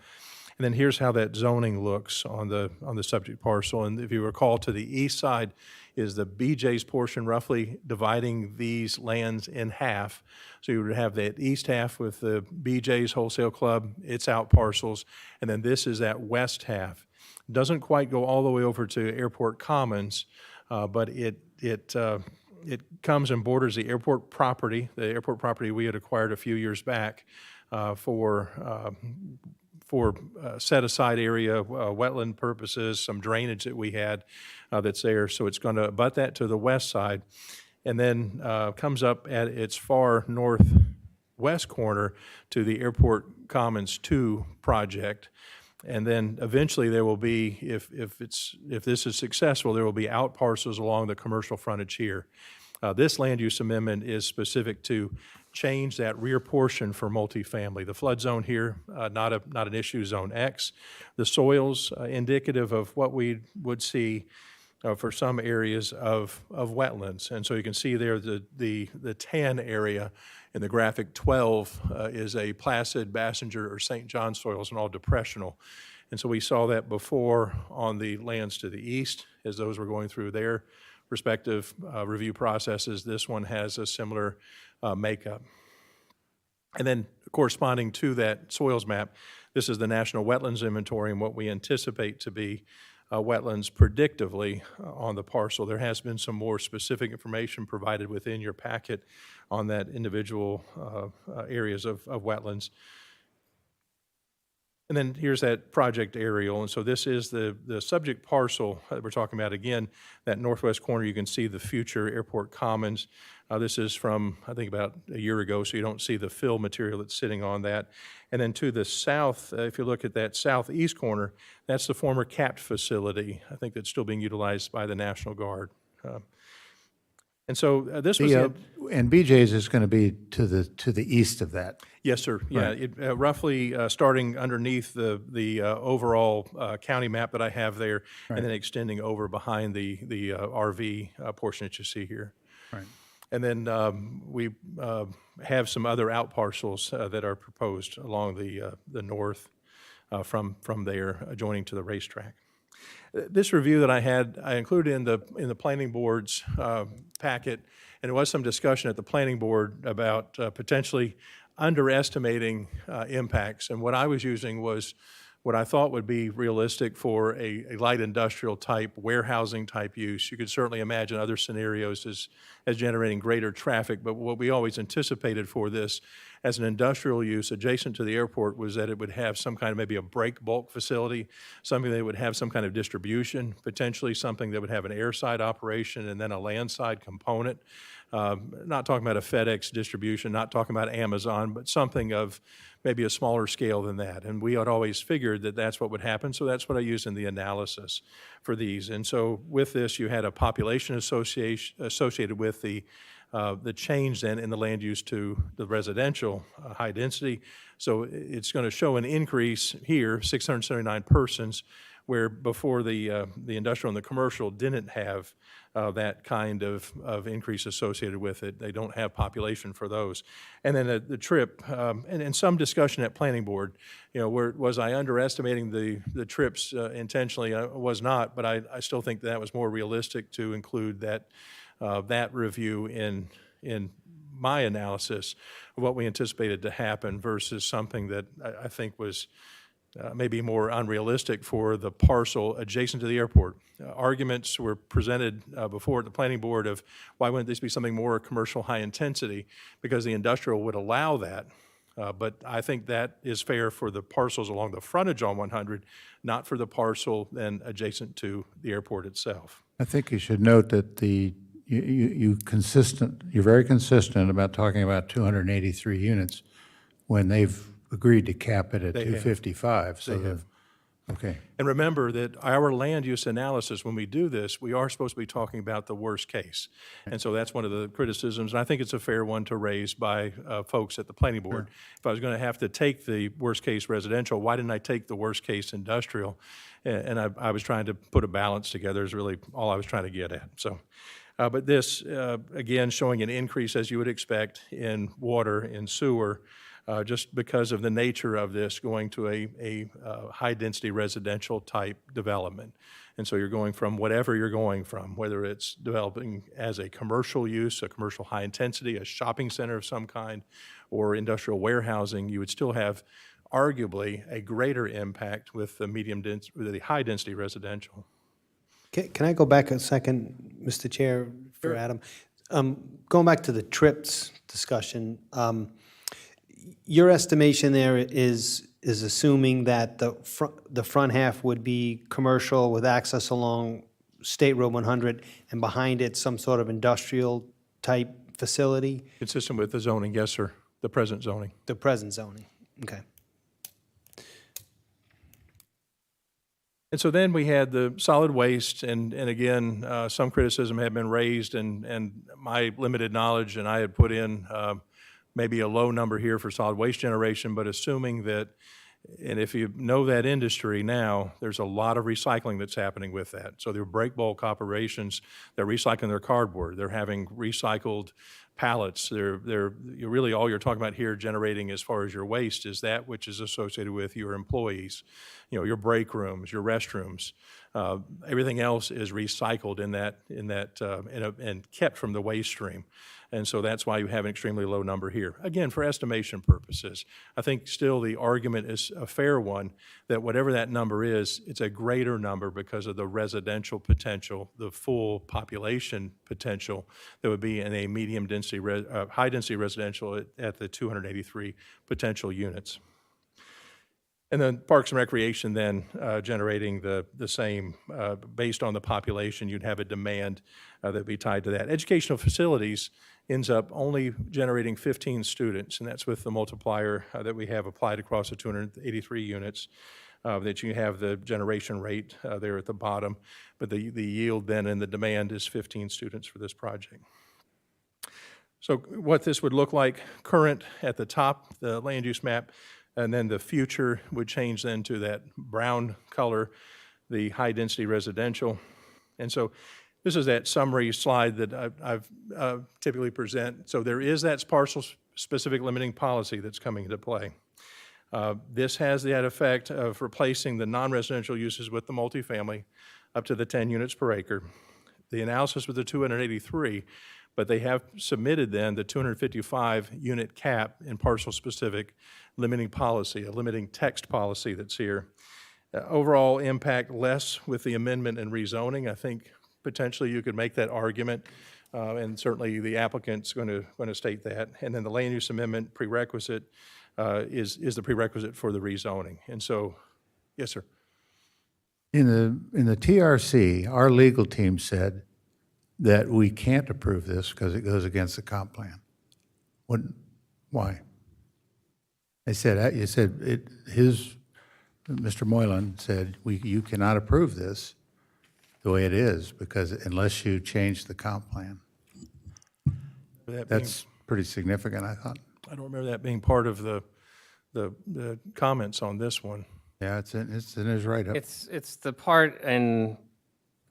And then here's how that zoning looks on the subject parcel. And if you recall, to the east side is the BJ's portion, roughly dividing these lands in half. So you would have that east half with the BJ's Wholesale Club, its out parcels, and then this is that west half. Doesn't quite go all the way over to Airport Commons, but it comes and borders the airport property we had acquired a few years back for set-aside area, wetland purposes, some drainage that we had that's there. So it's going to abut that to the west side, and then comes up at its far northwest corner to the Airport Commons 2 project. And then eventually there will be, if this is successful, there will be out parcels along the commercial frontage here. This land use amendment is specific to change that rear portion for multifamily. The flood zone here, not an issue, zone X. The soils, indicative of what we would see for some areas of wetlands. And so you can see there the tan area in the graphic 12 is a placid Bassinger or St. John soils and all depressional. And so we saw that before on the lands to the east as those were going through their respective review processes. This one has a similar makeup. And then corresponding to that soils map, this is the National Wetlands Inventory and what we anticipate to be wetlands predictively on the parcel. There has been some more specific information provided within your packet on that individual areas of wetlands. And then here's that project aerial. And so this is the subject parcel that we're talking about. Again, that northwest corner, you can see the future Airport Commons. This is from, I think, about a year ago, so you don't see the fill material that's sitting on that. And then to the south, if you look at that southeast corner, that's the former CAPT facility. I think that's still being utilized by the National Guard. And so this was and BJ's is going to be to the east of that. Yes, sir. Yeah, Right. Roughly starting underneath the overall county map that I have there, Right. and then extending over behind the RV portion that you see here. Right. And then we have some other out parcels that are proposed along the north from there, adjoining to the racetrack. This review that I had, I included in the planning board's packet, and there was some discussion at the planning board about potentially underestimating impacts. And what I was using was what I thought would be realistic for a light industrial type, warehousing type use. You could certainly imagine other scenarios as generating greater traffic, but what we always anticipated for this as an industrial use adjacent to the airport was that it would have some kind of maybe a break bulk facility, something that would have some kind of distribution, potentially something that would have an airside operation and then a landside component. Not talking about a FedEx distribution, not talking about Amazon, but something of maybe a smaller scale than that. And we had always figured that that's what would happen, so that's what I used in the analysis for these. And so with this, you had a population associated with the change then in the land use to the residential high density. So it's going to show an increase here, 679 persons, where before the industrial and the commercial didn't have that kind of increase associated with it. They don't have population for those. And then the trip, and some discussion at planning board, was I underestimating the trips intentionally? I was not, but I still think that was more realistic to include that review in my analysis of what we anticipated to happen versus something that I think was maybe more unrealistic for the parcel adjacent to the airport. Arguments were presented before at the planning board of why wouldn't this be something more commercial high intensity, because the industrial would allow that. But I think that is fair for the parcels along the frontage on 100, not for the parcel then adjacent to the airport itself. I think you should note that you're very consistent about talking about 283 units when they've agreed to cap it at 255. So Okay. And remember that our land use analysis, when we do this, we are supposed to be talking about the worst case. And so that's one of the criticisms, and I think it's a fair one to raise by folks at the planning board. If I was going to have to take the worst case residential, why didn't I take the worst case industrial? And I was trying to put a balance together is really all I was trying to get at. So, but this, again, showing an increase, as you would expect, in water, in sewer, just because of the nature of this going to a high-density residential type development. And so you're going from whatever you're going from, whether it's developing as a commercial use, a commercial high intensity, a shopping center of some kind, or industrial warehousing, you would still have arguably a greater impact with the with the high-density residential. Can I go back a second, Mr. Chair, for Adam? Going back to the trips discussion, your estimation there is assuming that the front half would be commercial with access along State Road 100, and behind it some sort of industrial type facility? Consistent with the zoning, yes, sir. The present zoning. The present zoning. Okay. And so then we had the solid waste, and again, some criticism had been raised, and my limited knowledge, and I had put in maybe a low number here for solid waste generation, but assuming that, and if you know that industry now, there's a lot of recycling that's happening with that. So they're break bulk operations, they're recycling their cardboard, they're having recycled pallets, you're really, all you're talking about here generating as far as your waste is that which is associated with your employees, your break rooms, your restrooms. Everything else is recycled and kept from the waste stream. And so that's why you have an extremely low number here. Again, for estimation purposes, I think still the argument is a fair one that whatever that number is, it's a greater number because of the residential potential, the full population potential that would be in a medium density, high density residential at the 283 potential units. And then Parks and Recreation then generating the same, based on the population, you'd have a demand that would be tied to that. Educational facilities ends up only generating 15 students, and that's with the multiplier that we have applied across the 283 units, that you have the generation rate there at the bottom, but the yield then and the demand is 15 students for this project. So what this would look like, current at the top, the land use map, and then the future would change then to that brown color, the high-density residential. And so this is that summary slide that I've typically present. So there is that parcel-specific limiting policy that's coming into play. This has that effect of replacing the non-residential uses with the multifamily up to the 10 units per acre. The analysis with the 283, but they have submitted then the 255 unit cap in parcel specific limiting policy, a limiting text policy that's here. Overall impact less with the amendment and rezoning. I think potentially you could make that argument, and certainly the applicant's going to state that. And then the land use amendment prerequisite is the prerequisite for the rezoning. And so, yes, sir. In the TRC, our legal team said that we can't approve this because it goes against the comp plan. Why? They said, Mr. Moylan said, you cannot approve this the way it is because unless you change the comp plan. That's pretty significant, I thought. I don't remember that being part of the comments on this one. Yeah, it's in his write-up. It's the part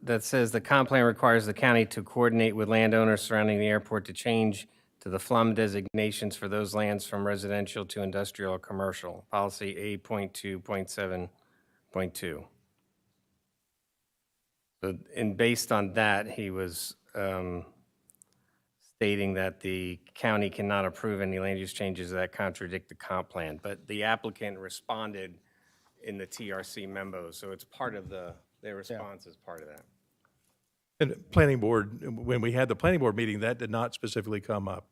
that says the comp plan requires the county to coordinate with landowners surrounding the airport to change to the FLUM designations for those lands from residential to industrial or commercial. Policy 8.2.7.2. So, and based on that, he was stating that the county cannot approve any land use changes that contradict the comp plan. But the applicant responded in the TRC memo, so it's part of their response is part of that. And planning board, when we had the planning board meeting, that did not specifically come up.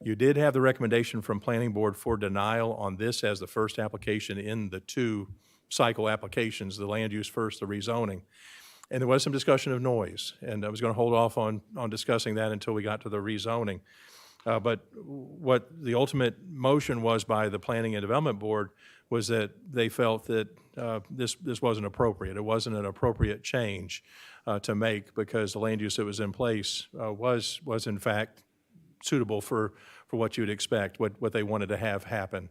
You did have the recommendation from planning board for denial on this as the first application in the two cycle applications, the land use first, the rezoning. And there was some discussion of noise, and I was going to hold off on discussing that until we got to the rezoning. But what the ultimate motion was by the Planning and Development Board was that they felt that this wasn't appropriate. It wasn't an appropriate change to make because the land use that was in place was in fact suitable for what you would expect, what they wanted to have happen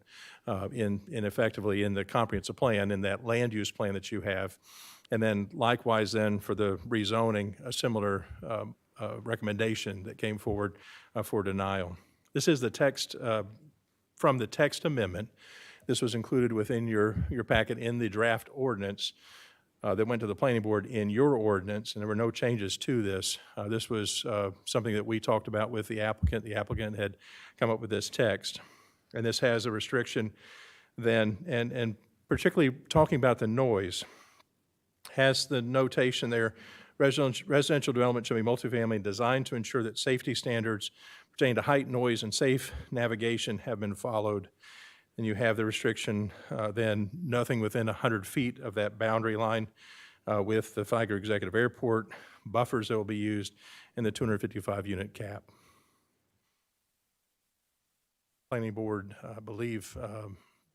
in effectively in the comprehensive plan, in that land use plan that you have. And then likewise then for the rezoning, a similar recommendation that came forward for denial. This is the text from the text amendment. This was included within your packet in the draft ordinance that went to the planning board in your ordinance, and there were no changes to this. This was something that we talked about with the applicant. The applicant had come up with this text, and this has a restriction then, and particularly talking about the noise, has the notation there, residential development shall be multifamily designed to ensure that safety standards pertaining to height, noise, and safe navigation have been followed. And you have the restriction then nothing within 100 feet of that boundary line with the Flagler Executive Airport, buffers that will be used, and the 255 unit cap. Planning Board, I believe,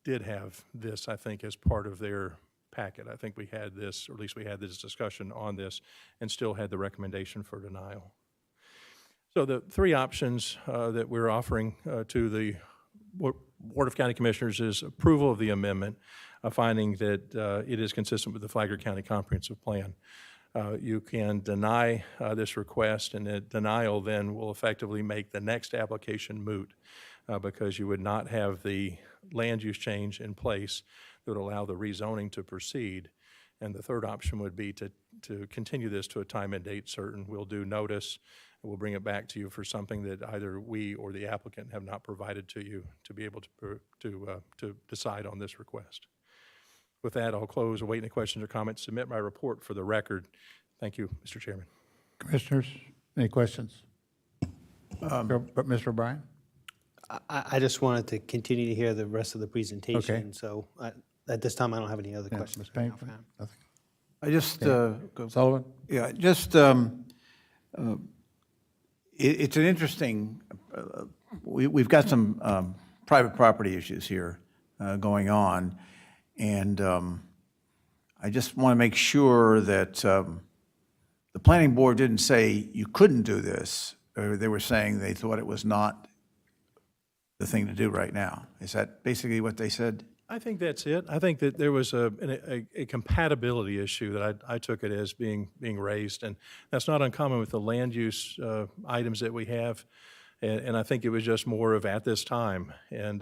did have this, I think, as part of their packet. I think we had this, or at least we had this discussion on this, and still had the recommendation for denial. So the three options that we're offering to the Board of County Commissioners is approval of the amendment, finding that it is consistent with the Flagler County Comprehensive Plan. You can deny this request, and the denial then will effectively make the next application moot because you would not have the land use change in place that would allow the rezoning to proceed. And the third option would be to continue this to a time and date certain. We'll do notice. We'll bring it back to you for something that either we or the applicant have not provided to you to be able to decide on this request. With that, I'll close, await any questions or comments, submit my report for the record. Thank you, Mr. Chairman. Commissioners, any questions? Mr. O'Brien? I just wanted to continue to hear the rest of the presentation. Okay. So at this time, I don't have any other questions. Ms. Payne? Nothing. I just, Sullivan? yeah, just, it's an interesting, we've got some private property issues here going on, and I just want to make sure that the planning board didn't say you couldn't do this, or they were saying they thought it was not the thing to do right now. Is that basically what they said? I think that's it. I think that there was a compatibility issue that I took it as being raised, and that's not uncommon with the land use items that we have, and I think it was just more of at this time, and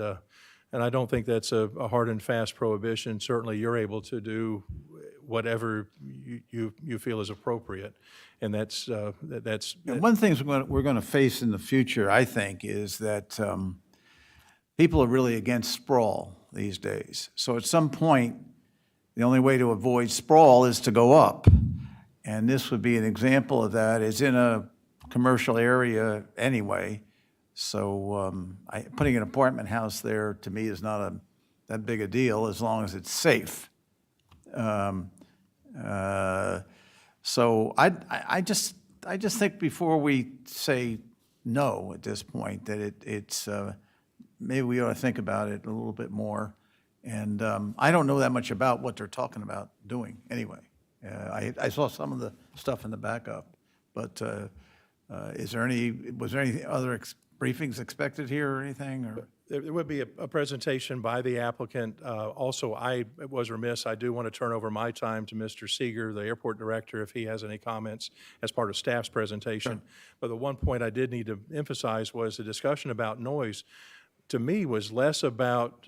I don't think that's a hard and fast prohibition. Certainly, you're able to do whatever you feel is appropriate, and that's. And one thing we're going to face in the future, I think, is that people are really against sprawl these days. So at some point, the only way to avoid sprawl is to go up. And this would be an example of that. It's in a commercial area anyway. So putting an apartment house there, to me, is not that big a deal as long as it's safe. So I just think before we say no at this point, that it's maybe we ought to think about it a little bit more. And I don't know that much about what they're talking about doing anyway. I saw some of the stuff in the backup, but was there any other briefings expected here or anything? Or? There would be a presentation by the applicant. Also, I was remiss, I do want to turn over my time to Mr. Seeger, the airport director, if he has any comments as part of staff's presentation. Sure. But the one point I did need to emphasize was the discussion about noise, to me, was less about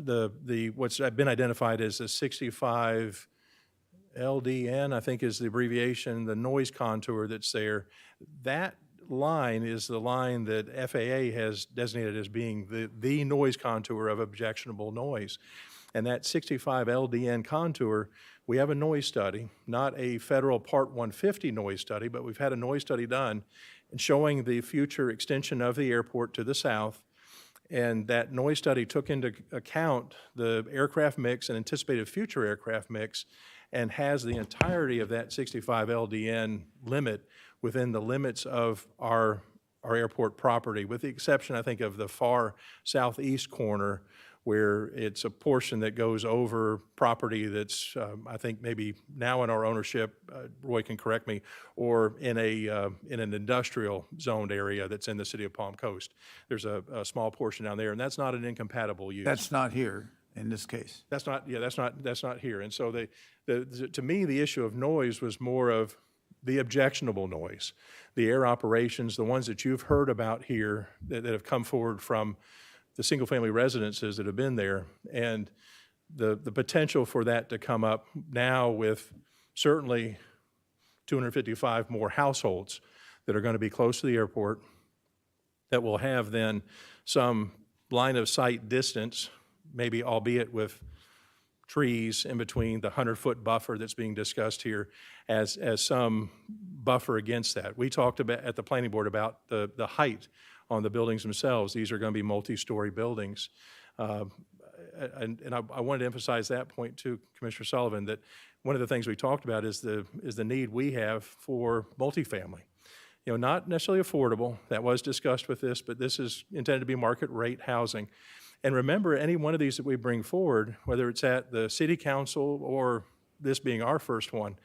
what's been identified as the 65 LDN, I think is the abbreviation, the noise contour that's there. That line is the line that FAA has designated as being the noise contour of objectionable noise. And that 65 LDN contour, we have a noise study, not a federal Part 150 noise study, but we've had a noise study done showing the future extension of the airport to the south. And that noise study took into account the aircraft mix and anticipated future aircraft mix, and has the entirety of that 65 LDN limit within the limits of our our airport property, with the exception, I think, of the far southeast corner, where it's a portion that goes over property that's, I think, maybe now in our ownership, Roy can correct me, or in an industrial zoned area that's in the city of Palm Coast. There's a small portion down there, and that's not an incompatible use. That's not here in this case. That's not here. And so to me, the issue of noise was more of the objectionable noise, the air operations, the ones that you've heard about here that have come forward from the single-family residences that have been there, and the potential for that to come up now with certainly 255 more households that are going to be close to the airport, that will have then some line of sight distance, maybe albeit with trees in between the 100-foot buffer that's being discussed here as some buffer against that. We talked about at the planning board about the height on the buildings themselves. These are going to be multi-story buildings. And I wanted to emphasize that point too, Commissioner Sullivan, that one of the things we talked about is the need we have for multifamily. You know, not necessarily affordable, that was discussed with this, but this is intended to be market rate housing. And remember, any one of these that we bring forward, whether it's at the city council or this being our first one,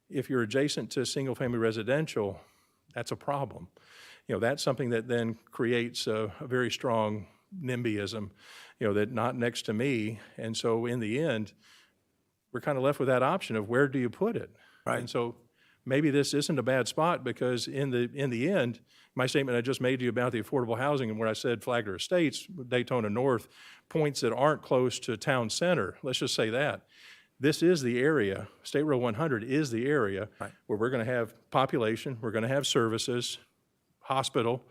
if you're adjacent to single-family residential, that's a problem. You know, that's something that then creates a very strong NIMBYism, you know, that not next to me. And so in the end, we're kind of left with that option of where do you put it? Right. And so maybe this isn't a bad spot, because in the end, my statement I just made to you about the affordable housing and where I said Flagler Estates, Daytona North, points that aren't close to town center, let's just say that. This is the area, State Road 100 is the area where we're going to have population, we're going to have services, hospital,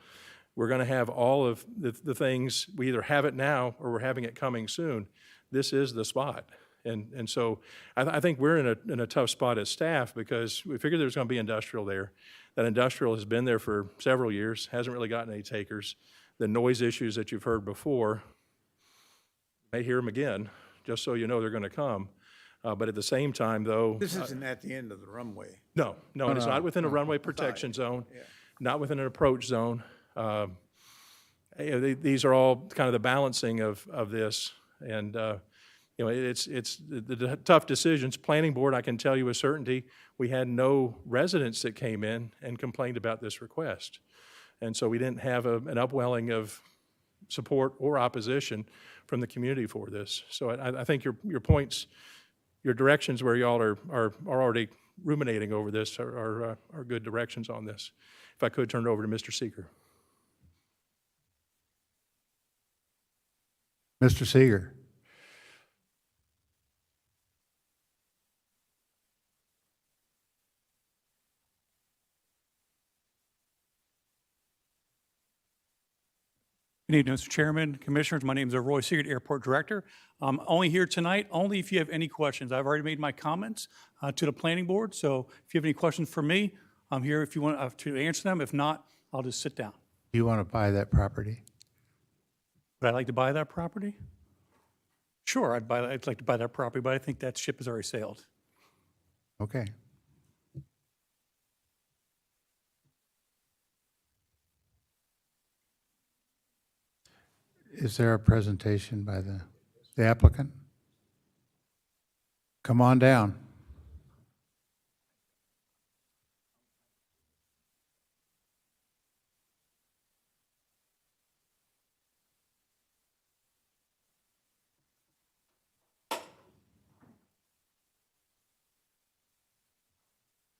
we're going to have all of the things. We either have it now or we're having it coming soon. This is the spot. And so I think we're in a tough spot as staff, because we figured there's going to be industrial there. That industrial has been there for several years, hasn't really gotten any takers. The noise issues that you've heard before, you may hear them again, just so you know they're going to come. But at the same time, though. This isn't at the end of the runway. No, it's not within a runway protection zone, not within an approach zone. These are all kind of the balancing of this. And, you know, it's the tough decisions. Planning board, I can tell you with certainty, we had no residents that came in and complained about this request. And so we didn't have an upwelling of support or opposition from the community for this. So I think your points, your directions where y'all are already ruminating over this are good directions on this. If I could turn it over to Mr. Seeger. Mr. Seeger. Good evening, Mr. Chairman, Commissioners. My name is Roy Seegert, Airport Director. I'm only here tonight, only if you have any questions. I've already made my comments to the Planning Board, so if you have any questions for me, I'm here if you want to answer them. If not, I'll just sit down. Do you want to buy that property? Would I like to buy that property? Sure, I'd like to buy that property, but I think that ship has already sailed. Okay. Is there a presentation by the applicant? Come on down.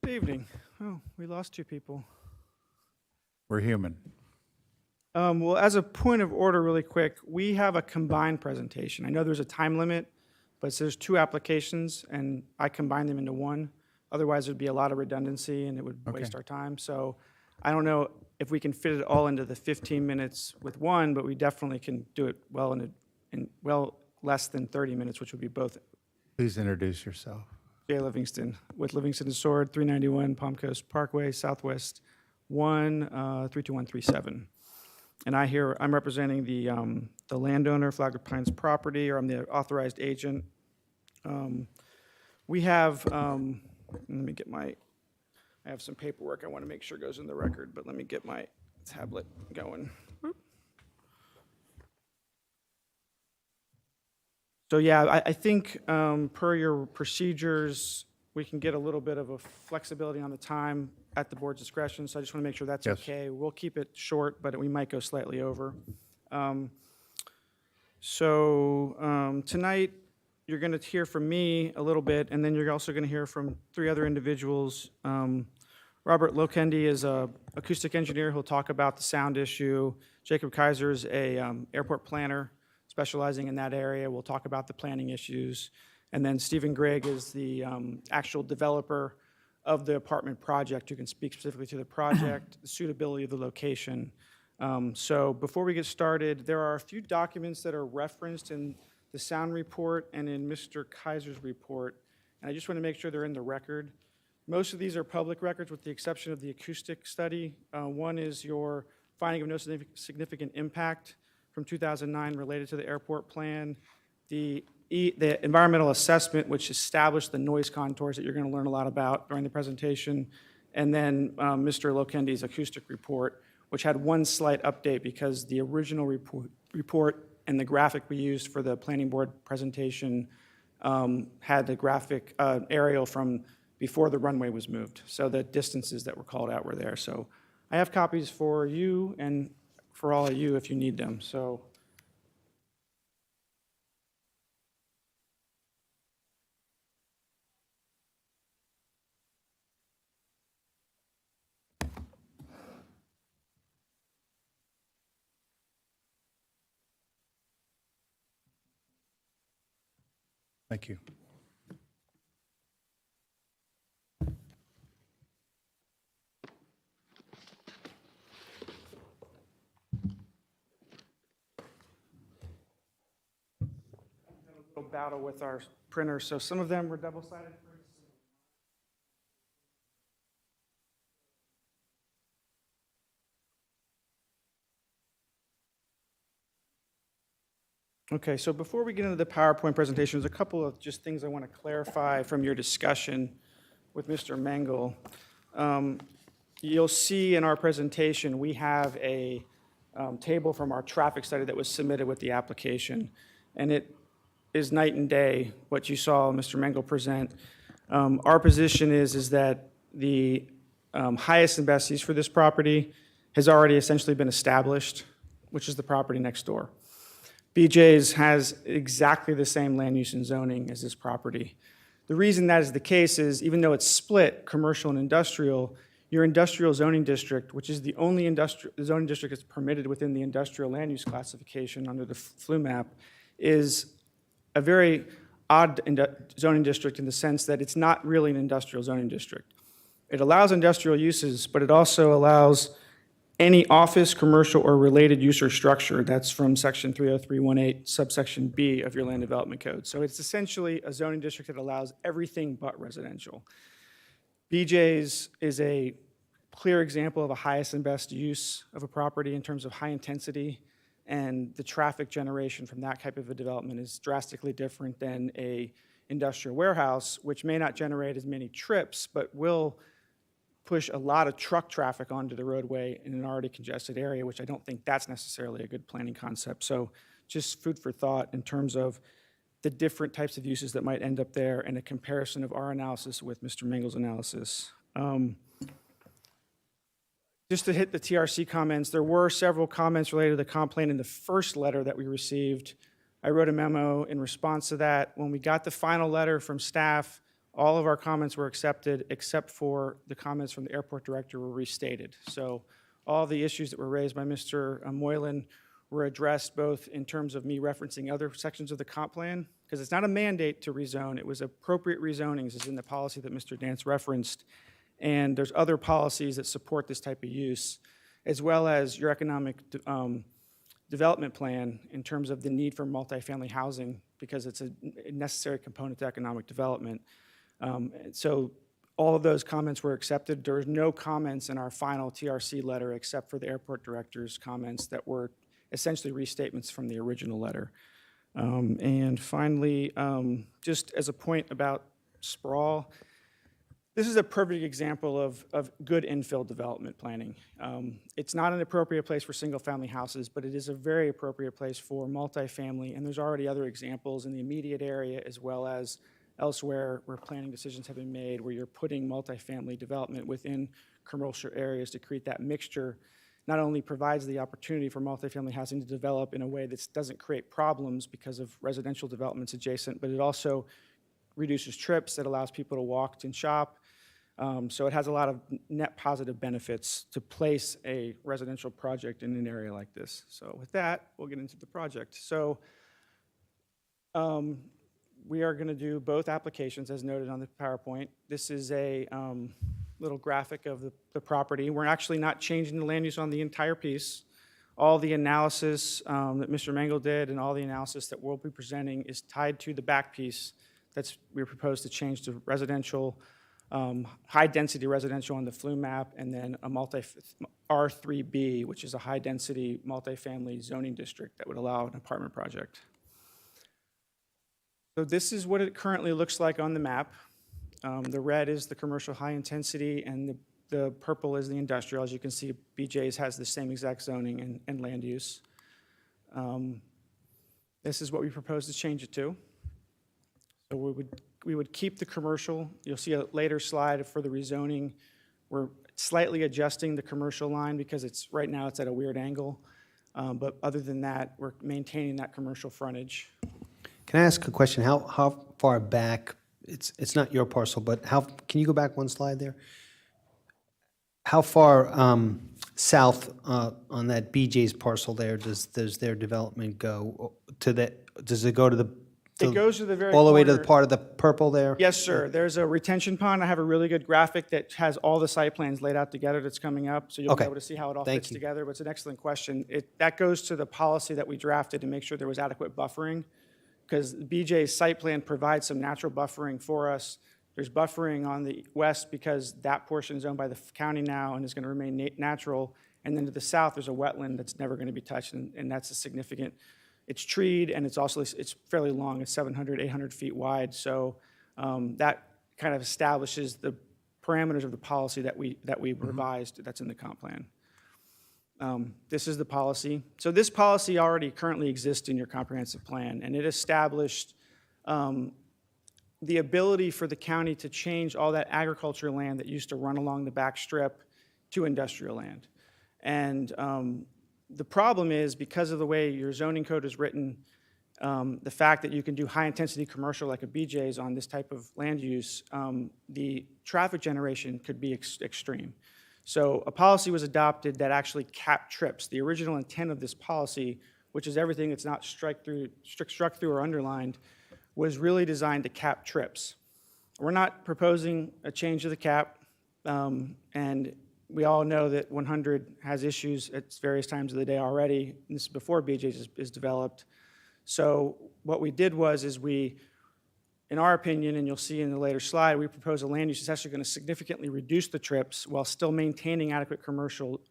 Good evening. Oh, we lost two people. We're human. Well, as a point of order, really quick, we have a combined presentation. I know there's a time limit, but there's two applications, and I combined them into one. Otherwise, there'd be a lot of redundancy, and it would waste our time. So I don't know if we can fit it all into the 15 minutes with one, but we definitely can do it well in well less than 30 minutes, which would be both. Please introduce yourself. Jay Livingston with Livingston and Sword, 391 Palm Coast Parkway, Southwest 32137. And I'm representing the landowner, Flagler Pines Property, or I'm the authorized agent. We have, let me get I have some paperwork I want to make sure goes in the record, but let me get my tablet going. So yeah, I think per your procedures, we can get a little bit of a flexibility on the time at the board's discretion, so I just want to make sure that's Yes. okay. We'll keep it short, but we might go slightly over. Tonight, you're going to hear from me a little bit, and then you're also going to hear from 3 other individuals. Robert Lokendi is a acoustic engineer who'll talk about the sound issue. Jacob Kaiser is a airport planner specializing in that area. We'll talk about the planning issues. And then Stephen Grigg is the actual developer of the apartment project, who can speak specifically to the project, the suitability of the location. So before we get started, there are a few documents that are referenced in the sound report and in Mr. Kaiser's report, and I just want to make sure they're in the record. Most of these are public records with the exception of the acoustic study. One is your finding of no significant impact from 2009 related to the airport plan. The environmental assessment, which established the noise contours that you're going to learn a lot about during the presentation. And then Mr. Lokendi's acoustic report, which had one slight update because the original report and the graphic we used for the planning board presentation had the graphic aerial from before the runway was moved. So the distances that were called out were there. So I have copies for you and for all of you if you need them. So. Thank you. Little battle with our printers, so some of them were double-sided. Okay, so before we get into the PowerPoint presentation, there's a couple of just things I want to clarify from your discussion with Mr. Mengel. You'll see in our presentation, we have a table from our traffic study that was submitted with the application, and it is night and day what you saw Mr. Mengel present. Our position is that the highest and best use for this property has already essentially been established, which is the property next door. BJ's has exactly the same land use and zoning as this property. The reason that is the case is even though it's split, commercial and industrial, your industrial zoning district, which is the only zoning district that's permitted within the industrial land use classification under the FLU map, is a very odd zoning district in the sense that it's not really an industrial zoning district. It allows industrial uses, but it also allows any office, commercial, or related use or structure. That's from section 30318, subsection B of your land development code. So it's essentially a zoning district that allows everything but residential. BJ's is a clear example of a highest and best use of a property in terms of high intensity, and the traffic generation from that type of a development is drastically different than a industrial warehouse, which may not generate as many trips, but will push a lot of truck traffic onto the roadway in an already congested area, which I don't think that's necessarily a good planning concept. So just food for thought in terms of the different types of uses that might end up there and a comparison of our analysis with Mr. Mengel's analysis. Just to hit the TRC comments, there were several comments related to the comp plan in the first letter that we received. I wrote a memo in response to that. When we got the final letter from staff, all of our comments were accepted except for the comments from the airport director were restated. So all the issues that were raised by Mr. Moylan were addressed both in terms of me referencing other sections of the comp plan, because it's not a mandate to rezone, it was appropriate rezonings is in the policy that Mr. Dance referenced. And there's other policies that support this type of use, as well as your economic development plan in terms of the need for multifamily housing, because it's a necessary component to economic development. So all of those comments were accepted. There was no comments in our final TRC letter except for the airport director's comments that were essentially restatements from the original letter. And finally, just as a point about sprawl, This is a perfect example of good infill development planning. It's not an appropriate place for single-family houses, but it is a very appropriate place for multifamily, and there's already other examples in the immediate area as well as elsewhere where planning decisions have been made where you're putting multifamily development within commercial areas to create that mixture. Not only provides the opportunity for multifamily housing to develop in a way that doesn't create problems because of residential developments adjacent, but it also reduces trips that allows people to walk and shop. So it has a lot of net positive benefits to place a residential project in an area like this. So with that, we'll get into the project. So we are going to do both applications as noted on the PowerPoint. This is a little graphic of the property. We're actually not changing the land use on the entire piece. All the analysis that Mr. Mangle did and all the analysis that we'll be presenting is tied to the back piece we propose to change to residential, high-density residential on the flume map, and then a R3B, which is a high-density multifamily zoning district that would allow an apartment project. So this is what it currently looks like on the map. The red is the commercial high-intensity, and the purple is the industrial. As you can see, BJ's has the same exact zoning and land use. This is what we propose to change it to. So we would keep the commercial. You'll see a later slide for the rezoning. We're slightly adjusting the commercial line because right now it's at a weird angle. But other than that, we're maintaining that commercial frontage. Can I ask a question? How far back, it's not your parcel, but can you go back one slide there? How far south on that BJ's parcel there does their development go to that? Does it go to the? It goes to the very all the way to corner. the part of the purple there? Yes, sir. There's a retention pond. I have a really good graphic that has all the site plans laid out together that's coming up, so you'll be Okay. able to see how it all Thank fits you. together. But it's an excellent question. That goes to the policy that we drafted to make sure there was adequate buffering, because BJ's site plan provides some natural buffering for us. There's buffering on the west because that portion is owned by the county now and is going to remain natural. And then to the south, there's a wetland that's never going to be touched, and that's a significant. It's treed, and it's fairly long. It's 700, 800 feet wide. So that kind of establishes the parameters of the policy that we revised that's in the comp plan. This is the policy. So this policy already currently exists in your comprehensive plan, and it established the ability for the county to change all that agriculture land that used to run along the back strip to industrial land. And the problem is, because of the way your zoning code is written, the fact that you can do high-intensity commercial like a BJ's on this type of land use, the traffic generation could be extreme. So a policy was adopted that actually capped trips. The original intent of this policy, which is everything that's not struck through or underlined, was really designed to cap trips. We're not proposing a change to the cap, and we all know that 100 has issues at various times of the day already, and this is before BJ's is developed. So what we did is we, in our opinion, and you'll see in the later slide, we propose a land use that's actually going to significantly reduce the trips while still maintaining adequate commercial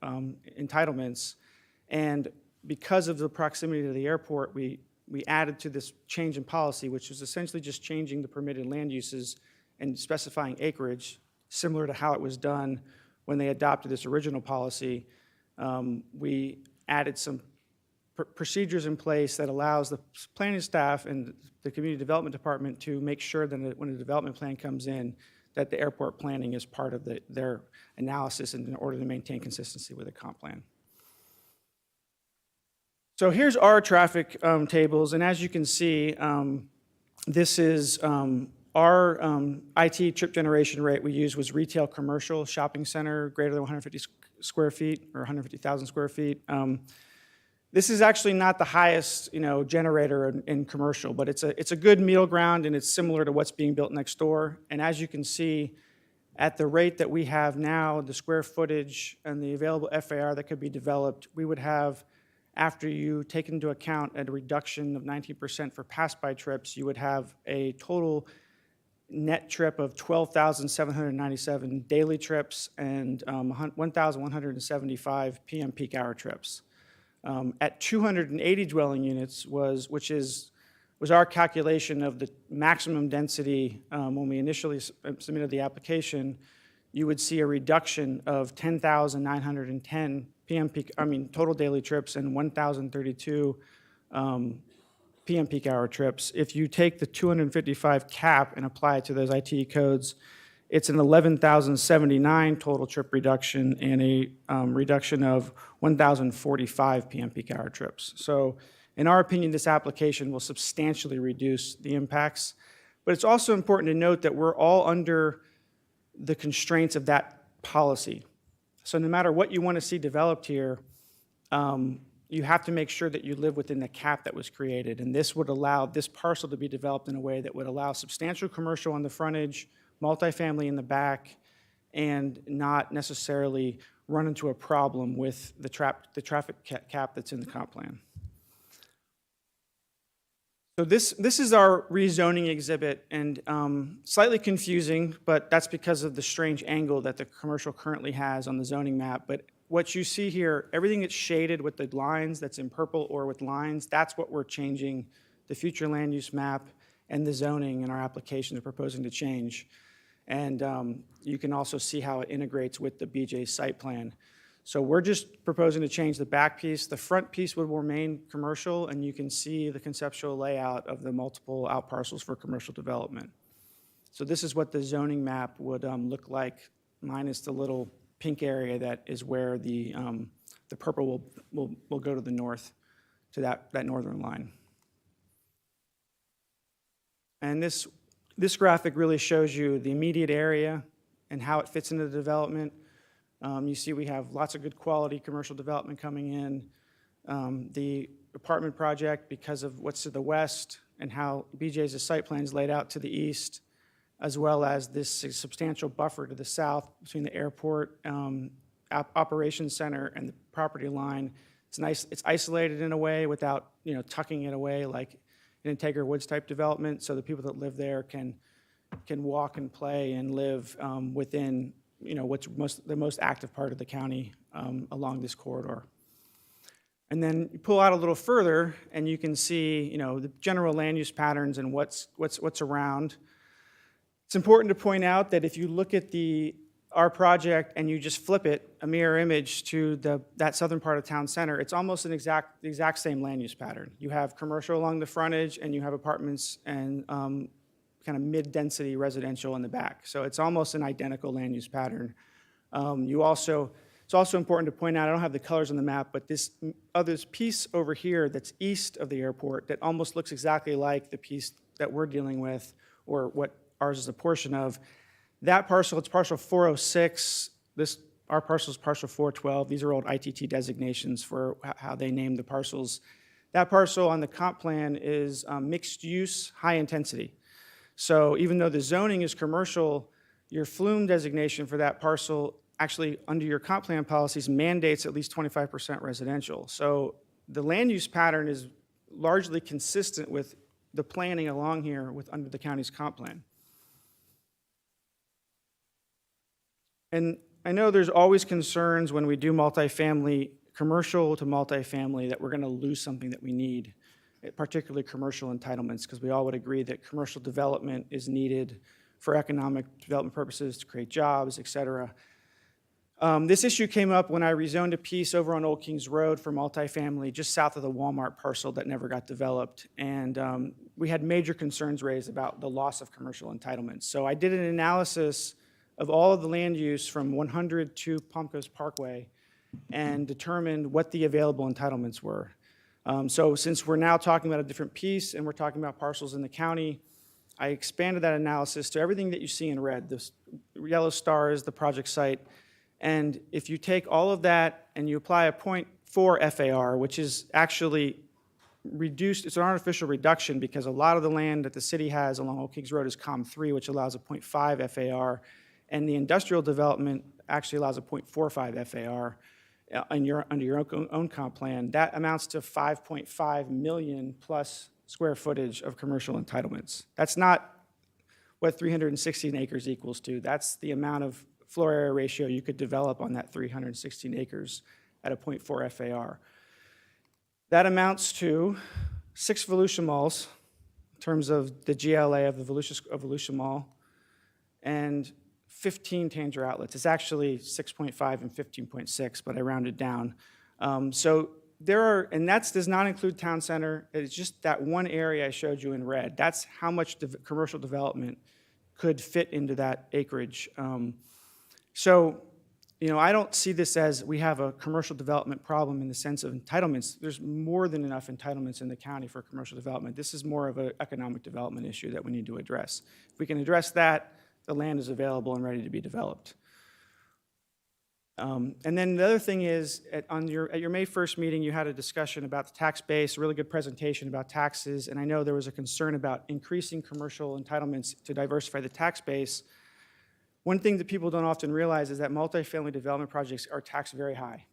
entitlements. And because of the proximity to the airport, we added to this change in policy, which was essentially just changing the permitted land uses and specifying acreage, similar to how it was done when they adopted this original policy. We added some procedures in place that allows the planning staff and the community development department to make sure that when a development plan comes in, that the airport planning is part of their analysis in order to maintain consistency with the comp plan. So here's our traffic tables, and as you can see, this is our IT trip generation rate we used was retail commercial shopping center greater than 150 square feet or 150,000 square feet. This is actually not the highest, generator in commercial, but it's a good middle ground, and it's similar to what's being built next door. And as you can see, at the rate that we have now, the square footage and the available FAR that could be developed, we would have, after you take into account a reduction of 19% for pass-by trips, you would have a total net trip of 12,797 daily trips and 1,175 PM peak hour trips. At 280 dwelling units, which is was our calculation of the maximum density when we initially submitted the application. You would see a reduction of 10,910 total daily trips and 1,032 PM peak hour trips. If you take the 255 cap and apply it to those ITE codes, it's an 11,079 total trip reduction and a reduction of 1,045 PM peak hour trips. So in our opinion, this application will substantially reduce the impacts. But it's also important to note that we're all under the constraints of that policy. So no matter what you want to see developed here, you have to make sure that you live within the cap that was created. And this would allow this parcel to be developed in a way that would allow substantial commercial on the frontage, multifamily in the back, and not necessarily run into a problem with the traffic cap that's in the comp plan. So this is our rezoning exhibit, and slightly confusing, but that's because of the strange angle that the commercial currently has on the zoning map. But what you see here, everything that's shaded with the lines, that's in purple or with lines, that's what we're changing. The future land use map and the zoning in our application are proposing to change. And you can also see how it integrates with the BJ site plan. So we're just proposing to change the back piece. The front piece would remain commercial, and you can see the conceptual layout of the multiple out parcels for commercial development. So this is what the zoning map would look like, minus the little pink area that is where the purple will go to the north, to that northern line. And this graphic really shows you the immediate area and how it fits into the development. You see we have lots of good quality commercial development coming in. The apartment project, because of what's to the west and how BJ's site plan is laid out to the east, as well as this substantial buffer to the south between the airport operations center and the property line. It's nice. It's isolated in a way without tucking it away like an Integra Woods type development, so the people that live there can walk and play and live within what's the most active part of the county along this corridor. And then you pull out a little further, and you can see the general land use patterns and what's around. It's important to point out that if you look at our project and you just flip it, a mirror image to that southern part of town center, it's almost the exact same land use pattern. You have commercial along the frontage, and you have apartments and kind of mid-density residential in the back. So it's almost an identical land use pattern. It's also important to point out, I don't have the colors on the map, but this piece over here that's east of the airport that almost looks exactly like the piece that we're dealing with, or what ours is a portion of. That parcel, it's parcel 406. Our parcel is parcel 412. These are old ITT designations for how they name the parcels. That parcel on the comp plan is mixed use, high intensity. So even though the zoning is commercial, your flume designation for that parcel actually under your comp plan policies mandates at least 25% residential. So the land use pattern is largely consistent with the planning along here under the county's comp plan. And I know there's always concerns when we do multifamily, commercial to multifamily, that we're going to lose something that we need, particularly commercial entitlements, because we all would agree that commercial development is needed for economic development purposes to create jobs, et cetera. This issue came up when I rezoned a piece over on Old Kings Road for multifamily just south of the Walmart parcel that never got developed. And we had major concerns raised about the loss of commercial entitlements. So I did an analysis of all of the land use from 100 to Palm Coast Parkway and determined what the available entitlements were. So since we're now talking about a different piece and we're talking about parcels in the county, I expanded that analysis to everything that you see in red. This yellow star is the project site. And if you take all of that and you apply a 0.4 FAR, which is actually reduced, it's an artificial reduction because a lot of the land that the city has along Old Kings Road is COM3, which allows a 0.5 FAR. And the industrial development actually allows a 0.45 FAR under your own comp plan. That amounts to 5.5 million plus square footage of commercial entitlements. That's not what 316 acres equals to. That's the amount of floor area ratio you could develop on that 316 acres at a 0.4 FAR. That amounts to 6 Volusia malls, in terms of the GLA of the Volusia Mall, and 15 Tanger outlets. It's actually 6.5 and 15.6, but I rounded down. So there are, and that does not include town center. It's just that one area I showed you in red. That's how much commercial development could fit into that acreage. So, you know, I don't see this as we have a commercial development problem in the sense of entitlements. There's more than enough entitlements in the county for commercial development. This is more of an economic development issue that we need to address. If we can address that, the land is available and ready to be developed. And then the other thing is, at your May 1st meeting, you had a discussion about the tax base, a really good presentation about taxes, and I know there was a concern about increasing commercial entitlements to diversify the tax base. One thing that people don't often realize is that multifamily development projects are taxed very high.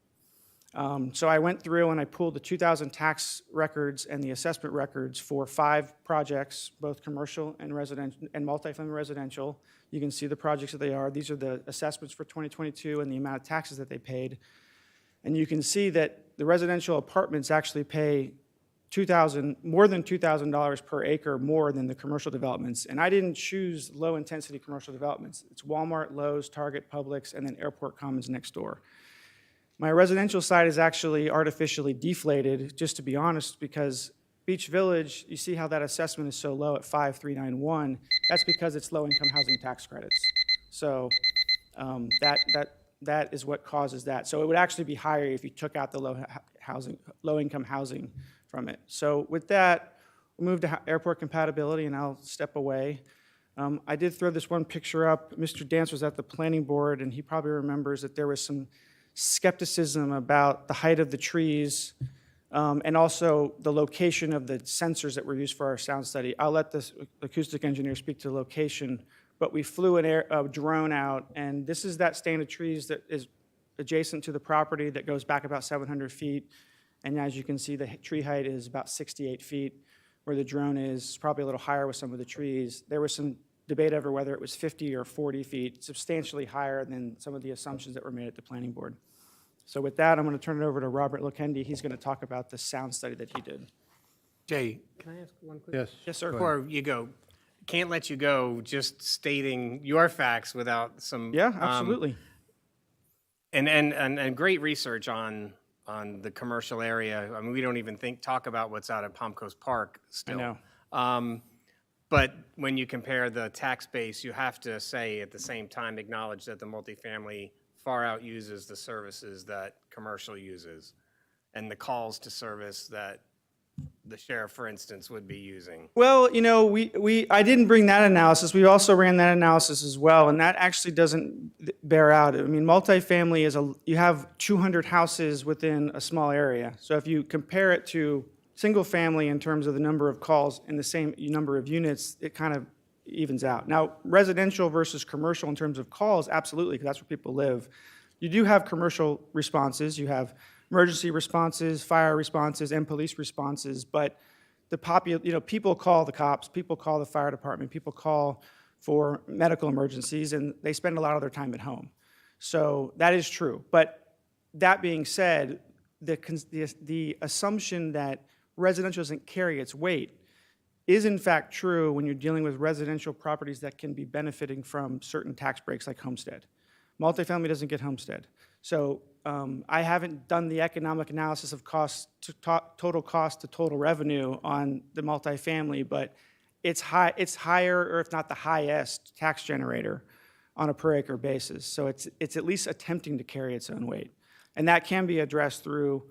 So I went through and I pulled the 2000 tax records and the assessment records for 5 projects, both commercial and residential and multifamily residential. You can see the projects that they are. These are the assessments for 2022 and the amount of taxes that they paid. And you can see that the residential apartments actually pay more than $2,000 per acre more than the commercial developments. And I didn't choose low-intensity commercial developments. It's Walmart, Lowe's, Target, Publix, and then Airport Commons next door. My residential side is actually artificially deflated, just to be honest, because Beach Village, you see how that assessment is so low at 5,391. That's because it's low-income housing tax credits. So that is what causes that. So it would actually be higher if you took out the low-income housing from it. So with that, we'll move to airport compatibility, and I'll step away. I did throw this one picture up. Mr. Dance was at the planning board, and he probably remembers that there was some skepticism about the height of the trees, and also the location of the sensors that were used for our sound study. I'll let the acoustic engineer speak to the location, but we flew a drone out, and this is that stand of trees that is adjacent to the property that goes back about 700 feet. And as you can see, the tree height is about 68 feet, where the drone is probably a little higher with some of the trees. There was some debate over whether it was 50 or 40 feet, substantially higher than some of the assumptions that were made at the planning board. So with that, I'm going to turn it over to Robert Lokendi. He's going to talk about the sound study that he did. Jay, can I ask one quick? Yes, sir. Before you go, can't let you go just stating your facts without some. Yeah, absolutely. And great research on the commercial area. I mean, we don't even talk about what's out at Palm Coast Park still. I know. But when you compare the tax base, you have to say at the same time, acknowledge that the multifamily far out uses the services that commercial uses and the calls to service that the sheriff, for instance, would be using. Well, you know, I didn't bring that analysis. We also ran that analysis as well, and that actually doesn't bear out. I mean, multifamily is you have 200 houses within a small area. So if you compare it to single family in terms of the number of calls and the same number of units, it kind of evens out. Now, residential versus commercial in terms of calls, absolutely, because that's where people live. You do have commercial responses. You have emergency responses, fire responses, and police responses, but people call the cops, people call the fire department, people call for medical emergencies, and they spend a lot of their time at home. So that is true. But that being said, the assumption that residential doesn't carry its weight is in fact true when you're dealing with residential properties that can be benefiting from certain tax breaks like homestead. Multifamily doesn't get homestead. So I haven't done the economic analysis of total cost to total revenue on the multifamily, but it's higher, or if not the highest, tax generator on a per acre basis. So it's at least attempting to carry its own weight. And that can be addressed through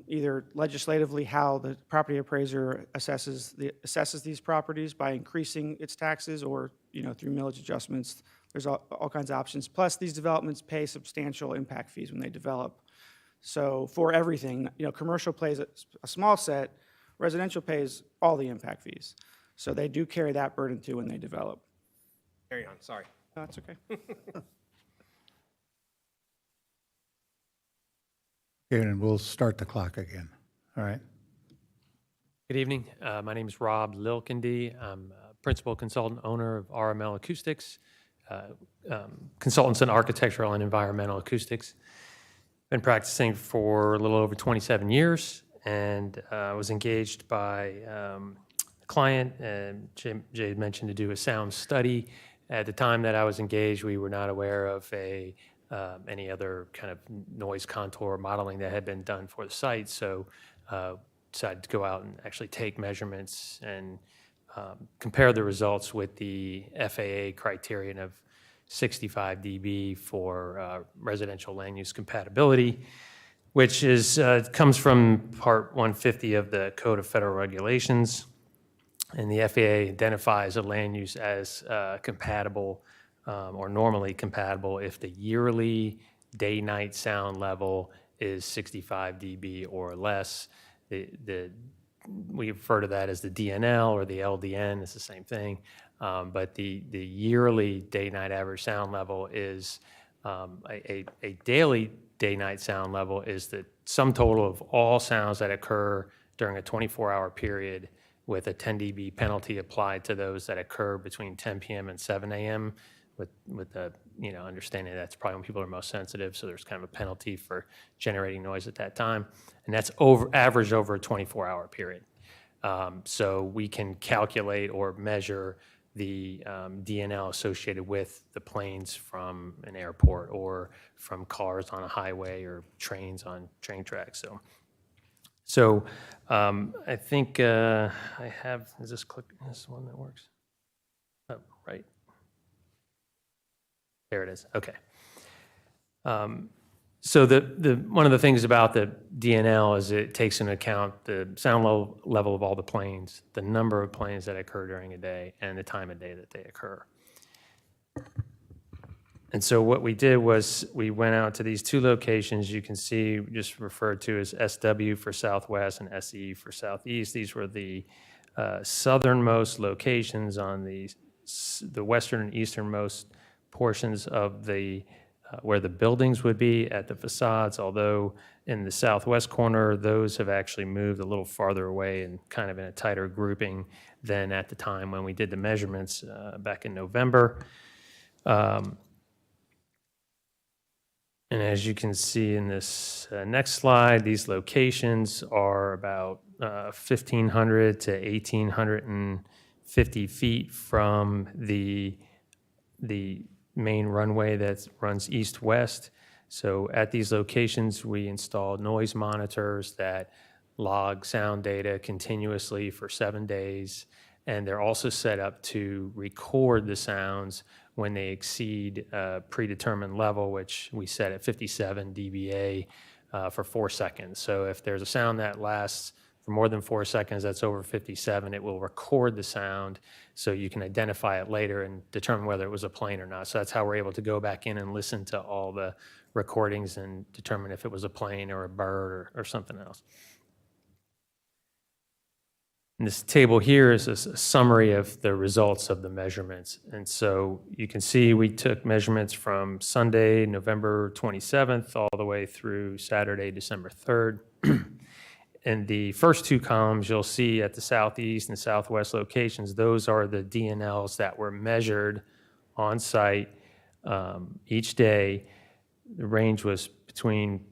either legislatively how the property appraiser assesses these properties by increasing its taxes, or through millage adjustments. There's all kinds of options. Plus, these developments pay substantial impact fees when they develop. So for everything, commercial pays a small set, residential pays all the impact fees. So they do carry that burden too when they develop. Carry on, sorry. No, that's okay. And we'll start the clock again. All right. Good evening. My name is Rob Lilkendy. I'm a principal consultant owner of RML Acoustics, consultants in architectural and environmental acoustics. Been practicing for a little over 27 years, and was engaged by client, Jay had mentioned to do a sound study. At the time that I was engaged, we were not aware of any other kind of noise contour modeling that had been done for the site, so decided to go out and actually take measurements and compare the results with the FAA criterion of 65 dB for residential land use compatibility, which comes from Part 150 of the Code of Federal Regulations. And the FAA identifies a land use as compatible or normally compatible if the yearly day-night sound level is 65 dB or less. We refer to that as the DNL or the LDN. It's the same thing. But the yearly day-night average sound level is a daily day-night sound level is the sum total of all sounds that occur during a 24-hour period, with a 10 dB penalty applied to those that occur between 10 p.m. and 7 a.m. with the understanding that's probably when people are most sensitive, so there's kind of a penalty for generating noise at that time, and that's averaged over a 24-hour period. So we can calculate or measure the DNL associated with the planes from an airport or from cars on a highway or trains on train tracks. So I think I have, is this one that works? Oh, right. There it is, okay. So one of the things about the DNL is it takes into account the sound level of all the planes, the number of planes that occur during a day, and the time of day that they occur. And so what we did was we went out to these two locations you can see just referred to as SW for Southwest and SE for Southeast. These were the southernmost locations on the western and easternmost portions of where the buildings would be at the facades, although in the southwest corner, those have actually moved a little farther away and kind of in a tighter grouping than at the time when we did the measurements back in November. And as you can see in this next slide, these locations are about 1,500 to 1,850 feet from the main runway that runs east-west. So at these locations, we installed noise monitors that log sound data continuously for 7 days, and they're also set up to record the sounds when they exceed a predetermined level, which we set at 57 dBA for 4 seconds. So if there's a sound that lasts for more than 4 seconds, that's over 57, it will record the sound so you can identify it later and determine whether it was a plane or not. So that's how we're able to go back in and listen to all the recordings and determine if it was a plane or a bird or something else. And this table here is a summary of the results of the measurements. And so you can see we took measurements from Sunday, November 27th, all the way through Saturday, December 3rd. In the first two columns, you'll see at the southeast and southwest locations, those are the DNLs that were measured on site each day. The range was between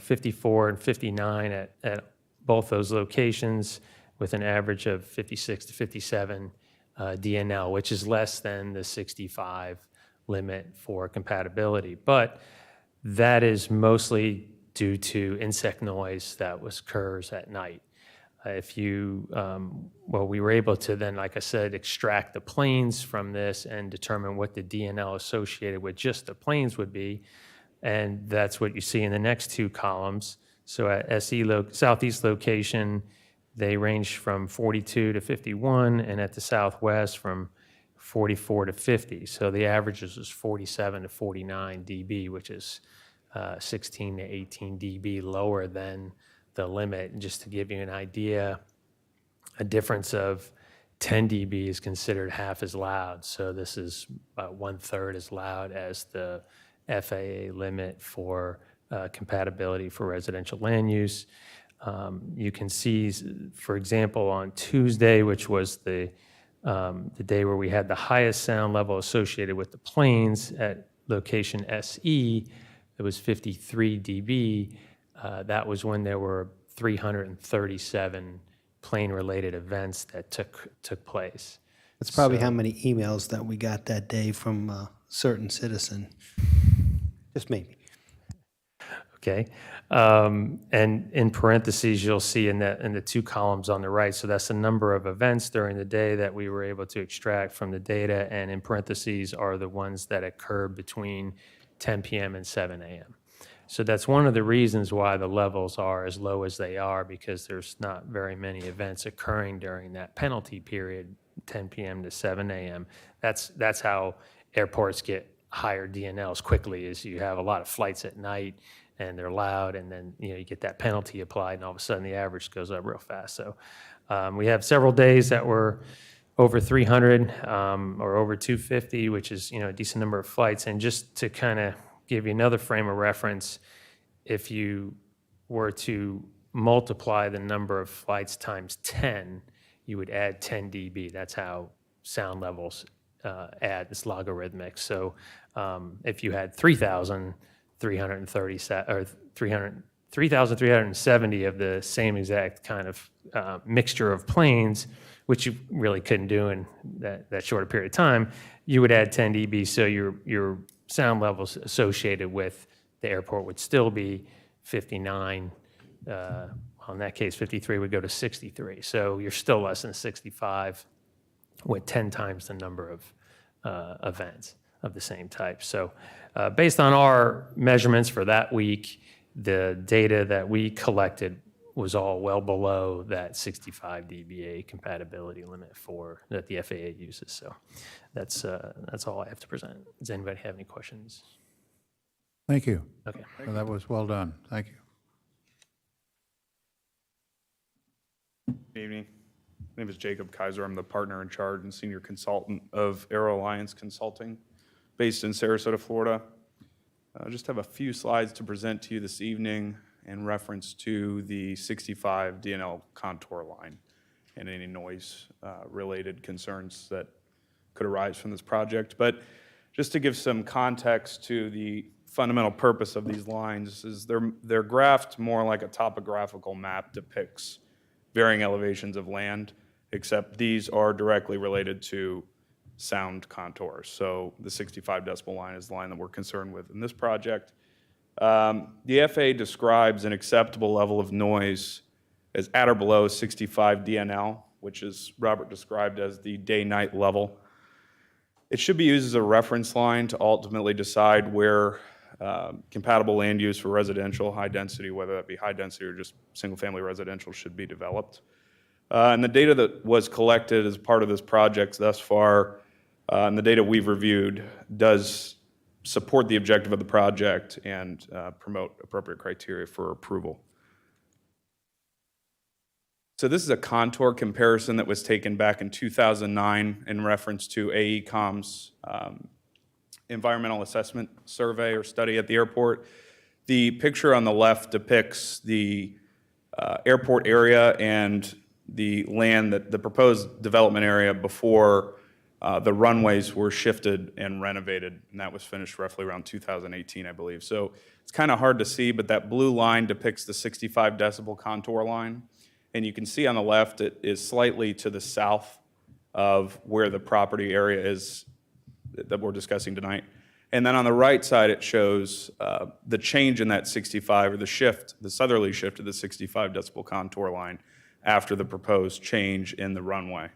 54 and 59 at both those locations, with an average of 56 to 57 DNL, which is less than the 65 limit for compatibility. But that is mostly due to insect noise that occurs at night. We were able to then, like I said, extract the planes from this and determine what the DNL associated with just the planes would be. And that's what you see in the next two columns. So at SE Southeast location, they range from 42 to 51, and at the southwest from 44 to 50. So the averages was 47 to 49 dB, which is 16 to 18 dB lower than the limit. And just to give you an idea, a difference of 10 dB is considered half as loud. So this is about 1/3 as loud as the FAA limit for compatibility for residential land use. You can see, for example, on Tuesday, which was the day where we had the highest sound level associated with the planes at location SE, it was 53 dB. That was when there were 337 plane-related events that took place. That's probably how many emails that we got that day from a certain citizen. Just maybe. Okay. And in parentheses, you'll see in the two columns on the right, so that's the number of events during the day that we were able to extract from the data, and in parentheses are the ones that occurred between 10 p.m. and 7 a.m. So that's one of the reasons why the levels are as low as they are, because there's not very many events occurring during that penalty period, 10 p.m. to 7 a.m. That's how airports get higher DNLs quickly, is you have a lot of flights at night and they're loud, and then you get that penalty applied, and all of a sudden the average goes up real fast. So we have several days that were over 300 or over 250, which is a decent number of flights. And just to kind of give you another frame of reference, if you were to multiply the number of flights times 10, you would add 10 dB. That's how sound levels add. It's logarithmic. So if you had 3,370 of the same exact kind of mixture of planes, which you really couldn't do in that short a period of time, you would add 10 dB. So your sound levels associated with the airport would still be 59. Well, in that case, 53 would go to 63. So you're still less than 65 with 10 times the number of events of the same type. So based on our measurements for that week, the data that we collected was all well below that 65 dBA compatibility limit that the FAA uses. So that's all I have to present. Does anybody have any questions? Thank you. Okay. Well, that was well done. Thank you. Good evening. My name is Jacob Kaiser. I'm the partner in charge and senior consultant of Aero Alliance Consulting, based in Sarasota, Florida. I just have a few slides to present to you this evening in reference to the 65 DNL contour line and any noise-related concerns that could arise from this project. But just to give some context to the fundamental purpose of these lines, is they're graphed more like a topographical map depicts varying elevations of land, except these are directly related to sound contours. So the 65 decibel line is the line that we're concerned with in this project. The FAA describes an acceptable level of noise as at or below 65 DNL, which is Robert described as the day-night level. It should be used as a reference line to ultimately decide where compatible land use for residential high density, whether that be high density or just single-family residential, should be developed. And the data that was collected as part of this project thus far, and the data we've reviewed, does support the objective of the project and promote appropriate criteria for approval. So this is a contour comparison that was taken back in 2009 in reference to AECOM's environmental assessment survey or study at the airport. The picture on the left depicts the airport area and the land, that the proposed development area before the runways were shifted and renovated, and that was finished roughly around 2018, I believe. So it's kind of hard to see, but that blue line depicts the 65 decibel contour line. And you can see on the left, it is slightly to the south of where the property area is that we're discussing tonight. And then on the right side, it shows the change in that 65, or the shift, the southerly shift of the 65 decibel contour line after the proposed change in the runway.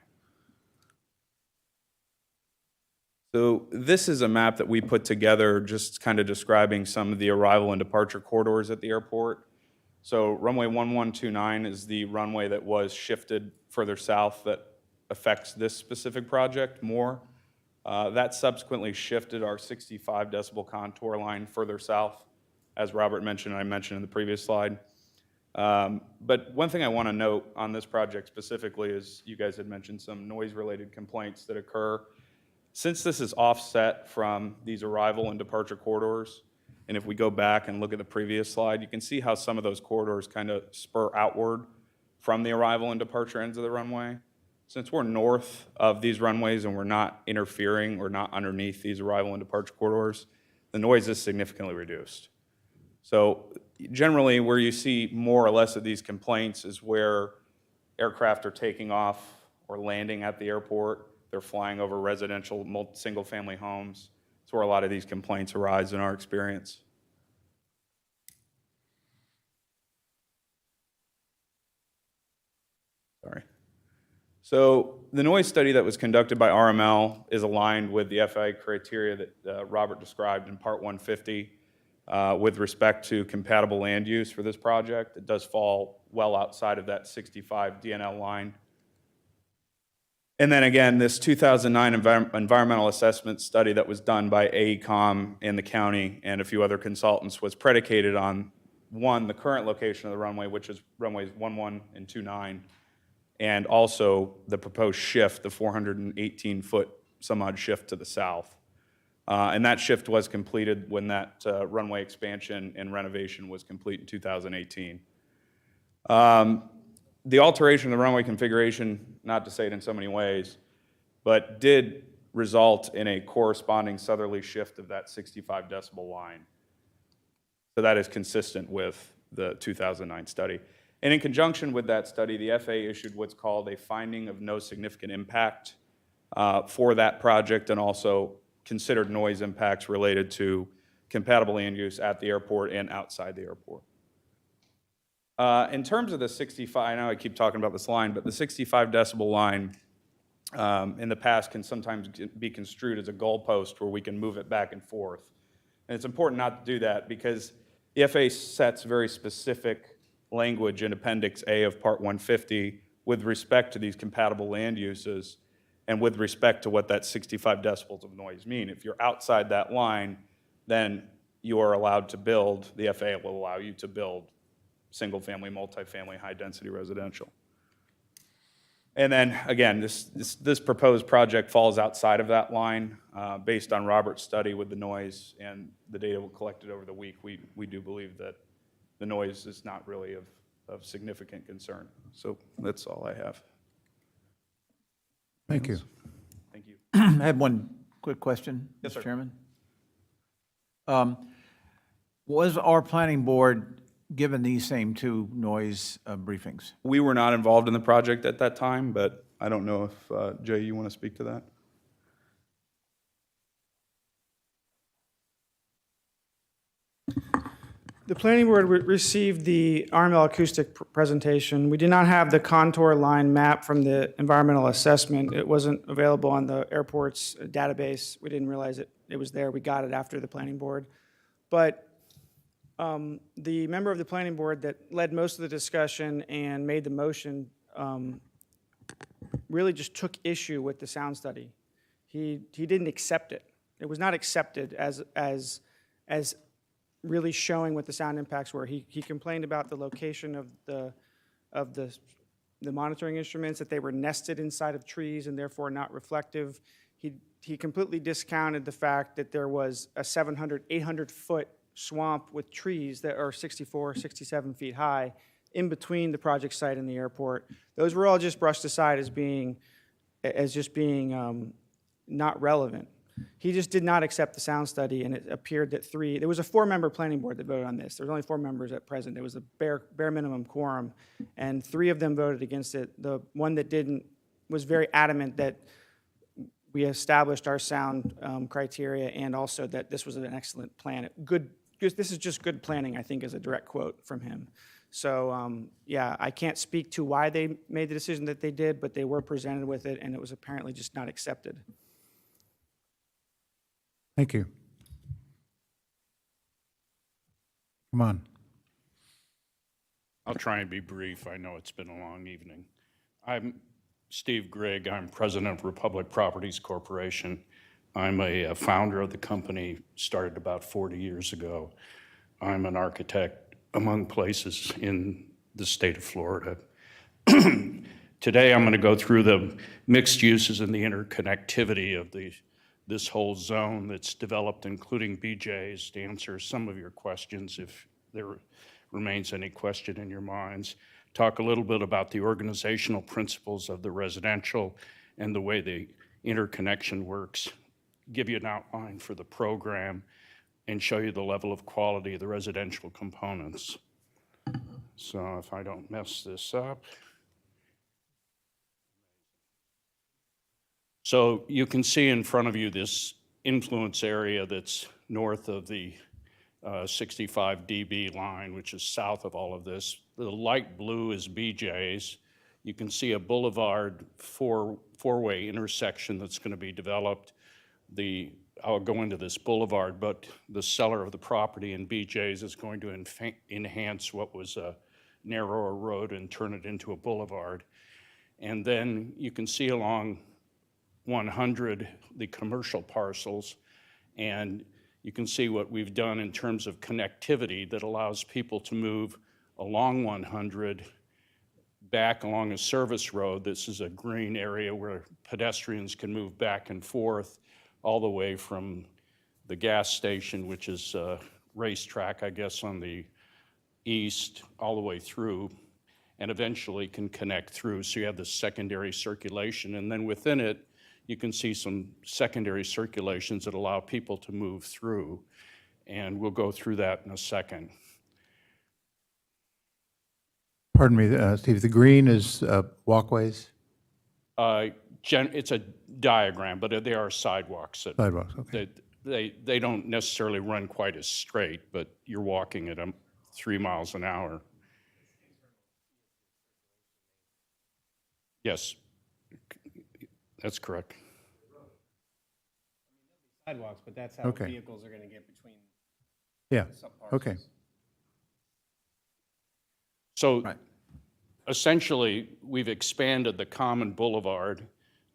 So this is a map that we put together just kind of describing some of the arrival and departure corridors at the airport. So runway 1129 is the runway that was shifted further south that affects this specific project more. That subsequently shifted our 65 decibel contour line further south, as Robert mentioned and I mentioned in the previous slide. But one thing I want to note on this project specifically is you guys had mentioned some noise-related complaints that occur. Since this is offset from these arrival and departure corridors, and if we go back and look at the previous slide, you can see how some of those corridors kind of spur outward from the arrival and departure ends of the runway. Since we're north of these runways and we're not interfering or not underneath these arrival and departure corridors, the noise is significantly reduced. So generally where you see more or less of these complaints is where aircraft are taking off or landing at the airport. They're flying over residential, single-family homes. It's where a lot of these complaints arise in our experience. Sorry. So the noise study that was conducted by RML is aligned with the FAA criteria that Robert described in Part 150 with respect to compatible land use for this project. It does fall well outside of that 65 DNL line. And then again, this 2009 environmental assessment study that was done by AECOM and the county and a few other consultants was predicated on, one, the current location of the runway, which is runways 11 and 29, and also the proposed shift, the 418-foot some odd shift to the south. And that shift was completed when that runway expansion and renovation was complete in 2018. The alteration of the runway configuration, not to say it in so many ways, but did result in a corresponding southerly shift of that 65 decibel line. So that is consistent with the 2009 study. And in conjunction with that study, the FAA issued what's called a finding of no significant impact for that project, and also considered noise impacts related to compatible land use at the airport and outside the airport. In terms of the 65, I know I keep talking about this line, but the 65 decibel line in the past can sometimes be construed as a goalpost where we can move it back and forth. And it's important not to do that because the FAA sets very specific language in Appendix A of Part 150 with respect to these compatible land uses and with respect to what that 65 decibels of noise mean. If you're outside that line, then you are allowed to build, the FAA will allow you to build single-family, multifamily, high-density residential. And then, again, this proposed project falls outside of that line. Based on Robert's study with the noise and the data we collected over the week, we do believe that the noise is not really of significant concern. So that's all I have. Thank you. Thank you. I have one quick question, Yes, sir. Mr. Chairman. Was our planning board given these same two noise briefings? We were not involved in the project at that time, but I don't know if, Jay, you want to speak to that? The planning board received the RML acoustic presentation. We did not have the contour line map from the environmental assessment. It wasn't available on the airport's database. We didn't realize it was there. We got it after the planning board. But the member of the planning board that led most of the discussion and made the motion really just took issue with the sound study. He didn't accept it. It was not accepted as really showing what the sound impacts were. He complained about the location of the monitoring instruments, that they were nested inside of trees and therefore not reflective. He completely discounted the fact that there was a 700, 800-foot swamp with trees that are 64, 67 feet high in between the project site and the airport. Those were all just brushed aside as just being not relevant. He just did not accept the sound study, and it appeared that there was a 4-member planning board that voted on this. There was only 4 members at present. There was a bare minimum quorum, and 3 of them voted against it. The one that didn't was very adamant that we established our sound criteria and also that this was an excellent plan. This is just good planning, I think, is a direct quote from him. So, yeah, I can't speak to why they made the decision that they did, but they were presented with it, and it was apparently just not accepted. Thank you. Come on. I'll try and be brief. I know it's been a long evening. I'm Steve Grigg. I'm president of Republic Properties Corporation. I'm a founder of the company, started about 40 years ago. I'm an architect among places in the state of Florida. Today, I'm going to go through the mixed uses and the interconnectivity of this whole zone that's developed, including BJ's, to answer some of your questions if there remains any question in your minds. Talk a little bit about the organizational principles of the residential and the way the interconnection works. Give you an outline for the program and show you the level of quality of the residential components. So if I don't mess this up. So you can see in front of you this influence area that's north of the 65 dB line, which is south of all of this. The light blue is BJ's. You can see a boulevard four-way intersection that's going to be developed. I'll go into this boulevard, but the seller of the property in BJ's is going to enhance what was a narrower road and turn it into a boulevard. And then you can see along 100 the commercial parcels, and you can see what we've done in terms of connectivity that allows people to move along 100 back along a service road. This is a green area where pedestrians can move back and forth all the way from the gas station, which is a racetrack, I guess, on the east, all the way through, and eventually can connect through. So you have this secondary circulation, and then within it, you can see some secondary circulations that allow people to move through, and we'll go through that in a second. Pardon me, Steve, the green is walkways? It's a diagram, but they are sidewalks. Sidewalks, okay. They don't necessarily run quite as straight, but you're walking at 3 miles an hour. Yes, that's correct. Sidewalks, but that's how Okay. vehicles are going to get between. Yeah, subparcels. okay. So essentially, we've expanded the common boulevard,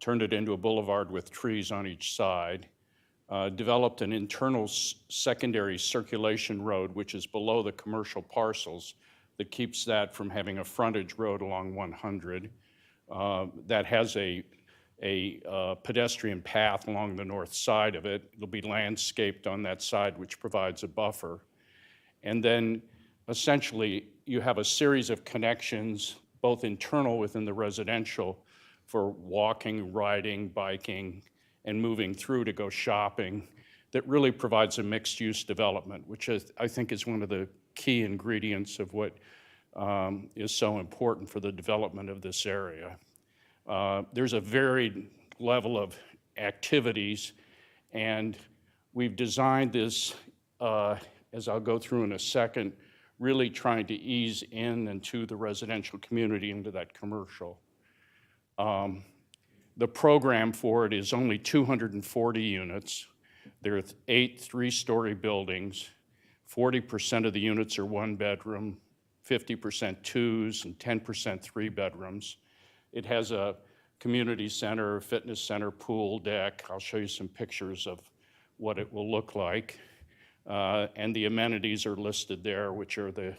turned it into a boulevard with trees on each side, developed an internal secondary circulation road, which is below the commercial parcels, that keeps that from having a frontage road along 100. That has a pedestrian path along the north side of it. It'll be landscaped on that side, which provides a buffer. And then essentially, you have a series of connections, both internal within the residential, for walking, riding, biking, and moving through to go shopping, that really provides a mixed-use development, which I think is one of the key ingredients of what is so important for the development of this area. There's a varied level of activities, and we've designed this, as I'll go through in a second, really trying to ease in and to the residential community into that commercial. The program for it is only 240 units. There are 8 3-story buildings. 40% of the units are 1-bedroom, 50% 2s, and 10% 3-bedrooms. It has a community center, fitness center, pool deck. I'll show you some pictures of what it will look like. And the amenities are listed there, which are the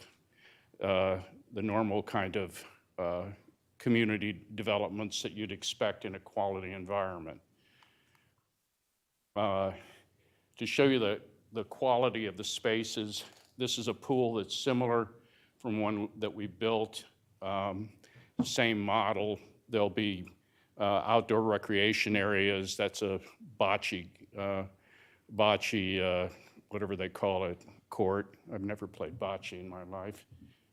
normal kind of community developments that you'd expect in a quality environment. To show you the quality of the spaces, this is a pool that's similar from one that we built, same model. There'll be outdoor recreation areas. That's a bocce, whatever they call it, court. I've never played bocce in my life.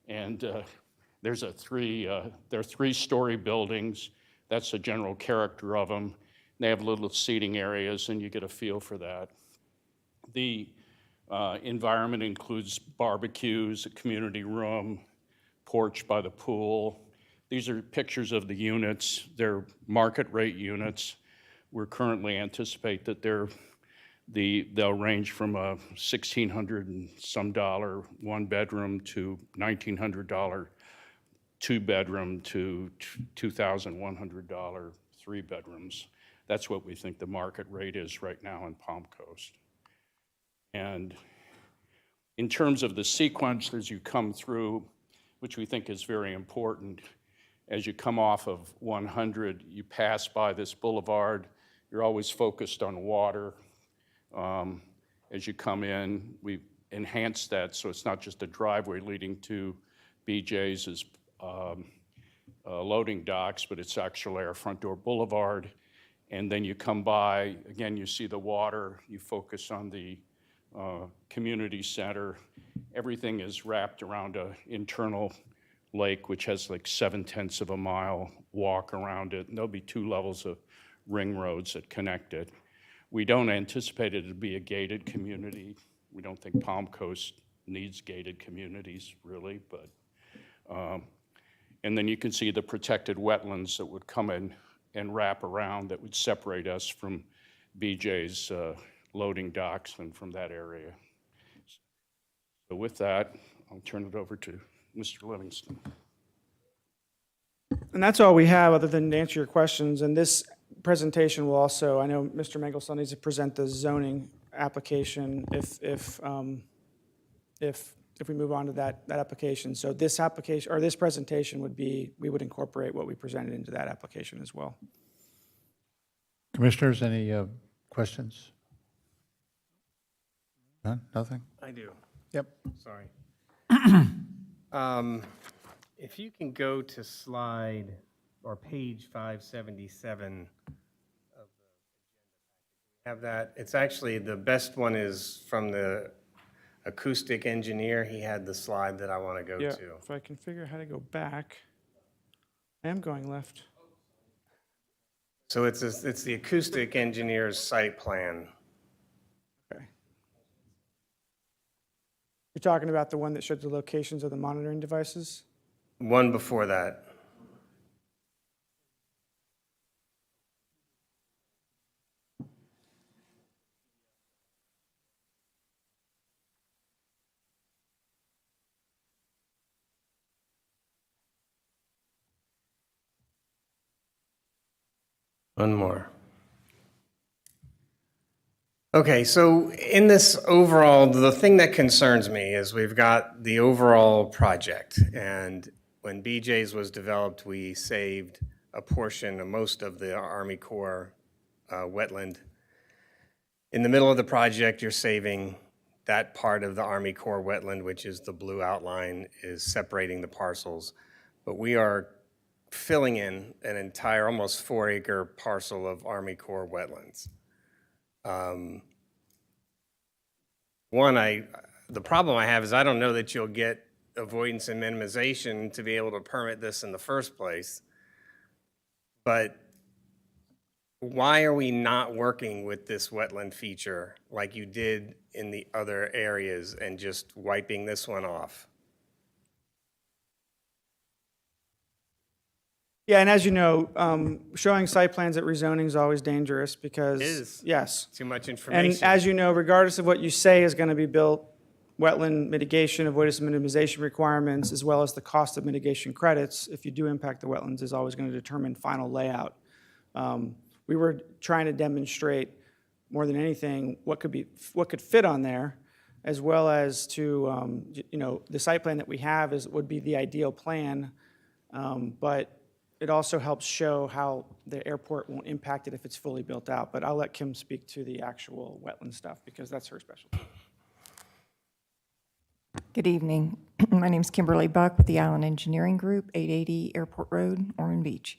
And there are 3-story buildings. That's the general character of them. They have little seating areas, and you get a feel for that. The environment includes barbecues, a community room, porch by the pool. These are pictures of the units. They're market rate units. We currently anticipate that they'll range from a $1,600 and some dollar 1-bedroom to $1,900 2-bedroom to $2,100 3-bedrooms. That's what we think the market rate is right now in Palm Coast. And in terms of the sequence as you come through, which we think is very important, as you come off of 100, you pass by this boulevard. You're always focused on water. As you come in, we've enhanced that so it's not just a driveway leading to BJ's loading docks, but it's actually our front door boulevard. And then you come by, again, you see the water, you focus on the community center. Everything is wrapped around an internal lake, which has like 7/10 of a mile walk around it. And there'll be 2 levels of ring roads that connect it. We don't anticipate it to be a gated community. We don't think Palm Coast needs gated communities, really, but, and then you can see the protected wetlands that would come in and wrap around that would separate us from BJ's loading docks and from that area. So with that, I'll turn it over to Mr. Livingston. And that's all we have, other than to answer your questions. And this presentation will also, I know Mr. Mengel still needs to present the zoning application if we move on to that application. So this application, or this presentation would be, we would incorporate what we presented into that application as well. Commissioners, any questions? None? Nothing? I do. Yep. Sorry. If you can go to slide or page 577 of the agenda, have that. It's actually, the best one is from the acoustic engineer. He had the slide that I want to go Yeah, to. if I can figure out how to go back. I am going left. So it's the acoustic engineer's site plan. Okay. You're talking about the one that showed the locations of the monitoring devices? One before that. One more. Okay, so in this overall, the thing that concerns me is we've got the overall project, and when BJ's was developed, we saved a portion of most of the Army Corps wetland. In the middle of the project, you're saving that part of the Army Corps wetland, which is the blue outline, is separating the parcels. But we are filling in an entire, almost 4-acre parcel of Army Corps wetlands. The problem I have is I don't know that you'll get avoidance and minimization to be able to permit this in the first place. But why are we not working with this wetland feature like you did in the other areas and just wiping this one off? Yeah, and as you know, showing site plans at rezoning is always dangerous because. It is. Yes. Too much information. And as you know, regardless of what you say is going to be built, wetland mitigation, avoidance and minimization requirements, as well as the cost of mitigation credits, if you do impact the wetlands, is always going to determine final layout. We were trying to demonstrate more than anything what could fit on there, as well as to the site plan that we have would be the ideal plan, but it also helps show how the airport won't impact it if it's fully built out. But I'll let Kim speak to the actual wetland stuff because that's her specialty. Good evening. My name is Kimberly Buck with the Island Engineering Group, 880 Airport Road, Ormond Beach.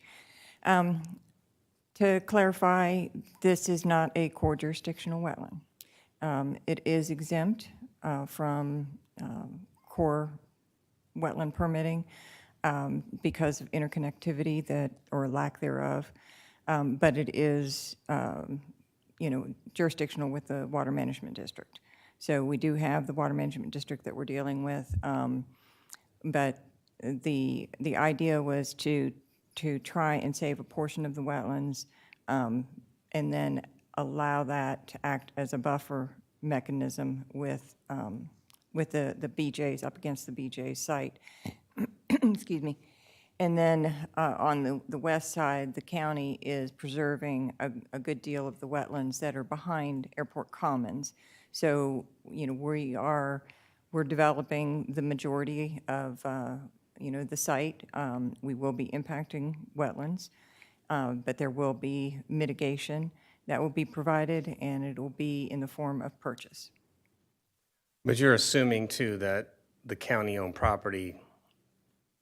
To clarify, this is not a core jurisdictional wetland. It is exempt from core wetland permitting because of interconnectivity or lack thereof, but it is jurisdictional with the Water Management District. So we do have the Water Management District that we're dealing with, but the idea was to try and save a portion of the wetlands and then allow that to act as a buffer mechanism with the BJ's, up against the BJ's site. Excuse me. And then on the west side, the county is preserving a good deal of the wetlands that are behind Airport Commons. So, we're developing the majority of, the site. We will be impacting wetlands, but there will be mitigation that will be provided, and it will be in the form of purchase. But you're assuming, too, that the county-owned property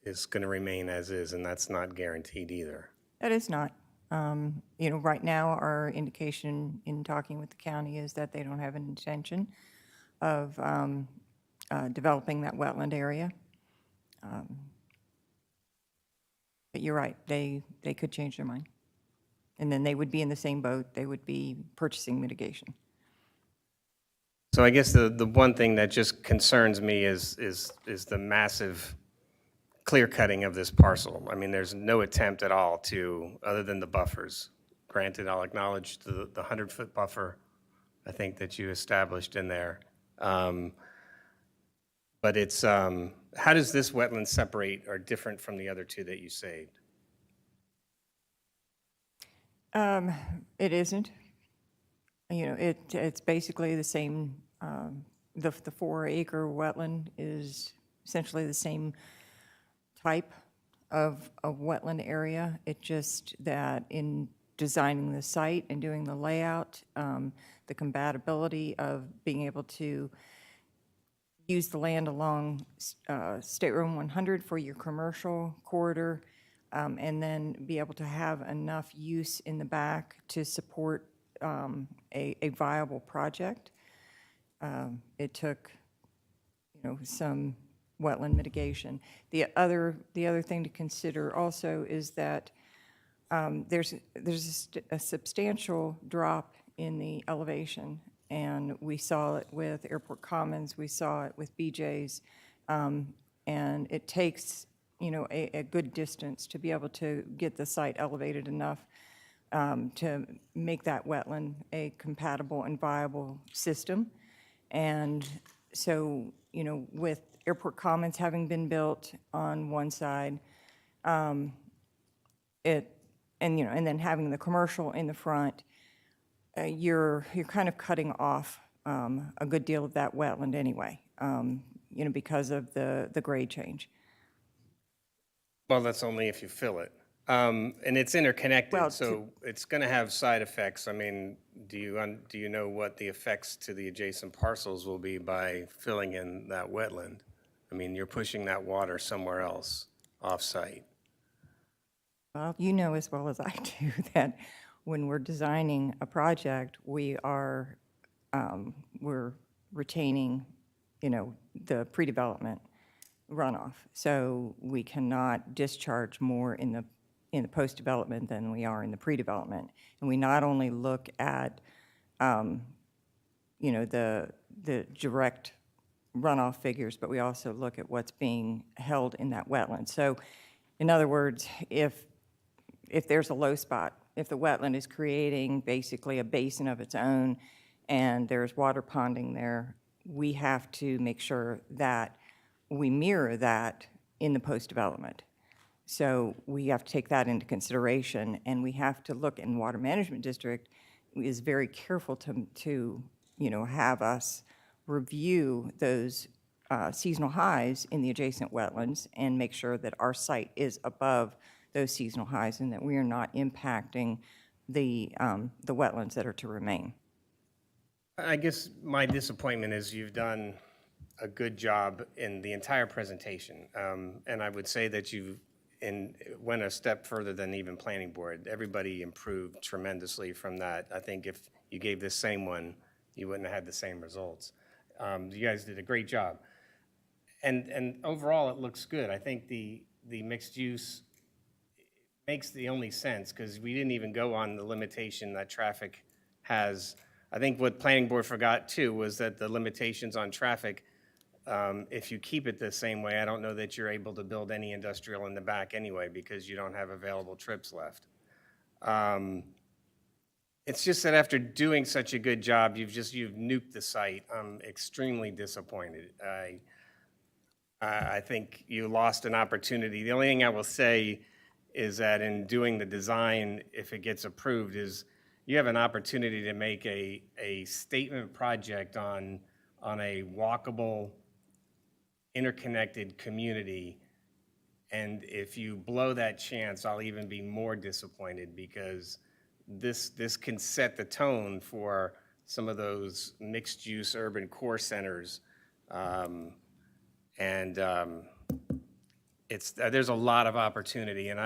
is going to remain as is, and that's not guaranteed either. That is not. Right now, our indication in talking with the county is that they don't have an intention of developing that wetland area. But you're right, they could change their mind And then they would be in the same boat, they would be purchasing mitigation. So I guess the one thing that just concerns me is the massive clear cutting of this parcel. I mean, there's no attempt at all to, other than the buffers. Granted, I'll acknowledge the 100-foot buffer, I think, that you established in there. But it's, how does this wetland separate or different from the other two that you saved? It isn't. You know, it's basically the same, the 4-acre wetland is essentially the same type of wetland area. It just that in designing the site and doing the layout, the compatibility of being able to use the land along State Road 100 for your commercial corridor, and then be able to have enough use in the back to support a viable project. It took, you know, some wetland mitigation. The other thing to consider also is that there's a substantial drop in the elevation, and we saw it with Airport Commons, we saw it with BJ's, and it takes, you know, a good distance to be able to get the site elevated enough to make that wetland a compatible and viable system. And so, you know, with Airport Commons having been built on one side, and then having the commercial in the front, you're kind of cutting off a good deal of that wetland anyway, you know, because of the grade change. Well, that's only if you fill it. And it's interconnected, Well, so it's going to have side effects. I mean, do you know what the effects to the adjacent parcels will be by filling in that wetland? I mean, you're pushing that water somewhere else off-site. Well, you know as well as I do that when we're designing a project, we're retaining, you know, the pre-development runoff. So we cannot discharge more in the post-development than we are in the pre-development. And we not only look at, you know, the direct runoff figures, but we also look at what's being held in that wetland. So in other words, if there's a low spot, if the wetland is creating basically a basin of its own and there's water ponding there, we have to make sure that we mirror that in the post-development. So we have to take that into consideration, and we have to look, and Water Management District is very careful to you know, have us review those seasonal highs in the adjacent wetlands and make sure that our site is above those seasonal highs and that we are not impacting the wetlands that are to remain. I guess my disappointment is you've done a good job in the entire presentation. And I would say that you went a step further than even planning board. Everybody improved tremendously from that. I think if you gave this same one, you wouldn't have had the same results. You guys did a great job. And overall, it looks good. I think the mixed use makes the only sense because we didn't even go on the limitation that traffic has. I think what planning board forgot too was that the limitations on traffic, if you keep it the same way, I don't know that you're able to build any industrial in the back anyway because you don't have available trips left. It's just that after doing such a good job, you've nuked the site. I'm extremely disappointed. I think you lost an opportunity. The only thing I will say is that in doing the design, if it gets approved, is you have an opportunity to make a statement project on a walkable, interconnected community. And if you blow that chance, I'll even be more disappointed because this can set the tone for some of those mixed-use urban core centers. There's a lot of opportunity, and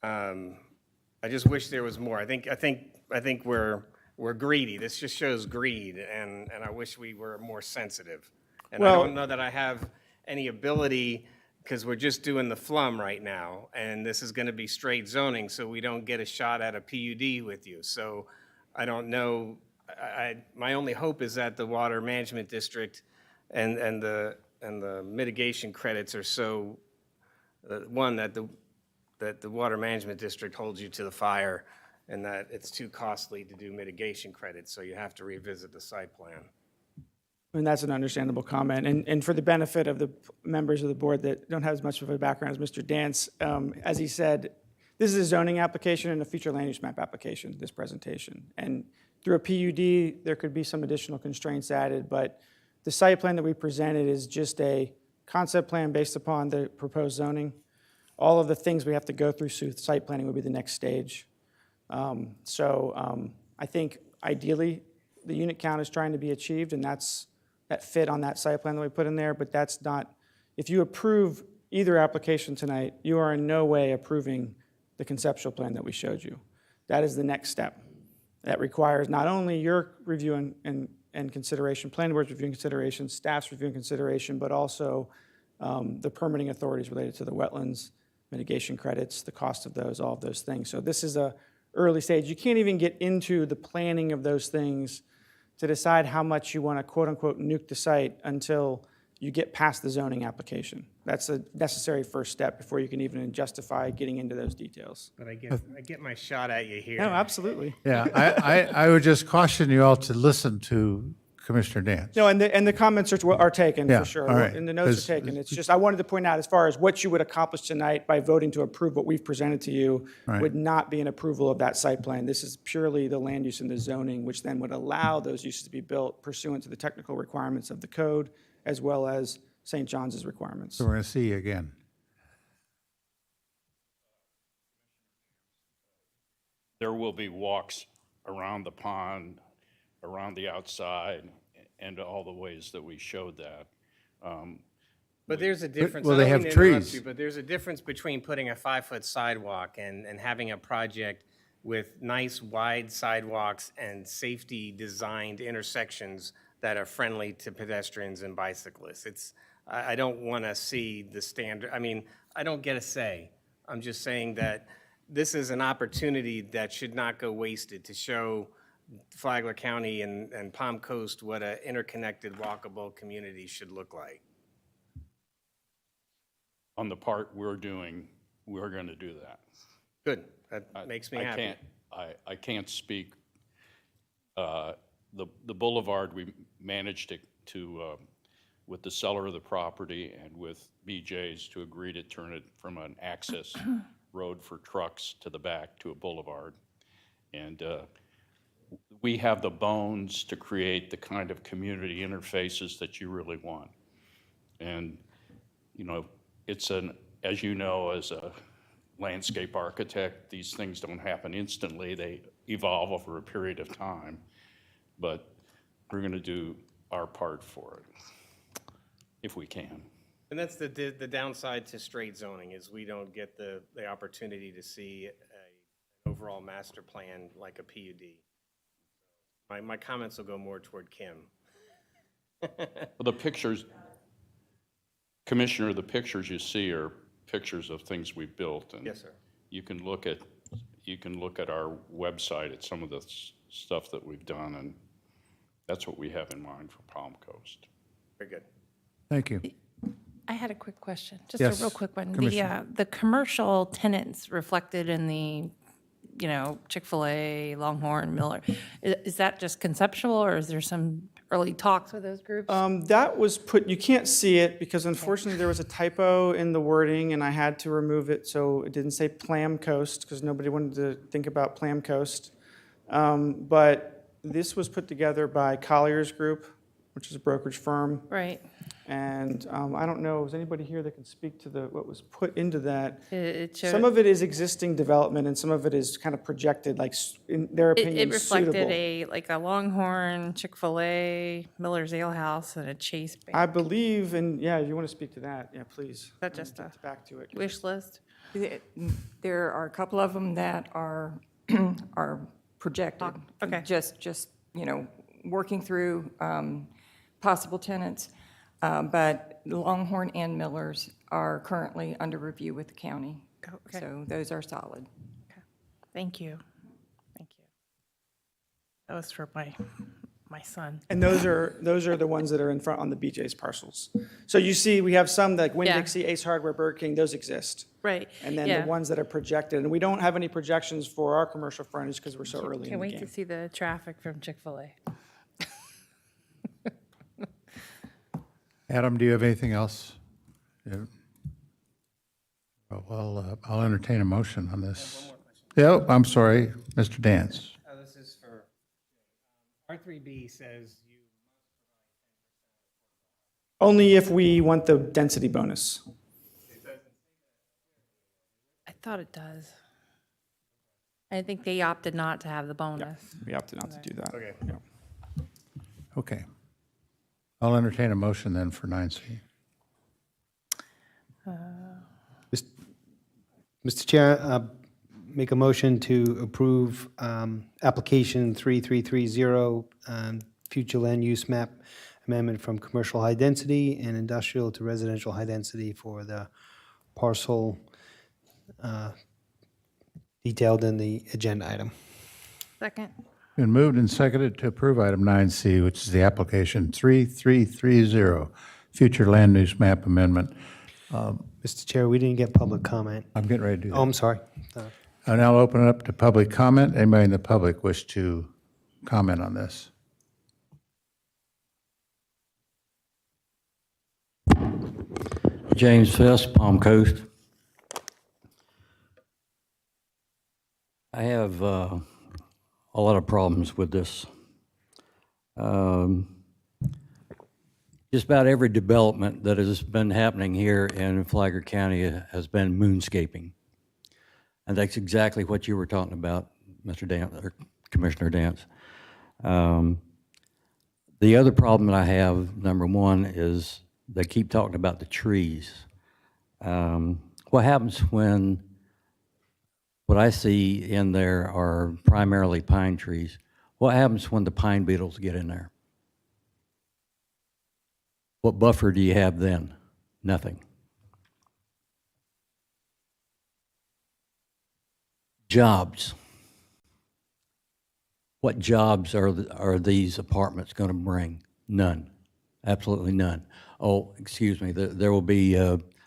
I just wish there was more. I think we're greedy. This just shows greed, and I wish we were more sensitive. And I don't know that I have any ability because we're just doing the flum right now, and this is going to be straight zoning, so we don't get a shot at a PUD with you. So I don't know, my only hope is that the Water Management District and the mitigation credits are so, one, that the Water Management District holds you to the fire, and that it's too costly to do mitigation credits, so you have to revisit the site plan. And that's an understandable comment. And for the benefit of the members of the board that don't have as much of a background as Mr. Dance, as he said, this is a zoning application and a future land use map application, this presentation. And through a PUD, there could be some additional constraints added, but the site plan that we presented is just a concept plan based upon the proposed zoning. All of the things we have to go through site planning would be the next stage. I think ideally, the unit count is trying to be achieved, and that fit on that site plan that we put in there, but that's not, if you approve either application tonight, you are in no way approving the conceptual plan that we showed you. That is the next step. That requires not only your review and consideration, planning board's review and consideration, staff's review and consideration, but also the permitting authorities related to the wetlands, mitigation credits, the cost of those, all of those things. So this is a early stage. You can't even get into the planning of those things to decide how much you want to quote-unquote nuke the site until you get past the zoning application. That's a necessary first step before you can even justify getting into those details. But I get my shot at you here. No, absolutely. Yeah, I would just caution you all to listen to Commissioner Dance. No, and the comments are taken, Yeah, for sure. all right. And the notes are taken. It's just, I wanted to point out, as far as what you would accomplish tonight by voting to approve what we've presented to you Right. would not be an approval of that site plan. This is purely the land use and the zoning, which then would allow those uses to be built pursuant to the technical requirements of the code, as well as St. John's requirements. So we're going to see you again. There will be walks around the pond, around the outside, and all the ways that we showed that. But there's a difference. well, I they don't have mean to interrupt trees. you, but there's a difference between putting a 5-foot sidewalk and having a project with nice wide sidewalks and safety designed intersections that are friendly to pedestrians and bicyclists. I don't want to see the standard, I mean, I don't get a say. I'm just saying that this is an opportunity that should not go wasted to show Flagler County and Palm Coast what an interconnected, walkable community should look like. On the part we're doing, we're going to do that. Good, that makes me happy. I can't speak. The boulevard, we managed to with the seller of the property and with BJ's to agree to turn it from an access road for trucks to the back to a boulevard. And we have the bones to create the kind of community interfaces that you really want. And, you know, it's as you know, as a landscape architect, these things don't happen instantly. They evolve over a period of time. But we're going to do our part for it, if we can. And that's the downside to straight zoning, is we don't get the opportunity to see an overall master plan like a PUD. My comments will go more toward Kim. Well, the pictures, Commissioner, the pictures you see are pictures of things we've built. And Yes, sir. You can look at our website at some of the stuff that we've done, and that's what we have in mind for Palm Coast. Very good. Thank you. I had a quick question, just Yes, a real quick one. Commissioner. The commercial tenants reflected in the, Chick-fil-A, Longhorn, Miller, is that just conceptual, or is there some early talks with those groups? That was put, you can't see it because unfortunately there was a typo in the wording and I had to remove it, so it didn't say Plam Coast because nobody wanted to think about Plam Coast. But this was put together by Collier's Group, which is a brokerage firm. Right. And I don't know, is anybody here that can speak to what was put into that? It showed- Some of it is existing development and some of it is kind of projected, like in their opinion, It reflected suitable. a Longhorn, Chick-fil-A, Miller's Ale House, and a Chase Bank. I believe, and yeah, if you want to speak to that, yeah, please. Is that just a back to it. wish list? There are a couple of them that are projected. Okay. Just working through possible tenants. But Longhorn and Millers are currently under review with the county. Okay. So those are solid. Thank you. Thank you. That was for my son. And those are the ones that are in front on the BJ's parcels. So you see, we have some like Winn-Dixie, Ace Hardware, Burger King, those exist. Right. And then yeah. the ones that are projected, and we don't have any projections for our commercial frontage because we're so early in Can't the wait game. to see the traffic from Chick-fil-A. Adam, do you have anything else? Yeah. Well, I'll entertain a motion on this. Yeah, I'm sorry, Mr. Dance. This is for, R3B says you. Only if we want the density bonus. I thought it does. I think they opted not to have the bonus. We opted not to do that. Okay. Yeah. Okay. I'll entertain a motion then for 9C. Mr. Chair, make a motion to approve application 3330, future land use map amendment from commercial high density and industrial to residential high density for the parcel detailed in the agenda item. Second. Been moved and seconded to approve item 9C, which is the application 3330, future land use map amendment. Mr. Chair, we didn't get public comment. I'm getting ready to do that. Oh, I'm sorry. And I'll open it up to public comment. Anybody in the public wish to comment on this? James Fisk, Palm Coast. I have a lot of problems with this. Just about every development that has been happening here in Flagler County has been moonscaping. And that's exactly what you were talking about, Mr. Dance, or Commissioner Dance. The other problem that I have, number one, is they keep talking about the trees. What happens when what I see in there are primarily pine trees? What happens when the pine beetles get in there? What buffer do you have then? Nothing. Jobs. What jobs are these apartments going to bring? None. Absolutely none. Oh, excuse me, there will be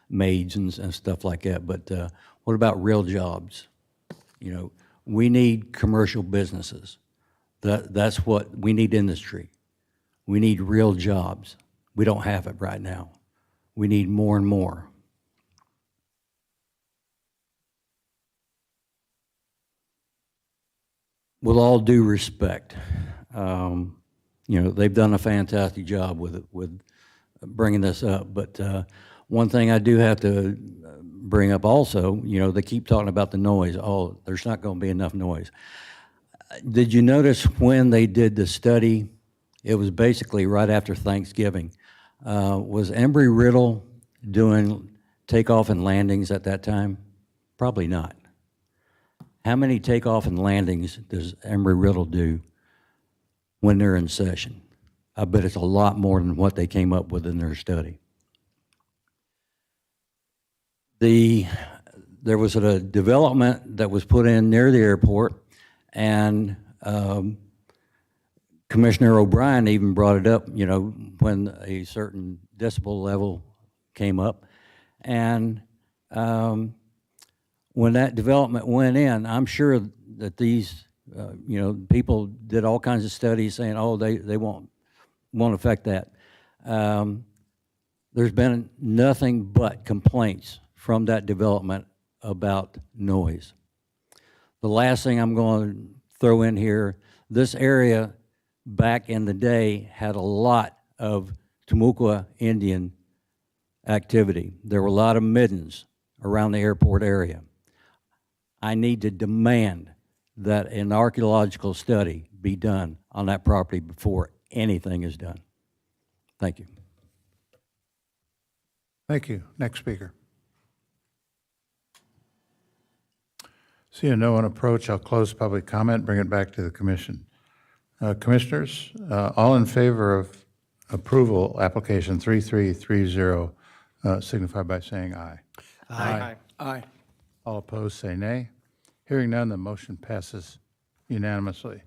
maids and stuff like that, but what about real jobs? You know, we need commercial businesses. That's what we need. Industry. We need real jobs. We don't have it right now. We need more and more. With all due respect, you know, they've done a fantastic job with bringing this up. But one thing I do have to bring up also, you know, they keep talking about the noise. Oh, there's not going to be enough noise. Did you notice when they did the study? It was basically right after Thanksgiving. Was Embry-Riddle doing takeoff and landings at that time? Probably not. How many takeoff and landings does Embry-Riddle do when they're in session? I bet it's a lot more than what they came up with in their study. There was a development that was put in near the airport, and Commissioner O'Brien even brought it up, you know, when a certain decibel level came up. And when that development went in, I'm sure that these, you know, people did all kinds of studies saying, oh, they won't affect that. There's been nothing but complaints from that development about noise. The last thing I'm going to throw in here, this area back in the day had a lot of Timucua Indian activity. There were a lot of middens around the airport area. I need to demand that an archaeological study be done on that property before anything is done. Thank you. Thank you. Next speaker. Seeing no one approach, I'll close public comment, bring it back to the commission. Commissioners, all in favor of approval, application 3330, signify by saying aye. Aye. Aye. All opposed, say nay. Hearing none, the motion passes unanimously.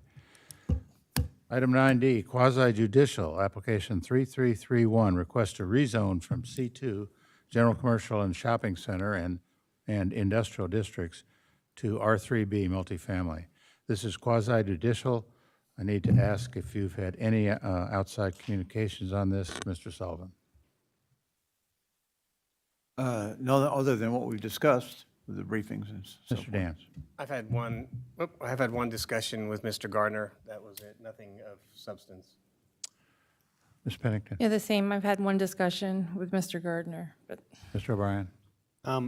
Item 9D, quasi judicial, application 3331, request to rezone from C2, general commercial and shopping center and industrial districts, to R3B multifamily. This is quasi judicial. I need to ask if you've had any outside communications on this, Mr. Sullivan. No, other than what we've discussed with the briefings and so forth. Mr. Dance. I've had one discussion with Mr. Gardner. That was it, nothing of substance. Ms. Pennington. Yeah, the same. I've had one discussion with Mr. Gardner, but Mr. O'Brien.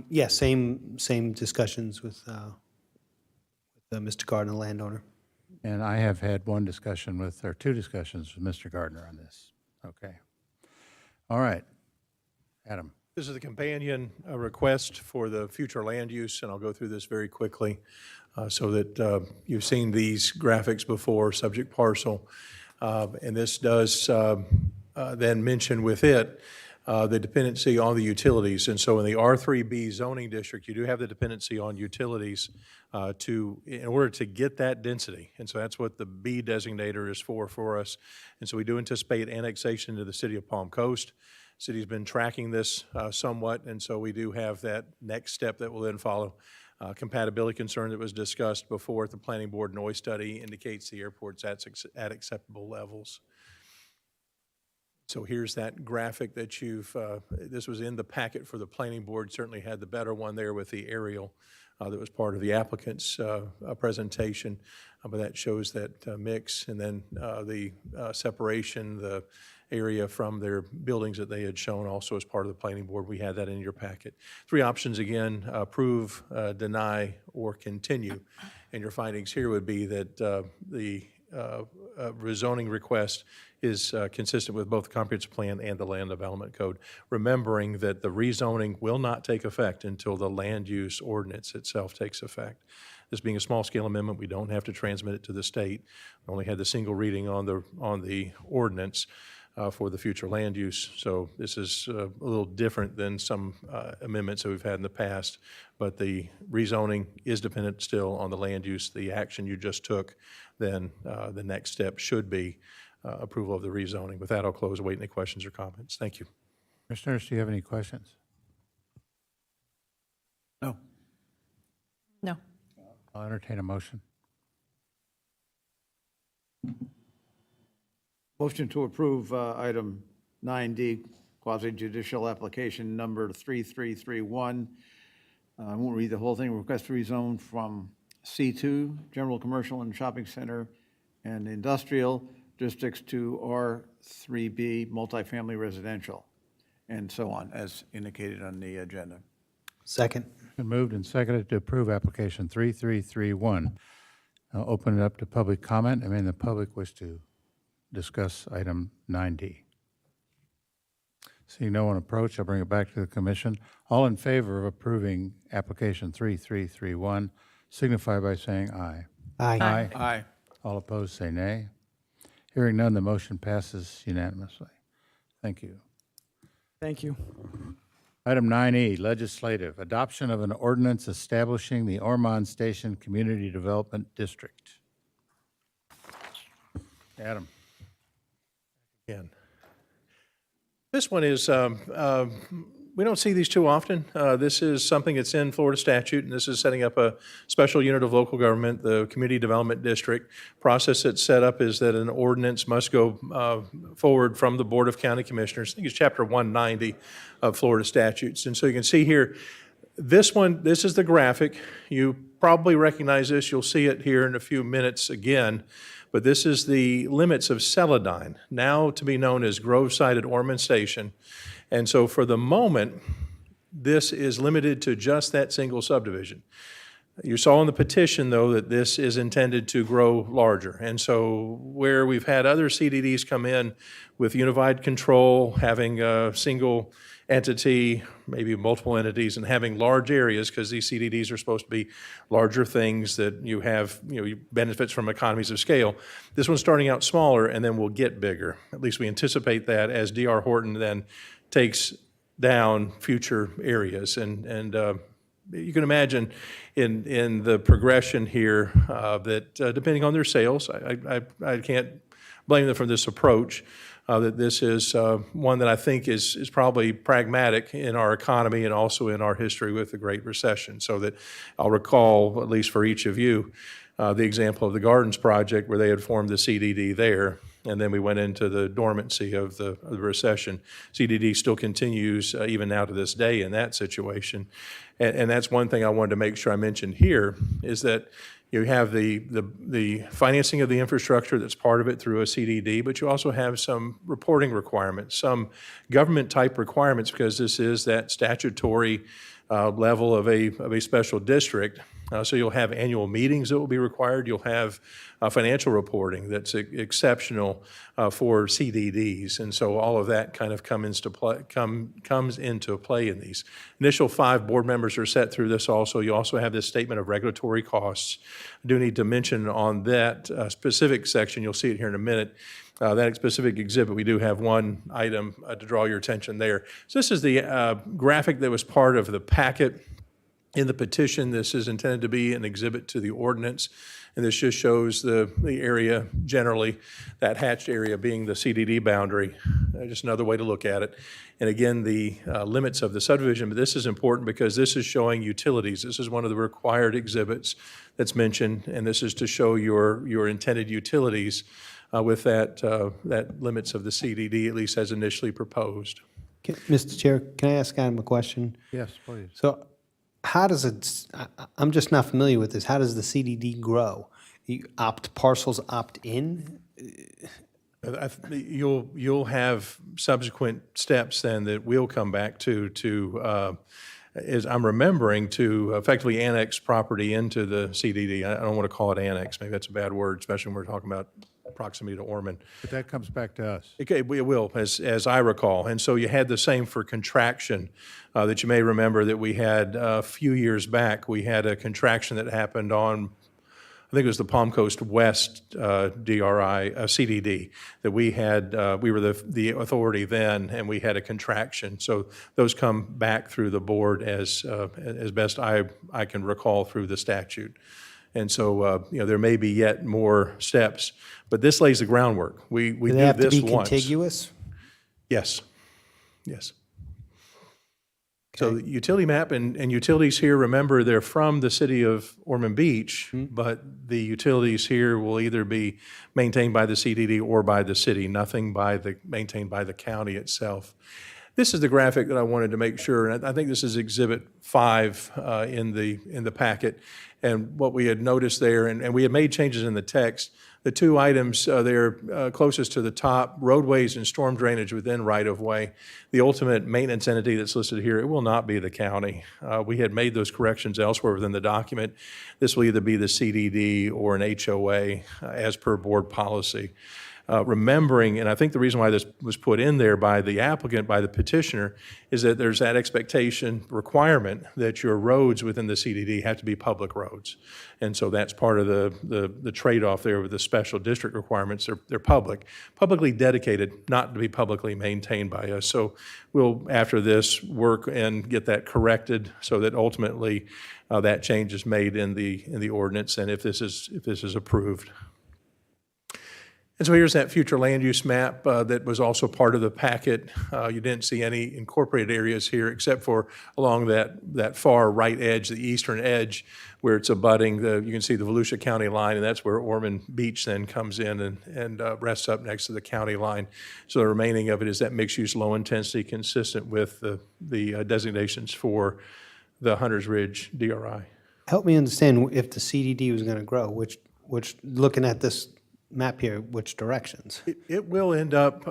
Yes, same discussions with Mr. Gardner, landowner. And I have had two discussions with Mr. Gardner on this. Okay. All right. Adam. This is the companion request for the future land use, and I'll go through this very quickly so that you've seen these graphics before, subject parcel. And this does then mention with it the dependency on the utilities. And so in the R3B zoning district, you do have the dependency on utilities in order to get that density. And so that's what the B designator is for us. And so we do anticipate annexation into the city of Palm Coast. City's been tracking this somewhat, and so we do have that next step that will then follow. Compatibility concern that was discussed before at the planning board noise study indicates the airport's at acceptable levels. So here's that graphic that this was in the packet for the planning board, certainly had the better one there with the aerial that was part of the applicant's presentation, but that shows that mix, and then the separation, the area from their buildings that they had shown also as part of the planning board. We had that in your packet. Three options again: approve, deny, or continue. And your findings here would be that the rezoning request is consistent with both the comprehensive plan and the land development code, remembering that the rezoning will not take effect until the land use ordinance itself takes effect. This being a small-scale amendment, we don't have to transmit it to the state. We only had the single reading on the ordinance for the future land use. So this is a little different than some amendments that we've had in the past, but the rezoning is dependent still on the land use. The action you just took, then the next step should be approval of the rezoning. With that, I'll close. Await any questions or comments. Thank you. Commissioners, do you have any questions? No. no. I'll entertain a motion. Motion to approve item 9D, quasi judicial application number 3331. I won't read the whole thing. Request to rezone from C2, general commercial and shopping center and industrial districts, to R3B, multifamily residential, and so on, as indicated on the agenda. Second. Been moved and seconded to approve application 3331. I'll open it up to public comment. I mean, the public wish to discuss item 9D. Seeing no one approach, I'll bring it back to the commission. All in favor of approving application 3331 signify by saying aye. Aye. Aye. Aye. All opposed say nay. Hearing none, the motion passes unanimously. Thank you. Thank you. Item 9E, legislative, adoption of an ordinance establishing the Ormond Station Community Development District. Adam. Again. This one is, we don't see these too often. This is something that's in Florida statute, and this is setting up a special unit of local government, the Community Development District. Process that's set up is that an ordinance must go forward from the Board of County Commissioners. I think it's Chapter 190 of Florida statutes. And so you can see here, this is the graphic. You probably recognize this. You'll see it here in a few minutes again. But this is the limits of Celadine, now to be known as Groveside at Ormond Station. And so for the moment, this is limited to just that single subdivision. You saw in the petition, though, that this is intended to grow larger. And so where we've had other CDDs come in with unified control, having a single entity, maybe multiple entities, and having large areas, because these CDDs are supposed to be larger things that you have, benefits from economies of scale. This one's starting out smaller and then will get bigger. At least we anticipate that as D.R. Horton then takes down future areas. And you can imagine in the progression here that depending on their sales, I can't blame them for this approach, that this is one that I think is probably pragmatic in our economy and also in our history with the Great Recession. So that I'll recall, at least for each of you, the example of the Gardens project where they had formed the CDD there, and then we went into the dormancy of the recession. CDD still continues even now to this day in that situation. And that's one thing I wanted to make sure I mentioned here, is that you have the financing of the infrastructure that's part of it through a CDD, but you also have some reporting requirements, some government-type requirements, because this is that statutory level of a special district. So you'll have annual meetings that will be required. You'll have financial reporting that's exceptional for CDDs. And so all of that kind of comes into play in these. Initial 5 board members are set through this also. You also have this statement of regulatory costs. I do need to mention on that specific section, you'll see it here in a minute, that specific exhibit, we do have one item to draw your attention there. So this is the graphic that was part of the packet in the petition. This is intended to be an exhibit to the ordinance, and this just shows the area generally, that hatched area being the CDD boundary, just another way to look at it. And again, the limits of the subdivision, but this is important because this is showing utilities. This is one of the required exhibits that's mentioned, and this is to show your intended utilities with that limits of the CDD, at least as initially proposed. Mr. Chair, can I ask Adam a question? Yes, please. So how does it, I'm just not familiar with this. How does the CDD grow? Parcels opt in? You'll have subsequent steps then that we'll come back to as I'm remembering, to effectively annex property into the CDD. I don't want to call it annex. Maybe that's a bad word, especially when we're talking about proximity to Ormond. But that comes back to us. It will, as I recall. And so you had the same for contraction that you may remember that we had a few years back. We had a contraction that happened on, I think it was the Palm Coast West DRI, CDD, that we had, we were the authority then, and we had a contraction. So those come back through the board as best I can recall through the statute. And so, there may be yet more steps, but this lays the groundwork. We do this once. Do they have to be contiguous? Yes, yes. So the utility map and utilities here, remember, they're from the city of Ormond Beach, but the utilities here will either be maintained by the CDD or by the city, nothing maintained by the county itself. This is the graphic that I wanted to make sure, and I think this is Exhibit 5 in the packet. And what we had noticed there, and we had made changes in the text, the 2 items there closest to the top, roadways and storm drainage within right-of-way. The ultimate maintenance entity that's listed here, it will not be the county. We had made those corrections elsewhere within the document. This will either be the CDD or an HOA as per board policy. Remembering, and I think the reason why this was put in there by the applicant, by the petitioner, is that there's that expectation requirement that your roads within the CDD have to be public roads. And so that's part of the trade-off there with the special district requirements. They're publicly dedicated, not to be publicly maintained by us. So we'll, after this, work and get that corrected so that ultimately that change is made in the ordinance, and if this is approved. And so here's that future land use map that was also part of the packet. You didn't see any incorporated areas here except for along that far right edge, the eastern edge, where it's abutting. You can see the Volusia County line, and that's where Ormond Beach then comes in and rests up next to the county line. So the remaining of it is that mixed-use, low-intensity, consistent with the designations for the Hunters Ridge DRI. Help me understand if the CDD was going to grow, which looking at this map here, which directions? It will end up,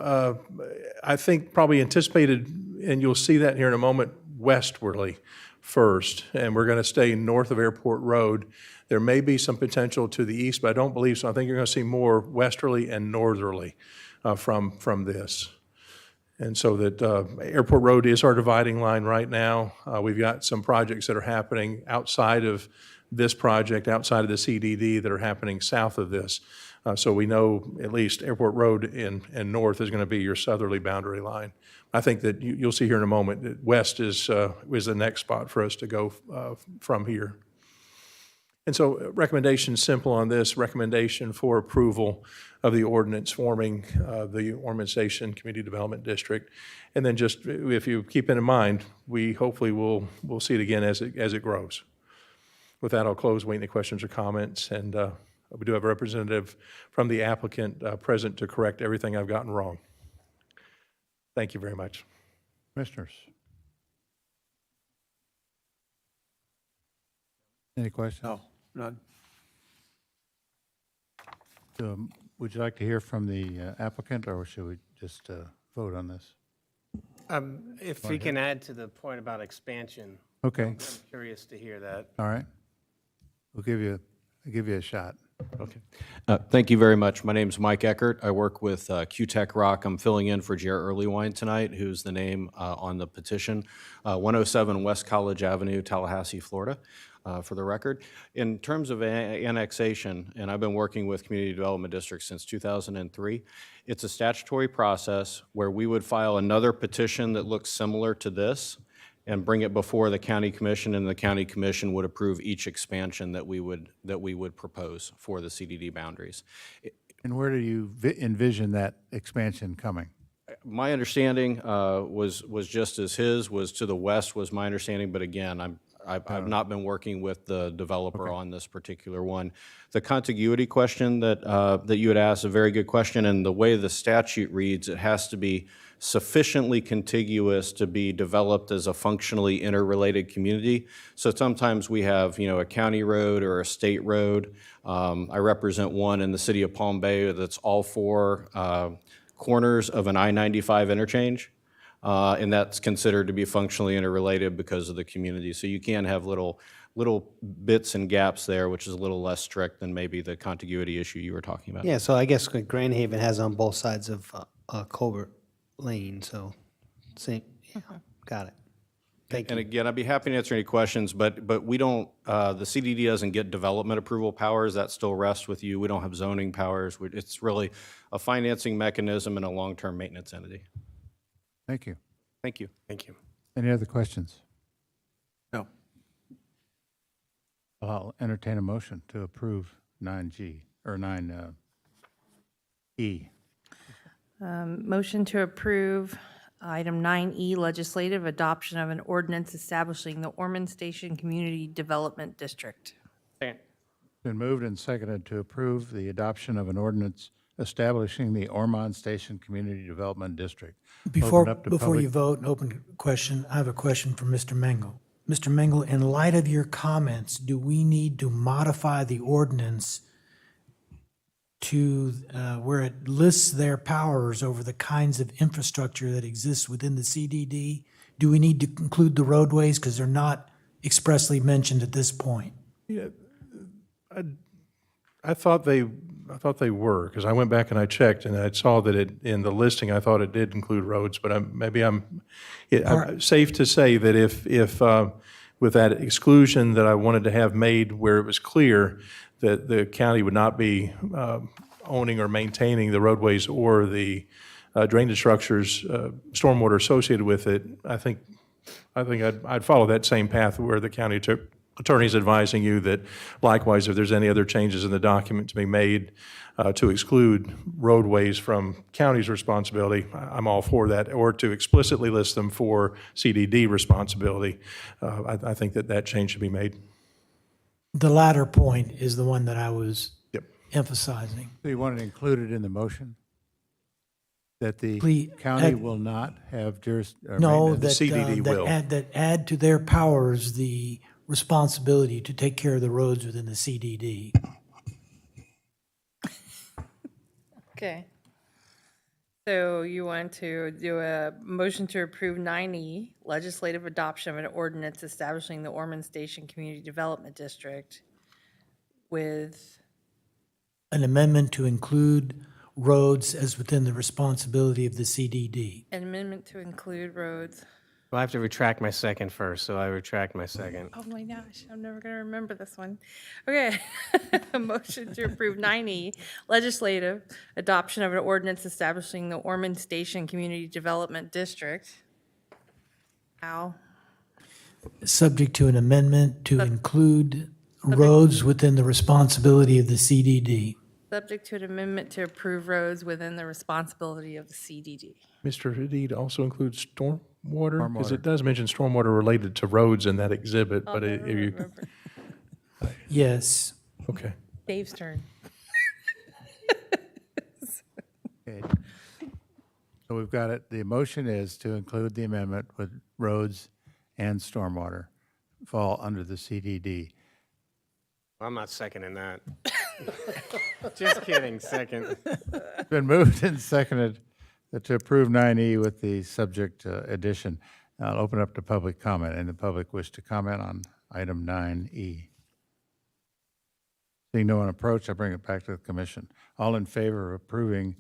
I think, probably anticipated, and you'll see that here in a moment, westwardly first. And we're going to stay north of Airport Road. There may be some potential to the east, but I don't believe so. I think you're going to see more westerly and northerly from this. And so that Airport Road is our dividing line right now. We've got some projects that are happening outside of this project, outside of the CDD, that are happening south of this. So we know at least Airport Road and north is going to be your southerly boundary line. I think that you'll see here in a moment that west is the next spot for us to go from here. And so recommendation simple on this, recommendation for approval of the ordinance forming the Ormond Station Community Development District. And then just, if you keep it in mind, we hopefully will see it again as it grows. With that, I'll close, wait any questions or comments, and we do have a representative from the applicant present to correct everything I've gotten wrong. Thank you very much. Commissioners? Any questions? No, none. Would you like to hear from the applicant, or should we just vote on this? If we can add to the point about expansion. Okay. I'm curious to hear that. All right. I'll give you a shot. Okay. Thank you very much. My name is Mike Eckert. I work with Q-Tech Rock. I'm filling in for Jared Earlywine tonight, who's the name on the petition. 107 West College Avenue, Tallahassee, Florida, for the record. In terms of annexation, and I've been working with community development districts since 2003, it's a statutory process where we would file another petition that looks similar to this and bring it before the county commission, and the county commission would approve each expansion that we would propose for the CDD boundaries. And where do you envision that expansion coming? My understanding was just as his was to the west was my understanding, but again, I've not been working with the developer on this particular one. The contiguity question that you had asked, a very good question, and the way the statute reads, it has to be sufficiently contiguous to be developed as a functionally interrelated community. So sometimes we have, a county road or a state road. I represent one in the city of Palm Bay that's all four corners of an I-95 interchange. And that's considered to be functionally interrelated because of the community. So you can have little bits and gaps there, which is a little less strict than maybe the contiguity issue you were talking about. Yeah, so I guess what Grand Haven has on both sides of Colbert Lane, so same, yeah, got it. Thank you. And again, I'd be happy to answer any questions, but we don't, the CDD doesn't get development approval powers. That still rests with you. We don't have zoning powers. It's really a financing mechanism and a long-term maintenance entity. Thank you. Thank you. Thank you. Any other questions? No. I'll entertain a motion to approve 9G, or 9E. Motion to approve item 9E, legislative adoption of an ordinance establishing the Ormond Station Community Development District. Second. Been moved and seconded to approve the adoption of an ordinance establishing the Ormond Station Community Development District. Before Open up to you public- vote and open question, I have a question for Mr. Mengel. Mr. Mengel, in light of your comments, do we need to modify the ordinance to where it lists their powers over the kinds of infrastructure that exists within the CDD? Do we need to include the roadways because they're not expressly mentioned at this point? Yeah, I thought they were, because I went back and I checked, and I saw that in the listing, I thought it did include roads, but I'm safe to say that if with that exclusion that I wanted to have made where it was clear that the county would not be owning or maintaining the roadways or the drainage structures, stormwater associated with it, I think I'd follow that same path where the county attorney's advising you that likewise, if there's any other changes in the document to be made to exclude roadways from county's responsibility, I'm all for that, or to explicitly list them for CDD responsibility. I think that change should be made. The latter point is the one that I was emphasizing. So you want it included in the motion? That the Please, county add- will not have No, maintenance? that add to their powers the responsibility to take care of the roads within the CDD. Okay. So you want to do a motion to approve 9E, legislative adoption of an ordinance establishing the Ormond Station Community Development District with, An amendment to include roads as within the responsibility of the CDD. An amendment to include roads. Well, I have to retract my second first, so I retract my second. Oh my gosh, I'm never gonna remember this one. Okay. A motion to approve 9E, legislative adoption of an ordinance establishing the Ormond Station Community Development District. Al, Subject to an amendment to include roads within the responsibility of the CDD. subject to an amendment to approve roads within the responsibility of the CDD. Mr. Hadid also includes stormwater? Because Stormwater. it does mention stormwater related to roads in that exhibit, but never you, remember. Yes. okay. Dave's turn. Okay. So we've got it, the motion is to include the amendment with roads and stormwater fall under the CDD. I'm not seconding that. Just kidding, second. It's been moved and seconded to approve 9E with the subject addition. Now I'll open up to public comment. And the public wish to comment on item 9E. Seeing no one approach, I bring it back to the commission. All in favor of approving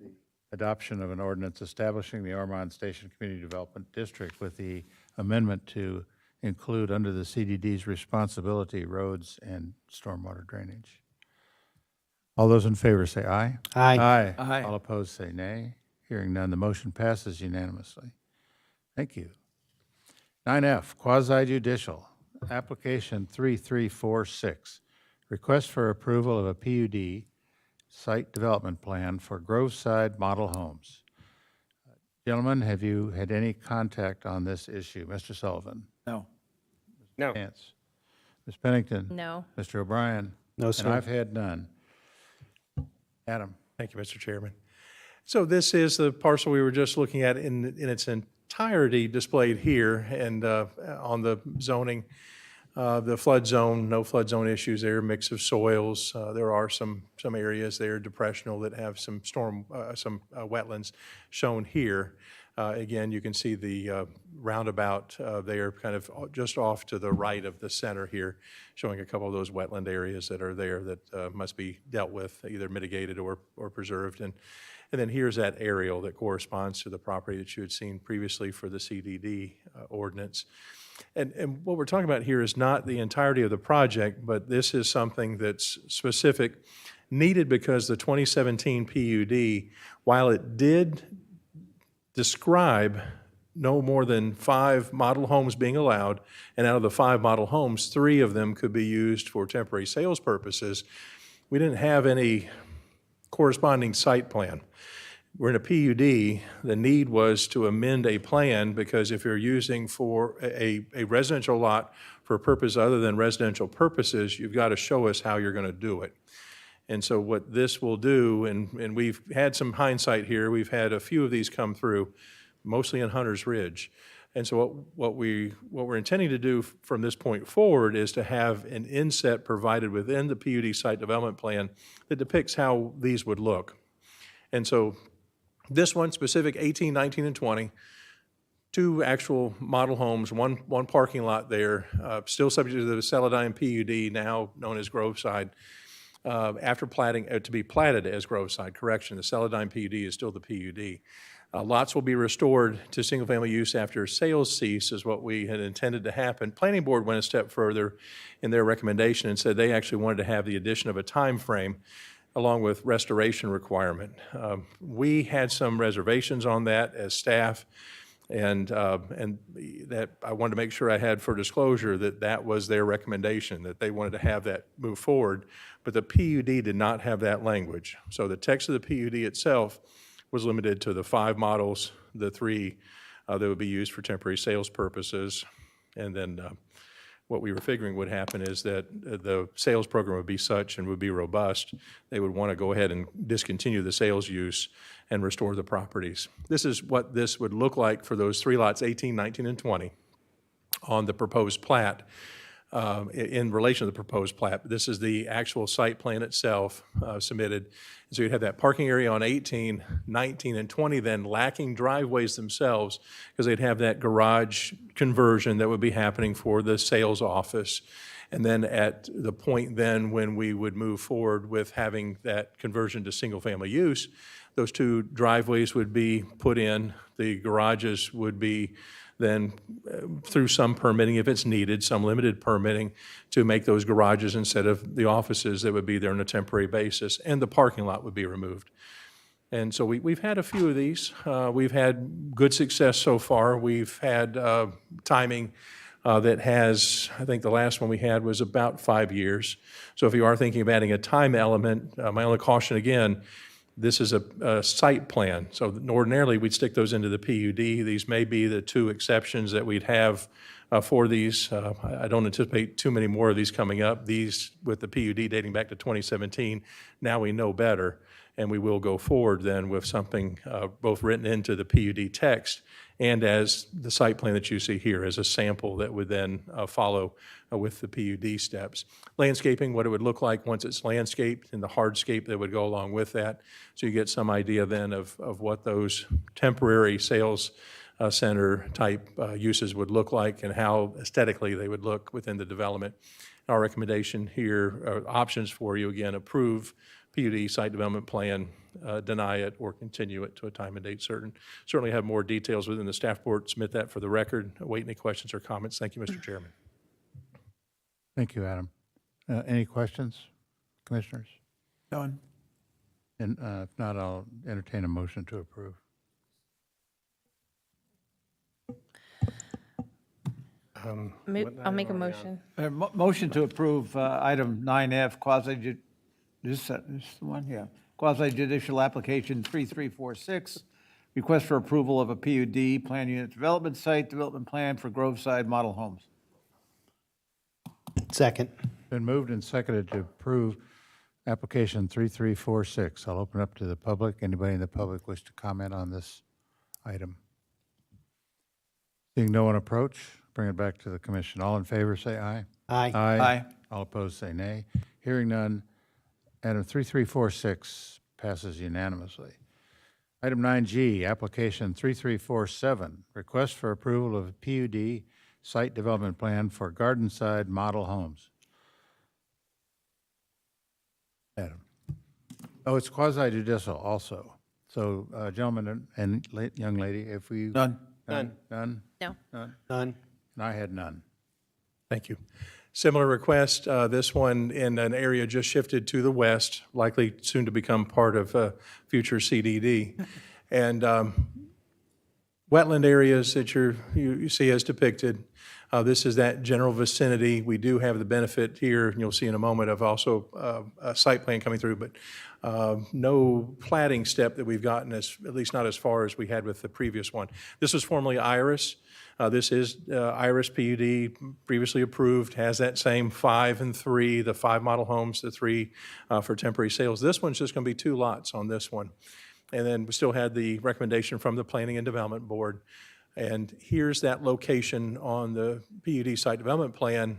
the adoption of an ordinance establishing the Ormond Station Community Development District with the amendment to include under the CDD's responsibility roads and stormwater drainage. All those in favor say aye. Aye. Aye. Aye. All opposed say nay. Hearing none, the motion passes unanimously. Thank you. 9F, quasi judicial, application 3346, request for approval of a PUD site development plan for Groveside Model Homes. Gentlemen, have you had any contact on this issue? Mr. Sullivan? No. No. Chance? Ms. Pennington? No. Mr. O'Brien? No, sir. And I've had none. Adam? Thank you, Mr. Chairman. So this is the parcel we were just looking at in its entirety displayed here, and on the zoning, the flood zone, no flood zone issues there, mix of soils. There are some areas there, depressional, that have some wetlands shown here. Again, you can see the roundabout there, kind of just off to the right of the center here, showing a couple of those wetland areas that are there that must be dealt with, either mitigated or preserved. And then here's that aerial that corresponds to the property that you had seen previously for the CDD ordinance. And what we're talking about here is not the entirety of the project, but this is something that's specific, needed because the 2017 PUD, while it did describe no more than 5 model homes being allowed, and out of the 5 model homes, 3 of them could be used for temporary sales purposes, we didn't have any corresponding site plan. We're in a PUD. The need was to amend a plan because if you're using for a residential lot for a purpose other than residential purposes, you've got to show us how you're going to do it. And so what this will do, and we've had some hindsight here, we've had a few of these come through, mostly in Hunter's Ridge. And so what we're intending to do from this point forward is to have an inset provided within the PUD site development plan that depicts how these would look. And so this one specific, 18, 19, and 20, 2 actual model homes, one parking lot there, still subject to the Celadine PUD, now known as Groveside. After platting, to be platted as Groveside, correction, the Celadine PUD is still the PUD. Lots will be restored to single-family use after sales cease is what we had intended to happen. Planning Board went a step further in their recommendation and said they actually wanted to have the addition of a time frame along with restoration requirement. We had some reservations on that as staff, and that I wanted to make sure I had for disclosure that was their recommendation, that they wanted to have that move forward, but the PUD did not have that language. So the text of the PUD itself was limited to the 5 models, the 3 that would be used for temporary sales purposes, and then what we were figuring would happen is that the sales program would be such and would be robust, they would want to go ahead and discontinue the sales use and restore the properties. This is what this would look like for those 3 lots, 18, 19, and 20, on the proposed plat. in relation to the proposed plat. This is the actual site plan itself submitted. And so you'd have that parking area on 18, 19, and 20 then lacking driveways themselves because they'd have that garage conversion that would be happening for the sales office. And then at the point then when we would move forward with having that conversion to single-family use, those two driveways would be put in. The garages would be then through some permitting if it's needed, some limited permitting to make those garages instead of the offices that would be there on a temporary basis, and the parking lot would be removed. And so we've had a few of these. We've had good success so far. We've had timing that has, I think the last one we had was about 5 years. So if you are thinking of adding a time element, my only caution again, this is a site plan. So ordinarily, we'd stick those into the PUD. These may be the two exceptions that we'd have for these. I don't anticipate too many more of these coming up. These, with the PUD dating back to 2017, now we know better, and we will go forward then with something both written into the PUD text and as the site plan that you see here as a sample that would then follow with the PUD steps. Landscaping, what it would look like once it's landscaped, and the hardscape that would go along with that. So you get some idea then of what those temporary sales center type uses would look like and how aesthetically they would look within the development. Our recommendation here, options for you, again, approve PUD site development plan, deny it, or continue it to a time and date certain. Certainly have more details within the staff report. Submit that for the record. Await any questions or comments. Thank you, Mr. Chairman. Thank you, Adam. Any questions, commissioners? None. And if not, I'll entertain a motion to approve. I'll make a motion. Motion to approve item 9F, this is the one, yeah. Quasi judicial application 3346, request for approval of a PUD, plan unit development site, development plan for Groveside model homes. Second. Been moved and seconded to approve application 3346. I'll open up to the public. Anybody in the public wish to comment on this item? Seeing no one approach, bring it back to the commission. All in favor, say aye. Aye. Aye. All opposed, say nay. Hearing none, item 3346 passes unanimously. Item 9G, application 3347, request for approval of a PUD site development plan for Gardenside model homes. Adam. Oh, it's quasi judicial also. So, gentlemen and young lady, if we. None. None? None? No. None? None. And I had none. Thank you. Similar request, this one in an area just shifted to the west, likely soon to become part of future CDD. And wetland areas that you see as depicted, this is that general vicinity. We do have the benefit here, and you'll see in a moment, of also a site plan coming through, but no platting step that we've gotten, at least not as far as we had with the previous one. This was formerly Iris. This is Iris PUD, previously approved, has that same 5 and 3, the 5 model homes, the 3 for temporary sales. This one's just going to be 2 lots on this one. And then we still had the recommendation from the Planning and Development Board. And here's that location on the PUD site development plan,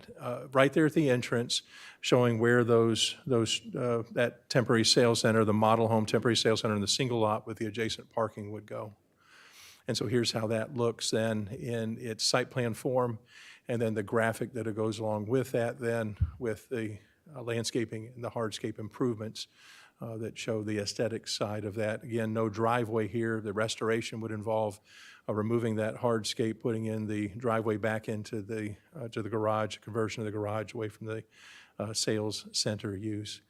right there at the entrance, showing where that temporary sales center, the model home temporary sales center, and the single lot with the adjacent parking would go. And so here's how that looks then in its site plan form, and then the graphic that goes along with that then with the landscaping and the hardscape improvements that show the aesthetic side of that. Again, no driveway here. The restoration would involve removing that hardscape, putting in the driveway back into the to the garage, conversion of the garage away from the sales center use.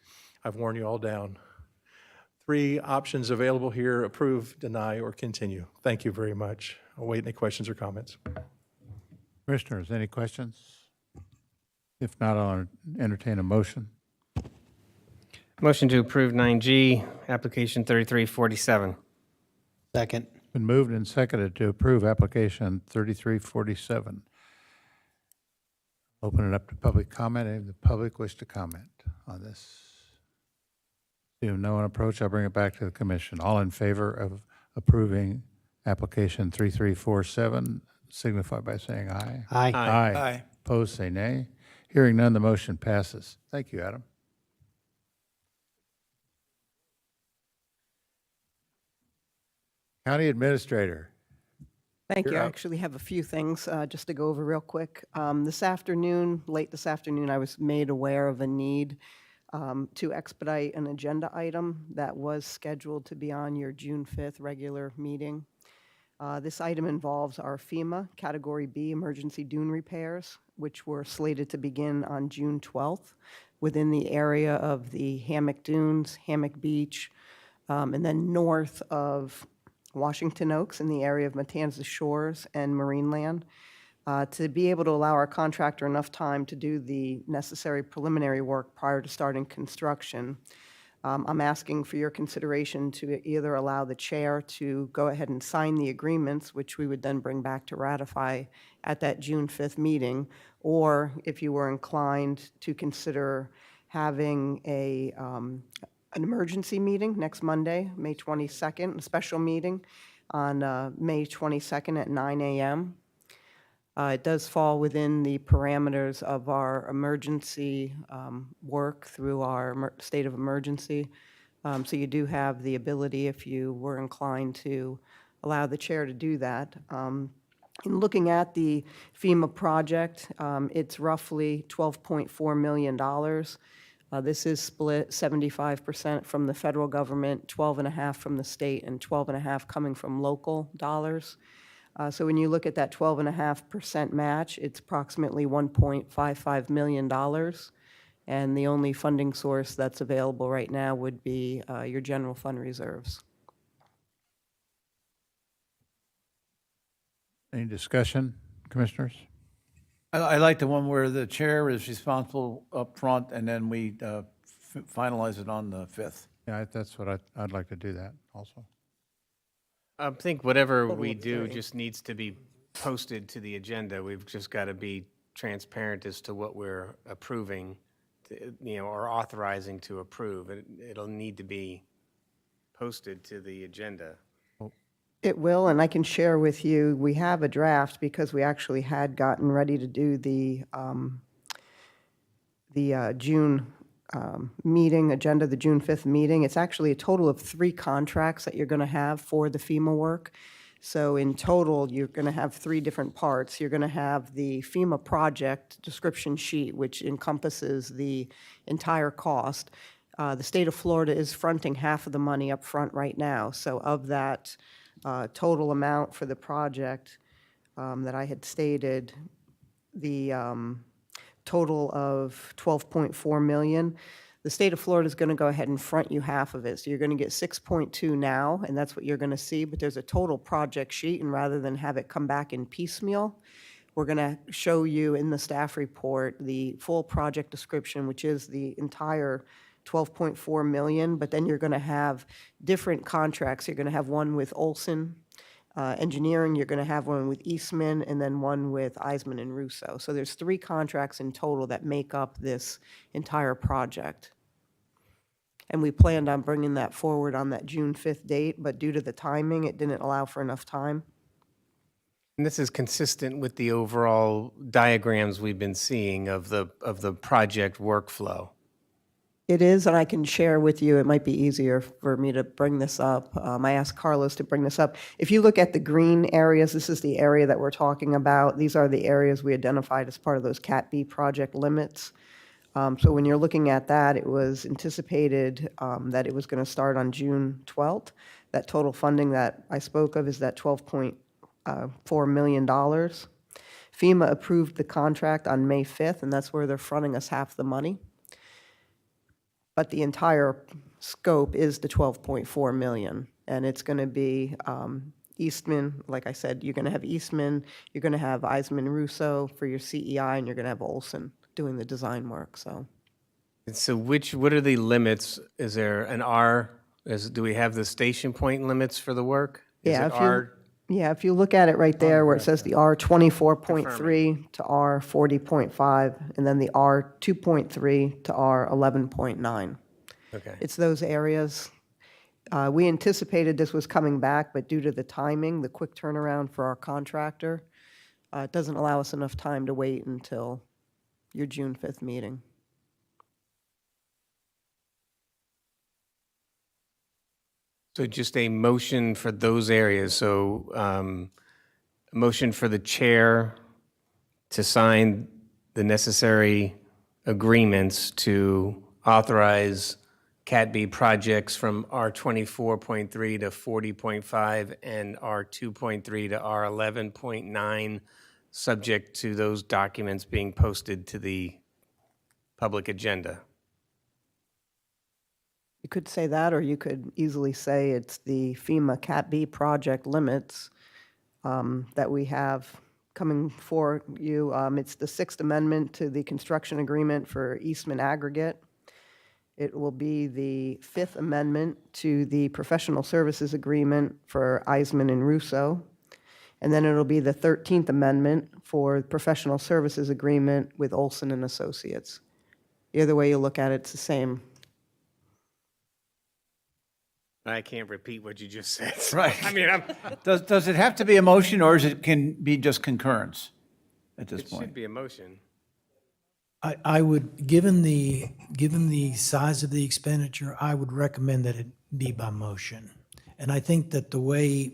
I've worn you all down. 3 options available here: approve, deny, or continue. Thank you very much. I'll wait any questions or comments. Commissioners, any questions? If not, I'll entertain a motion. Motion to approve 9G, application 3347. Second. Been moved and seconded to approve application 3347. Open it up to public comment. Any of the public wish to comment on this? If no one approach, I'll bring it back to the commission. All in favor of approving application 3347, signify by saying aye. Aye. Aye. Aye. Opposed, say nay. Hearing none, the motion passes. Thank you, Adam. County Administrator. Thank you. You're I up. actually have a few things just to go over real quick. This afternoon, late this afternoon, I was made aware of a need to expedite an agenda item that was scheduled to be on your June 5th regular meeting. This item involves our FEMA Category B emergency dune repairs, which were slated to begin on June 12th within the area of the Hammock Dunes, Hammock Beach, and then north of Washington Oaks in the area of Matanzas Shores and Marineland, to be able to allow our contractor enough time to do the necessary preliminary work prior to starting construction. I'm asking for your consideration to either allow the chair to go ahead and sign the agreements, which we would then bring back to ratify at that June 5th meeting, or if you were inclined to consider having an emergency meeting next Monday, May 22nd, a special meeting on May 22nd at 9 a.m. It does fall within the parameters of our emergency work through our state of emergency. So you do have the ability, if you were inclined, to allow the chair to do that. In looking at the FEMA project, it's roughly $12.4 million. This is split 75% from the federal government, 12.5 from the state, and 12.5 coming from local dollars. So when you look at that 12.5% match, it's approximately $1.55 million. And the only funding source that's available right now would be your general fund reserves. Any discussion, commissioners? I like the one where the chair is responsible up front, and then we finalize it on the 5th. Yeah, that's what I'd like to do that also. I think whatever we do just needs to be posted to the agenda. We've just got to be transparent as to what we're approving, or authorizing to approve. It'll need to be posted to the agenda. It will, and I can share with you, we have a draft because we actually had gotten ready to do the June meeting agenda, the June 5th meeting. It's actually a total of 3 contracts that you're going to have for the FEMA work. So in total, you're going to have 3 different parts. You're going to have the FEMA project description sheet, which encompasses the entire cost. The state of Florida is fronting half of the money up front right now. So of that total amount for the project that I had stated, the total of $12.4 million. The state of Florida is going to go ahead and front you half of it. So you're going to get 6.2 now, and that's what you're going to see. But there's a total project sheet, and rather than have it come back in piecemeal, we're going to show you in the staff report the full project description, which is the entire $12.4 million. But then you're going to have different contracts. You're going to have one with Olson Engineering, you're going to have one with Eastman, and then one with Eisman and Russo. So there's 3 contracts in total that make up this entire project. And we planned on bringing that forward on that June 5th date, but due to the timing, it didn't allow for enough time. And this is consistent with the overall diagrams we've been seeing of the project workflow. It is, and I can share with you, it might be easier for me to bring this up. I asked Carlos to bring this up. If you look at the green areas, this is the area that we're talking about. These are the areas we identified as part of those Cat B project limits. So when you're looking at that, it was anticipated that it was going to start on June 12th. That total funding that I spoke of is that $12.4 million. FEMA approved the contract on May 5th, and that's where they're fronting us half the money. But the entire scope is the $12.4 million, and it's going to be Eastman. Like I said, you're going to have Eastman, you're going to have Eisman Russo for your CEI, and you're going to have Olson doing the design work. So, And so what are the limits? Is there an R? Do we have the station point limits for the work? Is yeah, it R? if you look at it right there where it says the R24.3 to R40.5, and then the R2.3 to R11.9. Okay. It's those areas. We anticipated this was coming back, but due to the timing, the quick turnaround for our contractor, it doesn't allow us enough time to wait until your June 5th meeting. So just a motion for those areas. So a motion for the chair to sign the necessary agreements to authorize Cat B projects from R 24.3 to 40.5 and R 2.3 to R 11.9, subject to those documents being posted to the public agenda. You could say that, or you could easily say it's the FEMA Cat B project limits that we have coming for you. It's the Sixth Amendment to the construction agreement for Eastman Aggregate. It will be the Fifth Amendment to the professional services agreement for Eisman and Russo. And then it'll be the 13th Amendment for professional services agreement with Olson and Associates. Either way you look at it, it's the same. I can't repeat what you just said. Right. I mean, Does it have to be a motion, or can be just concurrence at this it point? should be a motion. I would, given the size of the expenditure, I would recommend that it be by motion. And I think that the way,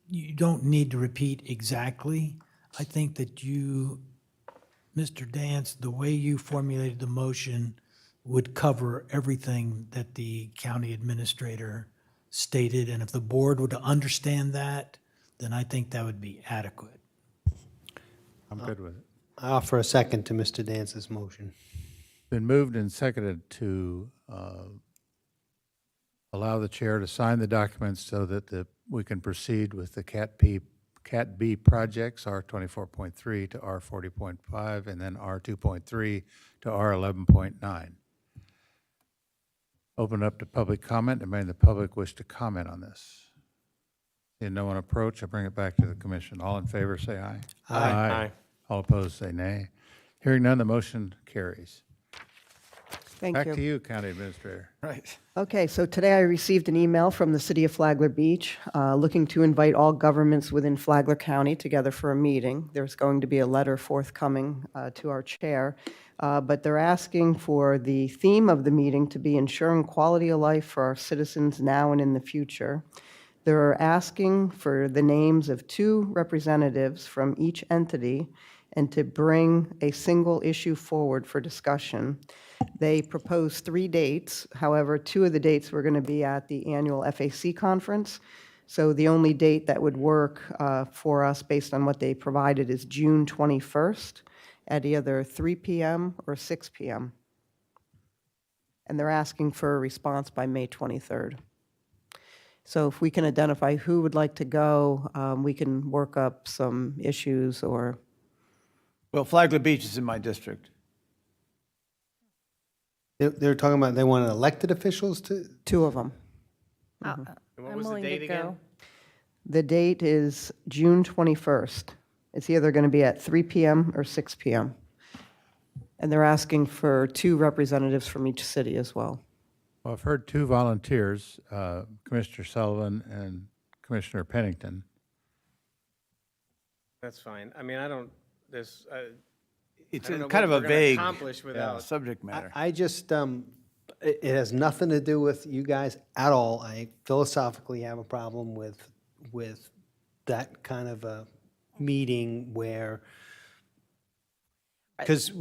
you don't need to repeat exactly. I think that you, Mr. Dance, the way you formulated the motion would cover everything that the county administrator stated. And if the board would understand that, then I think that would be adequate. I'm good with it. I offer a second to Mr. Dance's motion. Been moved and seconded to allow the chair to sign the documents so that we can proceed with the Cat B projects, R 24.3 to R 40.5, and then R 2.3 to R 11.9. Open up to public comment. Anybody in the public wish to comment on this? Seeing no one approach, I bring it back to the commission. All in favor, say aye. Aye. Aye. All opposed, say nay. Hearing none, the motion carries. Thank you. Back to you, County Administrator. Right. Okay, so today I received an email from the city of Flagler Beach looking to invite all governments within Flagler County together for a meeting. There's going to be a letter forthcoming to our chair, but they're asking for the theme of the meeting to be ensuring quality of life for our citizens now and in the future. They're asking for the names of 2 representatives from each entity and to bring a single issue forward for discussion. They proposed 3 dates. However, 2 of the dates were going to be at the annual FAC conference. So the only date that would work for us based on what they provided is June 21st at either 3 p.m. or 6 p.m. And they're asking for a response by May 23rd. So if we can identify who would like to go, we can work up some issues or. Well, Flagler Beach is in my district. They're talking about, they want elected officials to? 2 of them. And what I'm was the willing to date again? go. The date is June 21st. It's either going to be at 3 p.m. or 6 p.m. And they're asking for 2 representatives from each city as well. Well, I've heard 2 volunteers, Commissioner Sullivan and Commissioner Pennington. That's fine. I mean, I don't, this, It's I don't know kind of what a we're gonna vague accomplish without. subject matter. I just, it has nothing to do with you guys at all. I philosophically have a problem with that kind of a meeting where, because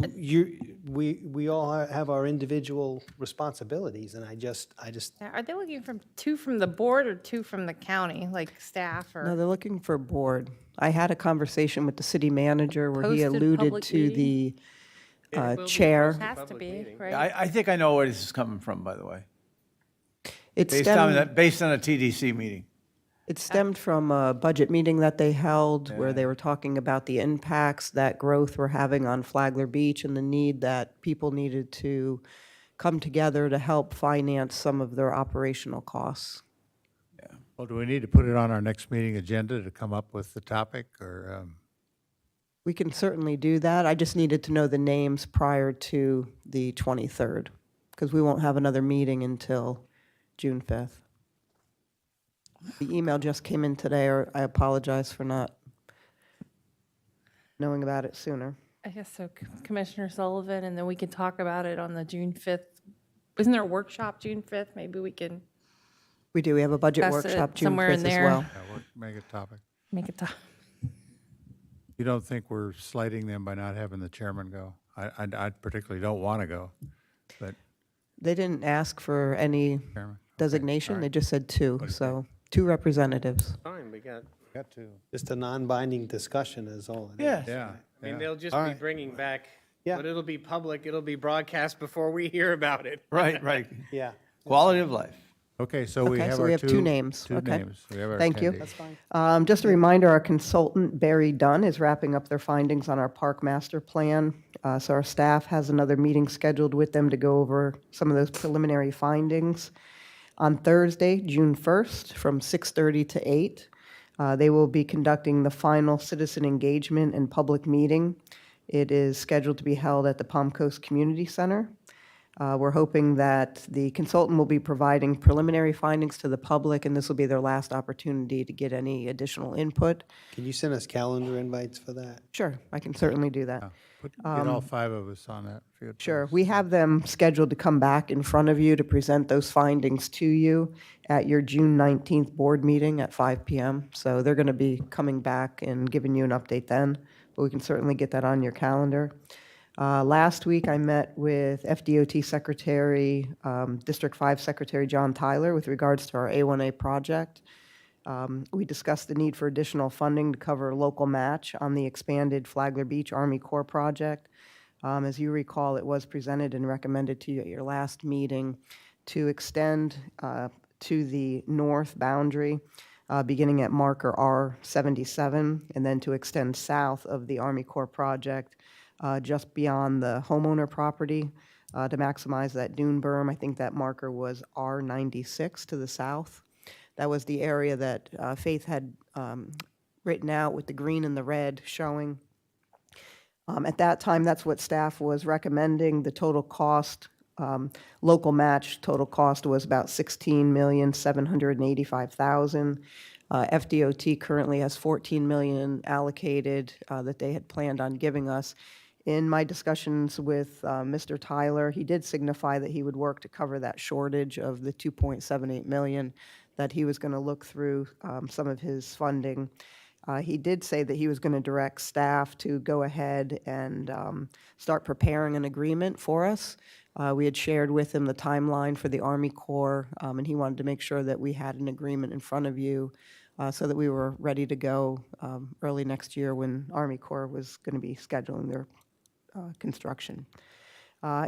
we all have our individual responsibilities, and I just. Yeah, are they looking for 2 from the board or 2 from the county, like staff No, or? they're looking for a board. I had a conversation with the city manager where he Posted alluded public to the It will be chair. posted Has to public be, meeting. right? I think I know where this is coming from, by the way. It Based on stemmed, based on a TDC meeting. it stemmed from a budget meeting that they held where they were talking about the impacts that growth were having on Flagler Beach and the need that people needed to come together to help finance some of their operational costs. Well, do we need to put it on our next meeting agenda to come up with the topic, or? We can certainly do that. I just needed to know the names prior to the 23rd, because we won't have another meeting until June 5th. The email just came in today, or I apologize for not knowing about it sooner. I guess so, Commissioner Sullivan, and then we can talk about it on the June 5th. Isn't there a workshop June 5th? Maybe we can We do, we have a budget discuss it workshop June somewhere in 5th as there. well. Yeah, make it topic. Make it You don't think we're slighting them by not having the chairman go? I particularly don't want to go, but They didn't ask for any Chairman, designation, they just said two, so two representatives. Fine, we got, got to. Just a non-binding discussion is all it is. Yeah. Yeah. I mean, yeah. they'll just All be right. bringing back, Yeah. but it'll be public, it'll be broadcast before we hear about it. Right, right. Yeah. Quality of life. Okay, so we Okay, have so our we have two names. Two Okay. names. We have our Thank you. attendees. That's fine. Just a reminder, our consultant, Barry Dunn, is wrapping up their findings on our park master plan. So our staff has another meeting scheduled with them to go over some of those preliminary findings. On Thursday, June 1st, from 6:30 to 8, they will be conducting the final citizen engagement and public meeting. It is scheduled to be held at the Palm Coast Community Center. We're hoping that the consultant will be providing preliminary findings to the public, and this will be their last opportunity to get any additional input. Can you send us calendar invites for that? Sure, I can certainly do that. Get all five of us on that. if you would, Sure, please. we have them scheduled to come back in front of you to present those findings to you at your June 19th board meeting at 5 PM. So they're going to be coming back and giving you an update then, but we can certainly get that on your calendar. Last week, I met with FDOT Secretary, District 5 Secretary John Tyler with regards to our A1A project. We discussed the need for additional funding to cover local match on the expanded Flagler Beach Army Corps project. As you recall, it was presented and recommended to you at your last meeting to extend to the north boundary, beginning at marker R77, and then to extend south of the Army Corps project just beyond the homeowner property to maximize that dune berm. I think that marker was R96 to the south. That was the area that Faith had written out with the green and the red showing. At that time, that's what staff was recommending. The total cost, local match total cost was about $16,785,000. FDOT currently has $14 million allocated that they had planned on giving us. In my discussions with Mr. Tyler, he did signify that he would work to cover that shortage of the $2.78 million, that he was going to look through some of his funding. He did say that he was going to direct staff to go ahead and start preparing an agreement for us. We had shared with him the timeline for the Army Corps, and he wanted to make sure that we had an agreement in front of you so that we were ready to go early next year when Army Corps was going to be scheduling their construction.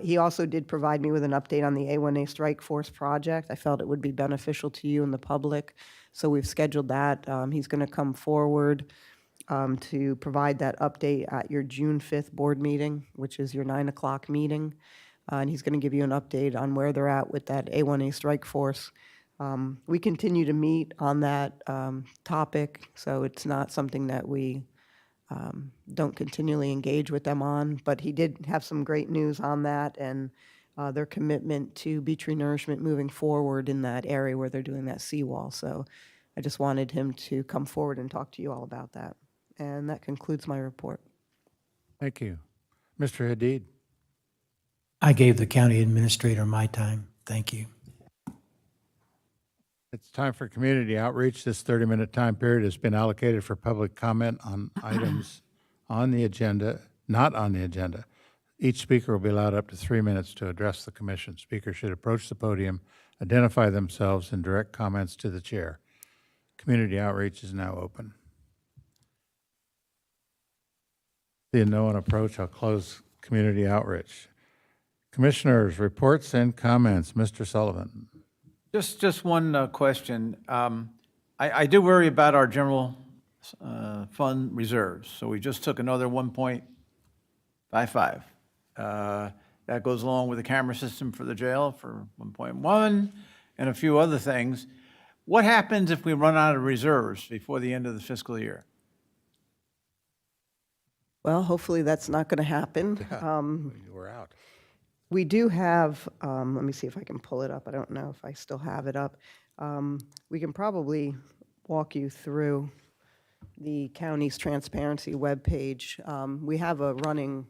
He also did provide me with an update on the A1A Strike Force project. I felt it would be beneficial to you and the public, so we've scheduled that. He's going to come forward to provide that update at your June 5th board meeting, which is your 9 o'clock meeting. And he's going to give you an update on where they're at with that A1A Strike Force. We continue to meet on that topic, so it's not something that we don't continually engage with them on, but he did have some great news on that and their commitment to beach renourishment moving forward in that area where they're doing that seawall. So I just wanted him to come forward and talk to you all about that. And that concludes my report. Thank you. Mr. Hadid. I gave the county administrator my time. Thank you. It's time for community outreach. This 30-minute time period has been allocated for public comment on items on the agenda, not on the agenda. Each speaker will be allowed up to 3 minutes to address the commission. Speakers should approach the podium, identify themselves, and direct comments to the chair. Community outreach is now open. Seeing no one approach, I'll close community outreach. Commissioners, reports and comments. Mr. Sullivan. Just one question. I do worry about our general fund reserves. So we just took another 1.55. That goes along with the camera system for the jail for 1.1 and a few other things. What happens if we run out of reserves before the end of the fiscal year? Well, hopefully that's not going to happen. We're out. We do have, let me see if I can pull it up. I don't know if I still have it up. We can probably walk you through the county's transparency webpage. We have a running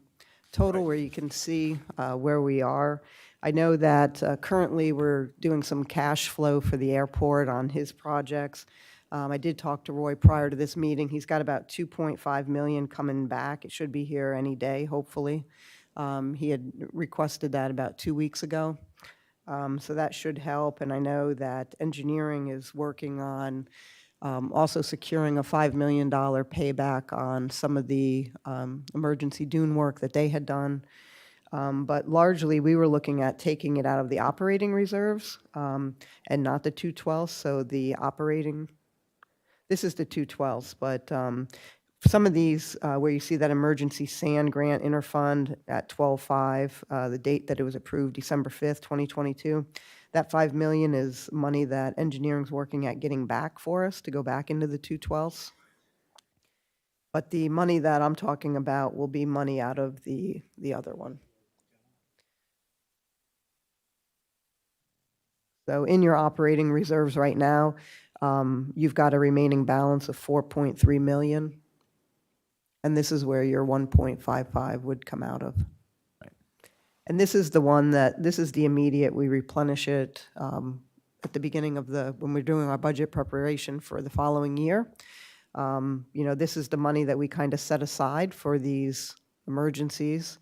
total where you can see where we are. I know that currently we're doing some cash flow for the airport on his projects. I did talk to Roy prior to this meeting. He's got about 2.5 million coming back. It should be here any day, hopefully. He had requested that about 2 weeks ago. So that should help. And I know that engineering is working on also securing a $5 million payback on some of the emergency dune work that they had done. But largely, we were looking at taking it out of the operating reserves and not the 212s. So the operating, this is the 212s, but some of these where you see that emergency sand grant interfund at 12/5, the date that it was approved, December 5th, 2022, that $5 million is money that engineering's working at getting back for us to go back into the 212s. But the money that I'm talking about will be money out of the other one. So in your operating reserves right now, you've got a remaining balance of 4.3 million. And this is where your 1.55 would come out of. And this is the one that, this is the immediate, we replenish it at the beginning of when we're doing our budget preparation for the following year. You know, this is the money that we kind of set aside for these emergencies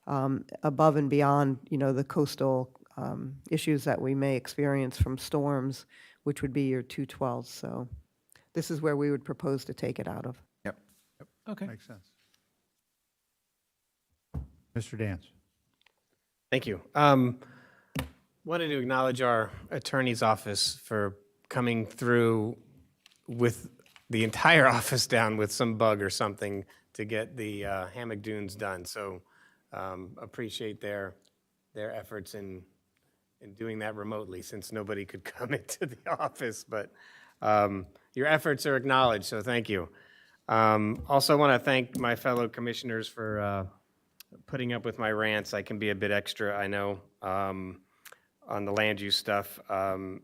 above and beyond, you know, the coastal issues that we may experience from storms, which would be your 212s. So this is where we would propose to take it out of. Okay. Makes sense. Mr. Dance. Thank you. Wanted to acknowledge our attorney's office for coming through with the entire office down with some bug or something to get the hammock dunes done. So appreciate their efforts in doing that remotely, since nobody could come into the office. But your efforts are acknowledged, so thank you. Also want to thank my fellow commissioners for putting up with my rants. I can be a bit extra, I know, on the land use stuff.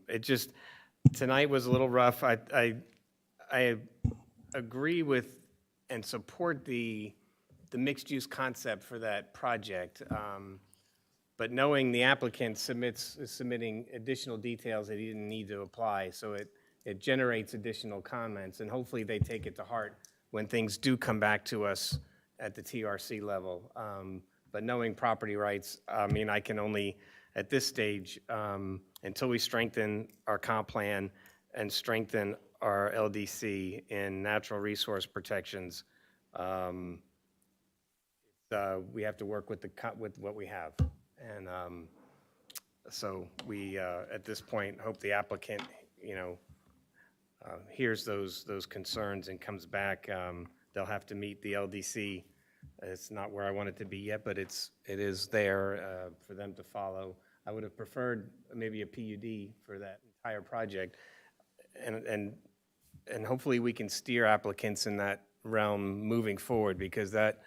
It just, tonight was a little rough. I agree with and support the mixed use concept for that project. But knowing the applicant is submitting additional details that he didn't need to apply, so it generates additional comments, and hopefully they take it to heart when things do come back to us at the TRC level. But knowing property rights, I mean, I can only, at this stage, until we strengthen our comp plan and strengthen our LDC in natural resource protections, we have to work with what we have. And so we, at this point, hope the applicant, you know, hears those concerns and comes back. They'll have to meet the LDC. It's not where I want it to be yet, but it is there for them to follow. I would have preferred maybe a PUD for that entire project, and hopefully we can steer applicants in that realm moving forward, because that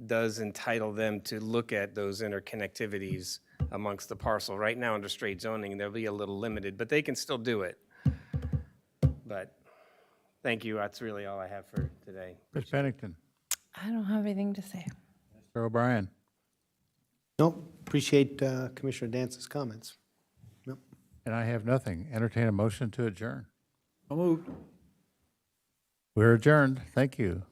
does entitle them to look at those interconnectivities amongst the parcel. Right now under straight zoning, they'll be a little limited, but they can still do it. But thank you. That's really all I have for today. Ms. Pennington. I don't have anything to say. Mr. O'Brien. No, appreciate Commissioner Dance's comments. No. And I have nothing. Entertain a motion to adjourn. Moved. We're adjourned. Thank you.